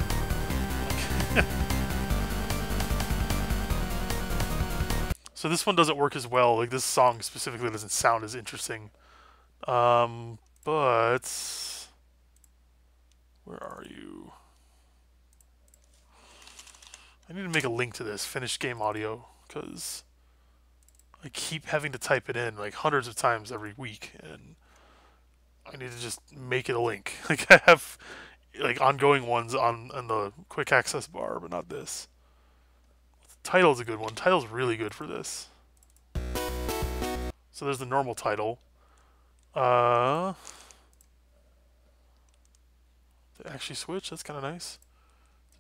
So this one doesn't work as well. Like, this song specifically doesn't sound as interesting. But where are you? I need to make a link to this finished game audio because I keep having to type it in like hundreds of times every week, and I need to just make it a link. Like, I have like ongoing ones on the quick access bar, but not this. The title's a good one. Title's really good for this. So there's the normal title. To actually switch, that's kind of nice.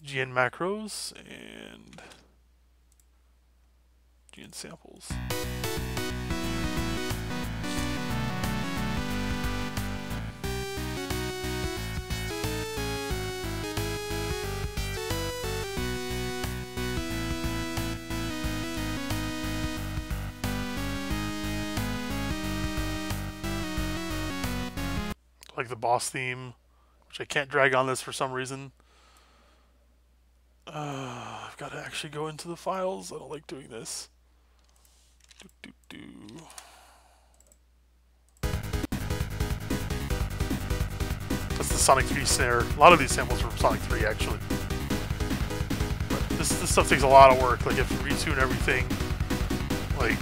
GN macros and GN samples. Like the boss theme, which I can't drag on this for some reason. I've got to actually go into the files. I don't like doing this. That's the Sonic 3 snare. A lot of these samples are from Sonic 3, actually. But this this stuff takes a lot of work. Like, you have to retune everything. Like,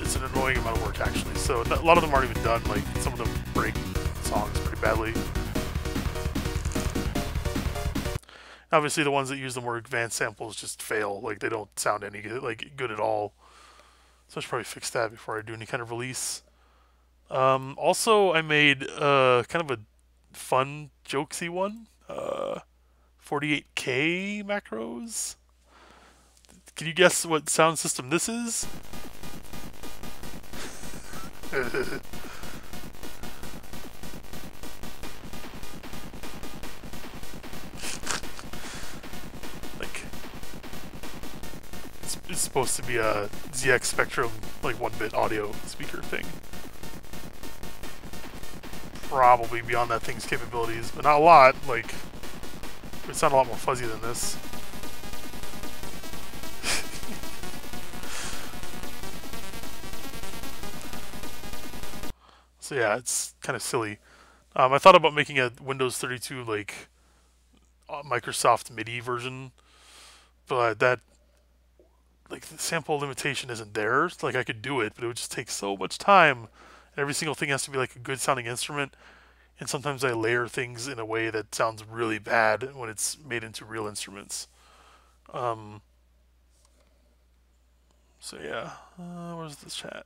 it's an annoying amount of work, actually. So a lot of them aren't even done. Like, some of them break songs pretty badly. Obviously, the ones that use the more advanced samples just fail. Like, they don't sound any good at all. So I should probably fix that before I do any kind of release. Also, I made kind of a fun, jokesy one. 48K macros. Can you guess what sound system this is? Like, it's supposed to be a ZX Spectrum, like 1-bit audio speaker thing. Probably beyond that thing's capabilities, but not a lot. Like, it would sound a lot more fuzzy than this. So yeah, it's kind of silly. I thought about making a Windows 32 like Microsoft MIDI version, but that like the sample limitation isn't there. Like I could do it, but it would just take so much time. And every single thing has to be like a good sounding instrument. And sometimes I layer things in a way that sounds really bad when it's made into real instruments. So yeah, where's this chat?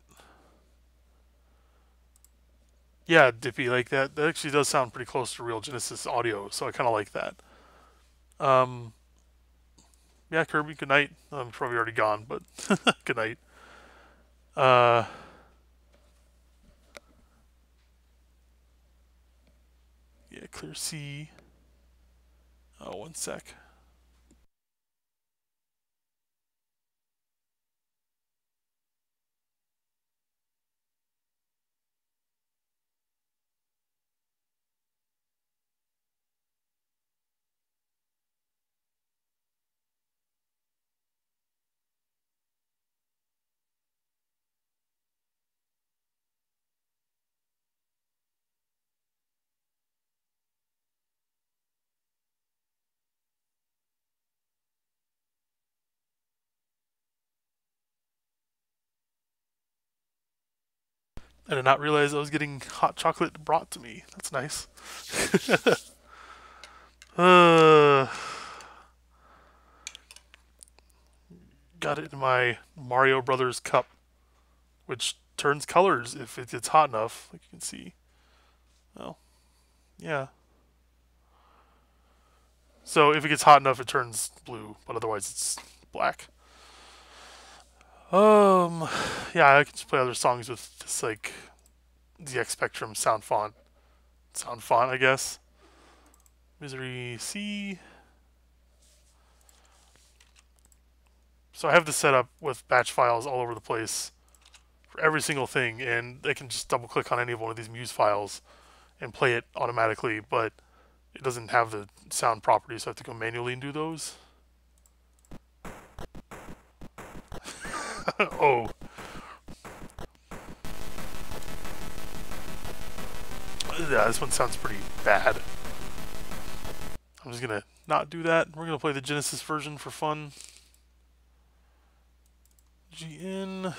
Yeah, Dippy, like that actually does sound pretty close to real Genesis audio, so I kind of like that. Yeah, Kirby, good night. I'm probably already gone, but good night. Yeah, clear C. Oh, one sec. I did not realize I was getting hot chocolate brought to me. That's nice. Got it in my Mario Brothers cup, which turns colors if it's hot enough, like you can see. Oh, yeah. So if it gets hot enough, it turns blue, but otherwise it's black. Yeah, I can just play other songs with this like ZX Spectrum sound font, I guess. Misery C. So I have this set up with batch files all over the place for every single thing, and I can just double click on any one of these Muse files and play it automatically, but it doesn't have the sound properties, so I have to go manually and do those. Oh. Yeah, this one sounds pretty bad. I'm just gonna not do that. We're gonna play the Genesis version for fun. GN.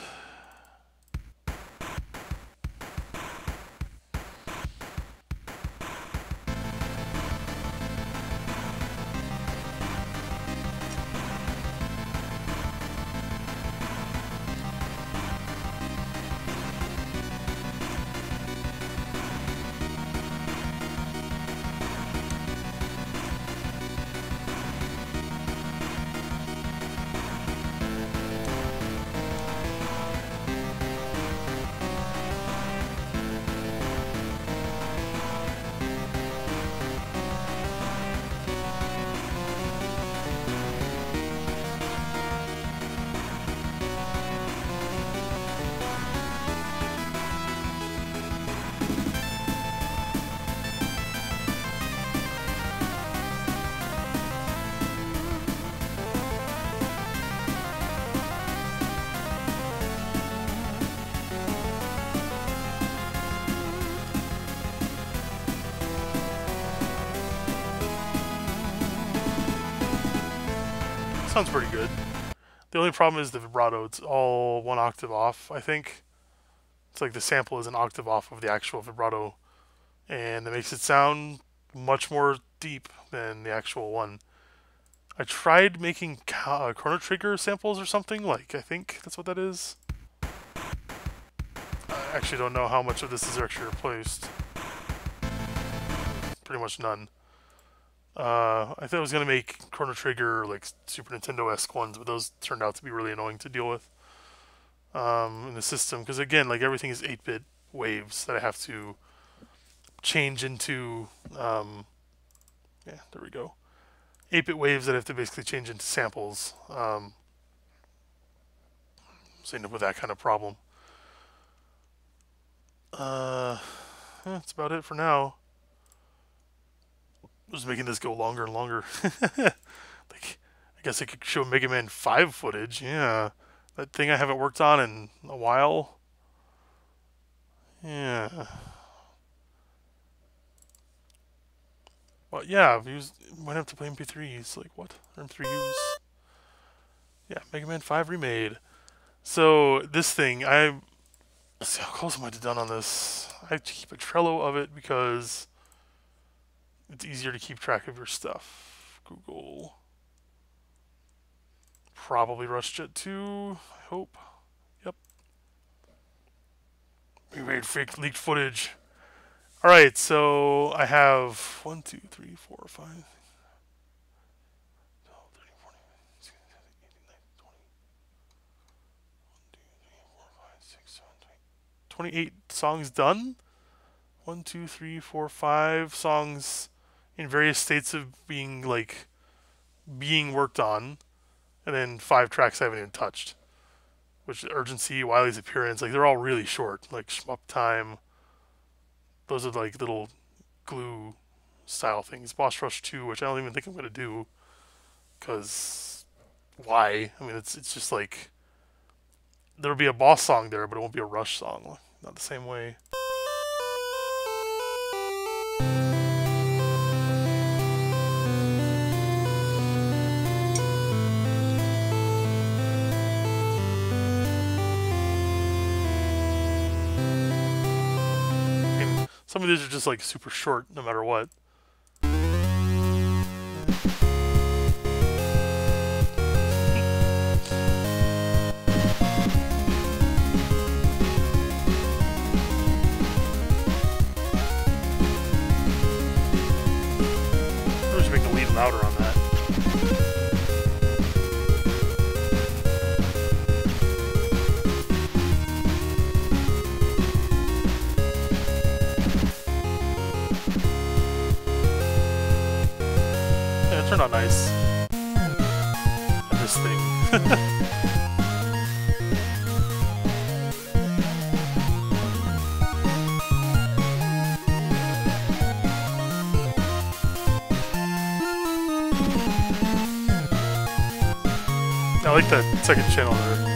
sounds pretty good. The only problem is the vibrato. It's all 1 octave off, I think. It's like the sample is an octave off of the actual vibrato, and it makes it sound much more deep than the actual one. I tried making Chrono Trigger samples or something, like, I think that's what that is. I actually don't know how much of this is actually replaced. Pretty much none. I thought I was going to make Chrono Trigger, like, Super Nintendo-esque ones, but those turned out to be really annoying to deal with in the system. Because, again, like, everything is 8-bit waves that I have to change into... yeah, there we go. 8-bit waves that I have to basically change into samples. So I end up with that kind of problem. Yeah, that's about it for now. Just making this go longer and longer. Like, I guess I could show Mega Man 5 footage. Yeah, that thing I haven't worked on in a while. Yeah. Well, yeah, might have to play MP3s. Like, what? Or MP3Us. Yeah, Mega Man 5 remade. So, this thing, let's see, how close am I to done on this? I have to keep a Trello of it because it's easier to keep track of your stuff. Google. Probably RushJet 2, I hope. Yep. We made fake leaked footage. Alright, so I have 1, 2, 3, 4, 5, 12, 13, 14, 16, 17, 18, 19, 20. 1, 2, 3, 4, 5, 6, 7, 8. 28 songs done. 1, 2, 3, 4, 5 songs in various states of being worked on, and then 5 tracks I haven't even touched. Which Urgency, Wily's Appearance, like they're all really short. Like Shmup Time. Those are like little glue style things. Boss Rush 2, which I don't even think I'm gonna do, because why? I mean, it's just like there'll be a boss song there, but it won't be a Rush song. Not the same way. Some of these are just like super short, no matter what. I should make the lead louder on that. Turned out nice. And this thing. I like that second channel there.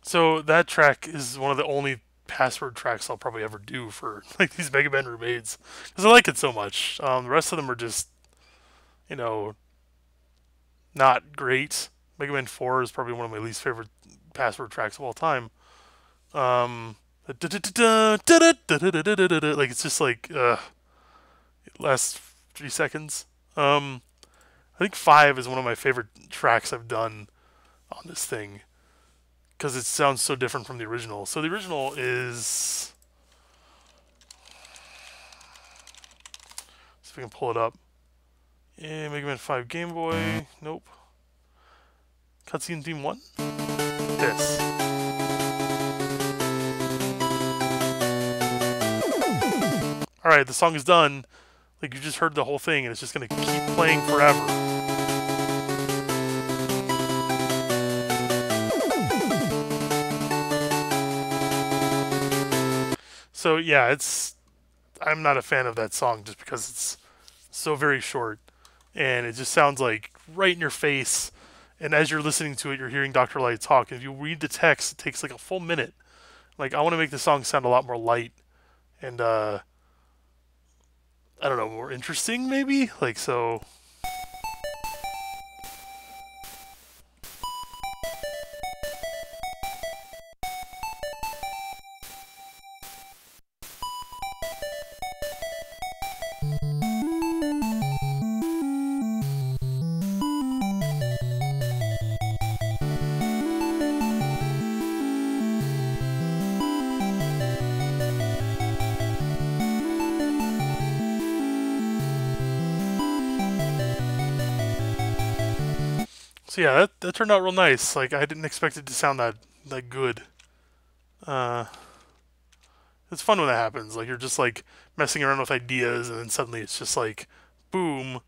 So that track is one of the only password tracks I'll probably ever do for like these Mega Man remades, because I like it so much. The rest of them are just, you know, not great. Mega Man 4 is probably one of my least favorite password tracks of all time. Like it's just like it lasts 3 seconds. I think 5 is one of my favorite tracks I've done on this thing, because it sounds so different from the original. So the original is... see if we can pull it up. Yeah, Mega Man 5 Game Boy. Nope. Cutscene Theme 1? This. Alright, the song is done. Like, you just heard the whole thing, and it's just going to keep playing forever. So yeah, I'm not a fan of that song just because it's so very short, and it just sounds like right in your face, And as you're listening to it, you're hearing Dr. Light talk. If you read the text, it takes like a full minute. Like, I want to make the song sound a lot more light and, I don't know, more interesting maybe? Like, so... So yeah, that turned out real nice. Like, I didn't expect it to sound that good. Uh, it's fun when that happens. Like, you're just like messing around with ideas, and then suddenly it's just like, boom,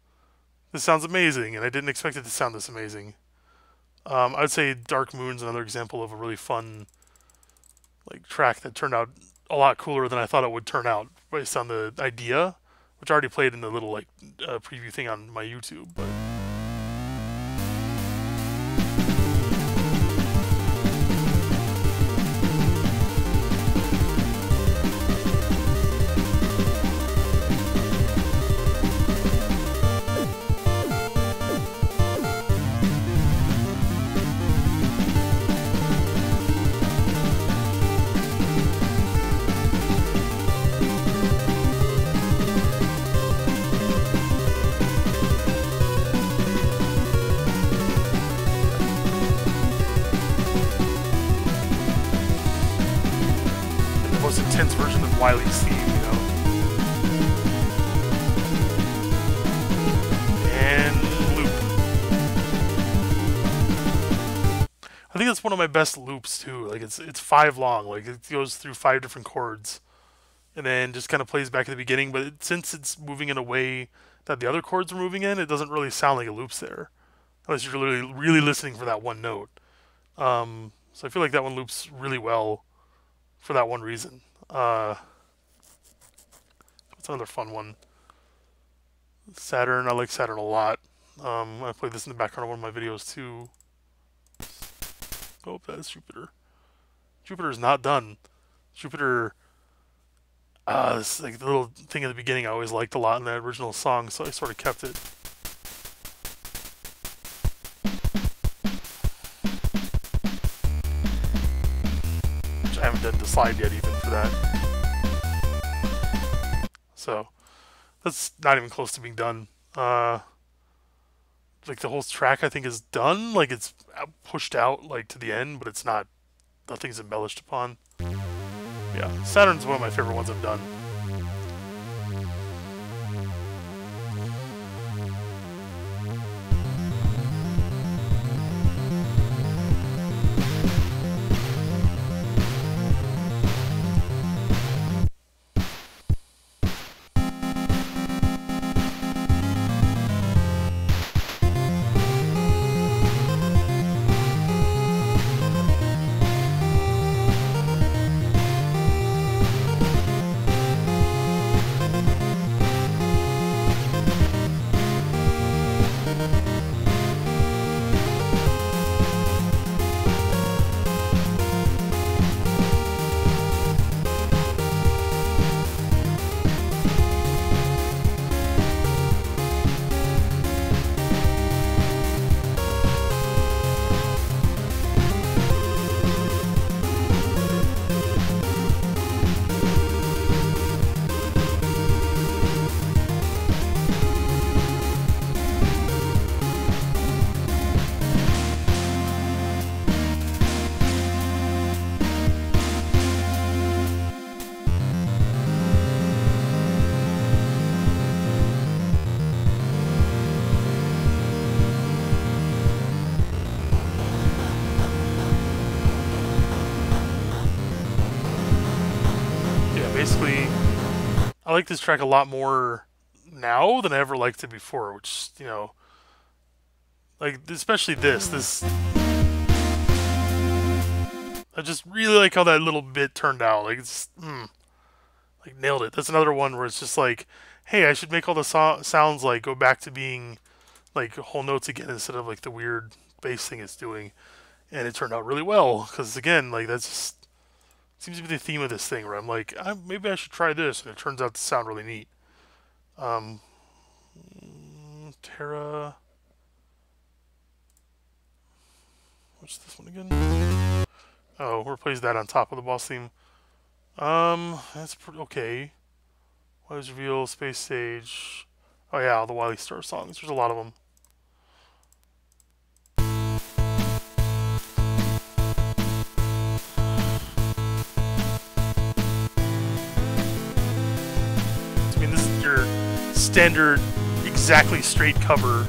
this sounds amazing, and I didn't expect it to sound this amazing. I'd say Dark Moon's another example of a really fun like track that turned out a lot cooler than I thought it would turn out based on the idea, which I already played in the little like preview thing on my YouTube. But most intense version of Wiley's theme, you know. And loop. I think that's one of my best loops too. Like it's 5 long. Like it goes through 5 different chords, and then just kind of plays back at the beginning. But since it's moving in a way that the other chords are moving in, it doesn't really sound like a loop's there, unless you're really listening for that one note. So I feel like that one loops really well for that one reason. That's another fun one. Saturn, I like Saturn a lot. I played this in the background of one of my videos too. Oh, that is Jupiter. Jupiter is not done. Jupiter, this like the little thing at the beginning I always liked a lot in that original song, so I sort of kept it. I haven't done the slide yet even for that. So that's not even close to being done. Like the whole track I think is done. Like it's pushed out like to the end, but it's not. Nothing's embellished upon. Yeah, Saturn's one of my favorite ones I've done. Basically, I like this track a lot more now than I ever liked it before, which, you know, like, especially this, I just really like how that little bit turned out, like, it's, like, nailed it. That's another one where it's just like, hey, I should make all the sounds, like, go back to being, like, whole notes again instead of, like, the weird bass thing it's doing, and it turned out really well. Because again, like that's just seems to be the theme of this thing, where I'm like, maybe I should try this, and it turns out to sound really neat. Terra. What's this one again? Oh, replace that on top of the boss theme. That's pretty okay. Wise Reveal, Space Sage. Oh yeah, all the Wily Star songs. There's a lot of them. I mean, this is your standard, exactly straight cover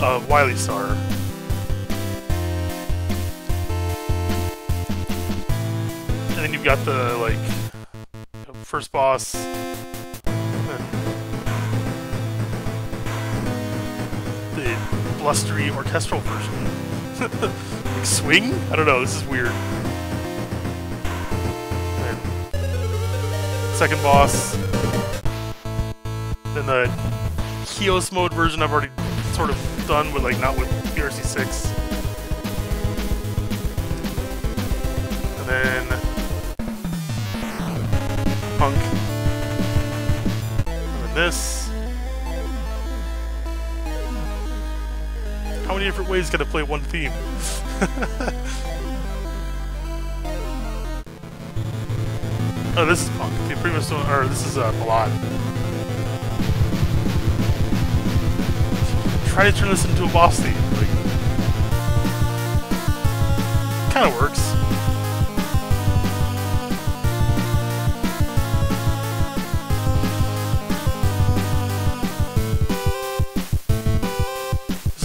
of Wily Star. And then you've got the, like, first boss, the blustery orchestral version. Like, swing? I don't know, this is weird. And second boss. Then the Kios mode version I've already sort of done, with, like, not with BRC6. And then Punk. And then this. How many different ways can I play one theme? Oh, this is Punk. The previous one, or this is Ballad. Try to turn this into a boss theme. Like, kind of works.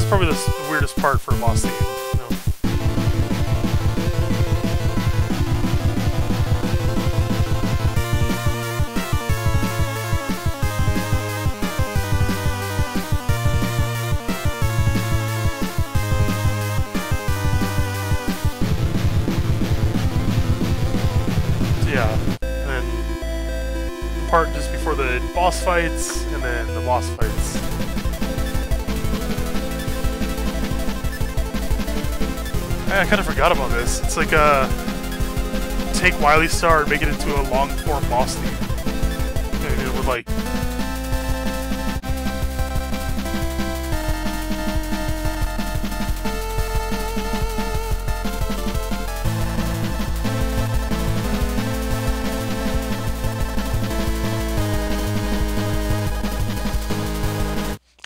Probably the weirdest part for a boss theme, you know? So yeah, and then the part just before the boss fights, and then the boss fights. I kind of forgot about this. It's like take Wily Star and make it into a long-form boss theme. And it would like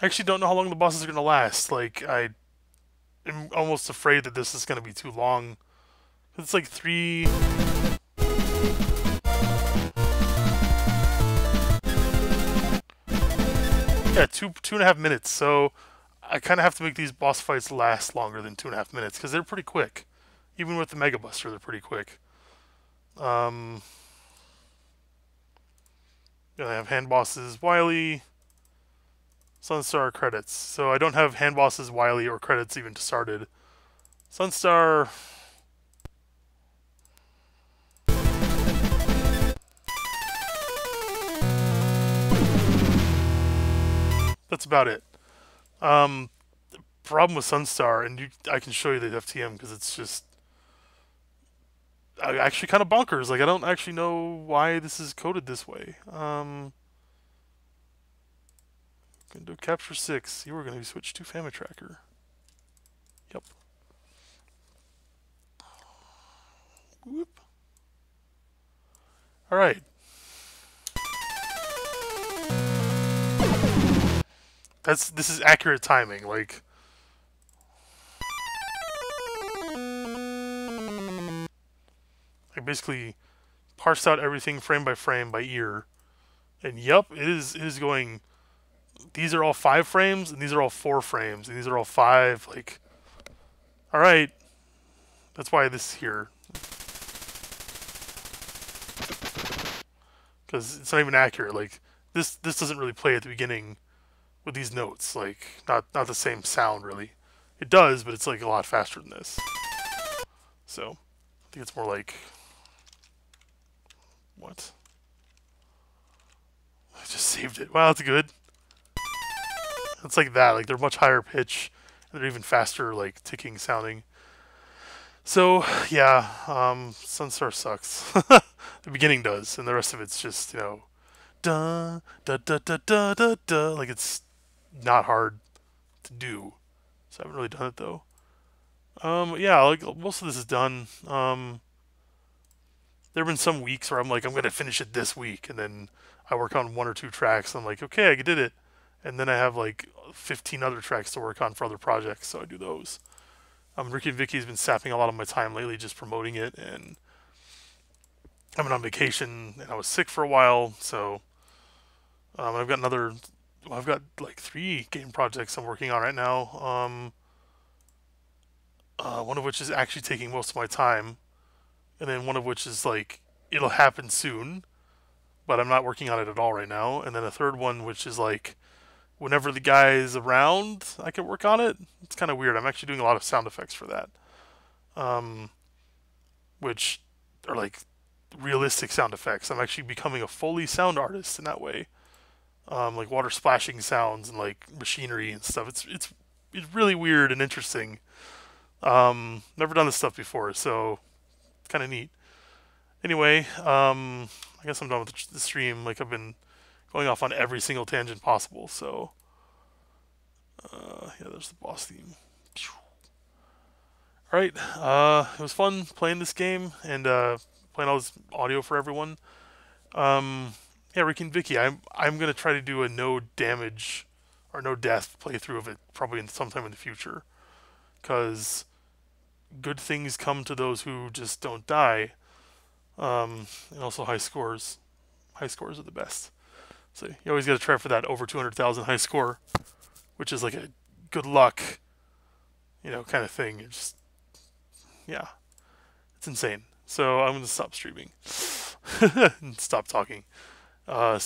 I actually don't know how long the bosses are gonna last. Like I'm almost afraid that this is going to be too long. It's like 3... Yeah, two and a half minutes. So I kind of have to make these boss fights last longer than 2.5 minutes, because they're pretty quick. Even with the Mega Buster, they're pretty quick. I have hand bosses, Wily, Sunstar, credits. So I don't have hand bosses, Wily, or credits even started. Sunstar. That's about it. The problem with Sunstar, and I can show you the FTM because it's just actually kind of bonkers. Like, I don't actually know why this is coded this way. Gonna do Capture 6. You were gonna be switched to Family Tracker. Yep. Whoop. All right. This is accurate timing. Like, I basically parsed out everything frame by frame by ear, and yep, it is going. These are all 5 frames, and these are all 4 frames, and these are all 5. Like, all right, that's why this is here, because it's not even accurate. Like, this doesn't really play at the beginning with these notes. Like, not the same sound really. It does, but it's like a lot faster than this. So I think it's more like what? I just saved it. Wow, that's good. It's like that. Like, they're much higher pitch, They're even faster, like ticking sounding. So yeah, Sunstar sucks. The beginning does, and the rest of it's just, you know, da da da da da da da. Like it's not hard to do. So I haven't really done it though. Yeah, like most of this is done. There have been some weeks where I'm like, I'm gonna finish it this week, and then I work on 1 or 2 tracks. And I'm like, okay, I did it, and then I have like 15 other tracks to work on for other projects, so I do those. Rikki and Vicki's been sapping a lot of my time lately, just promoting it, and I've been on vacation, and I was sick for a while, so I've got another. Well, I've got like 3 game projects I'm working on right now. One of which is actually taking most of my time, and then one of which is like it'll happen soon, but I'm not working on it at all right now. And then a third one, which is like whenever the guy is around, I can work on it. It's kind of weird. I'm actually doing a lot of sound effects for that, um, which are like realistic sound effects. I'm actually becoming a Foley sound artist in that way, like water splashing sounds and like machinery and stuff. It's really weird and interesting. Never done this stuff before, so it's kind of neat. Anyway, I guess I'm done with the stream. Like I've been going off on every single tangent possible. So yeah, there's the boss theme. All right, it was fun playing this game and playing all this audio for everyone. Yeah, Rikki and Vicki. I'm gonna try to do a no damage or no death playthrough of it probably sometime in the future, because good things come to those who just don't die. And also high scores. High scores are the best. So you always got to try for that over 200,000 high score, which is like a good luck, you know, kind of thing. It's just, yeah, it's insane. So I'm gonna stop streaming and stop talking. See you.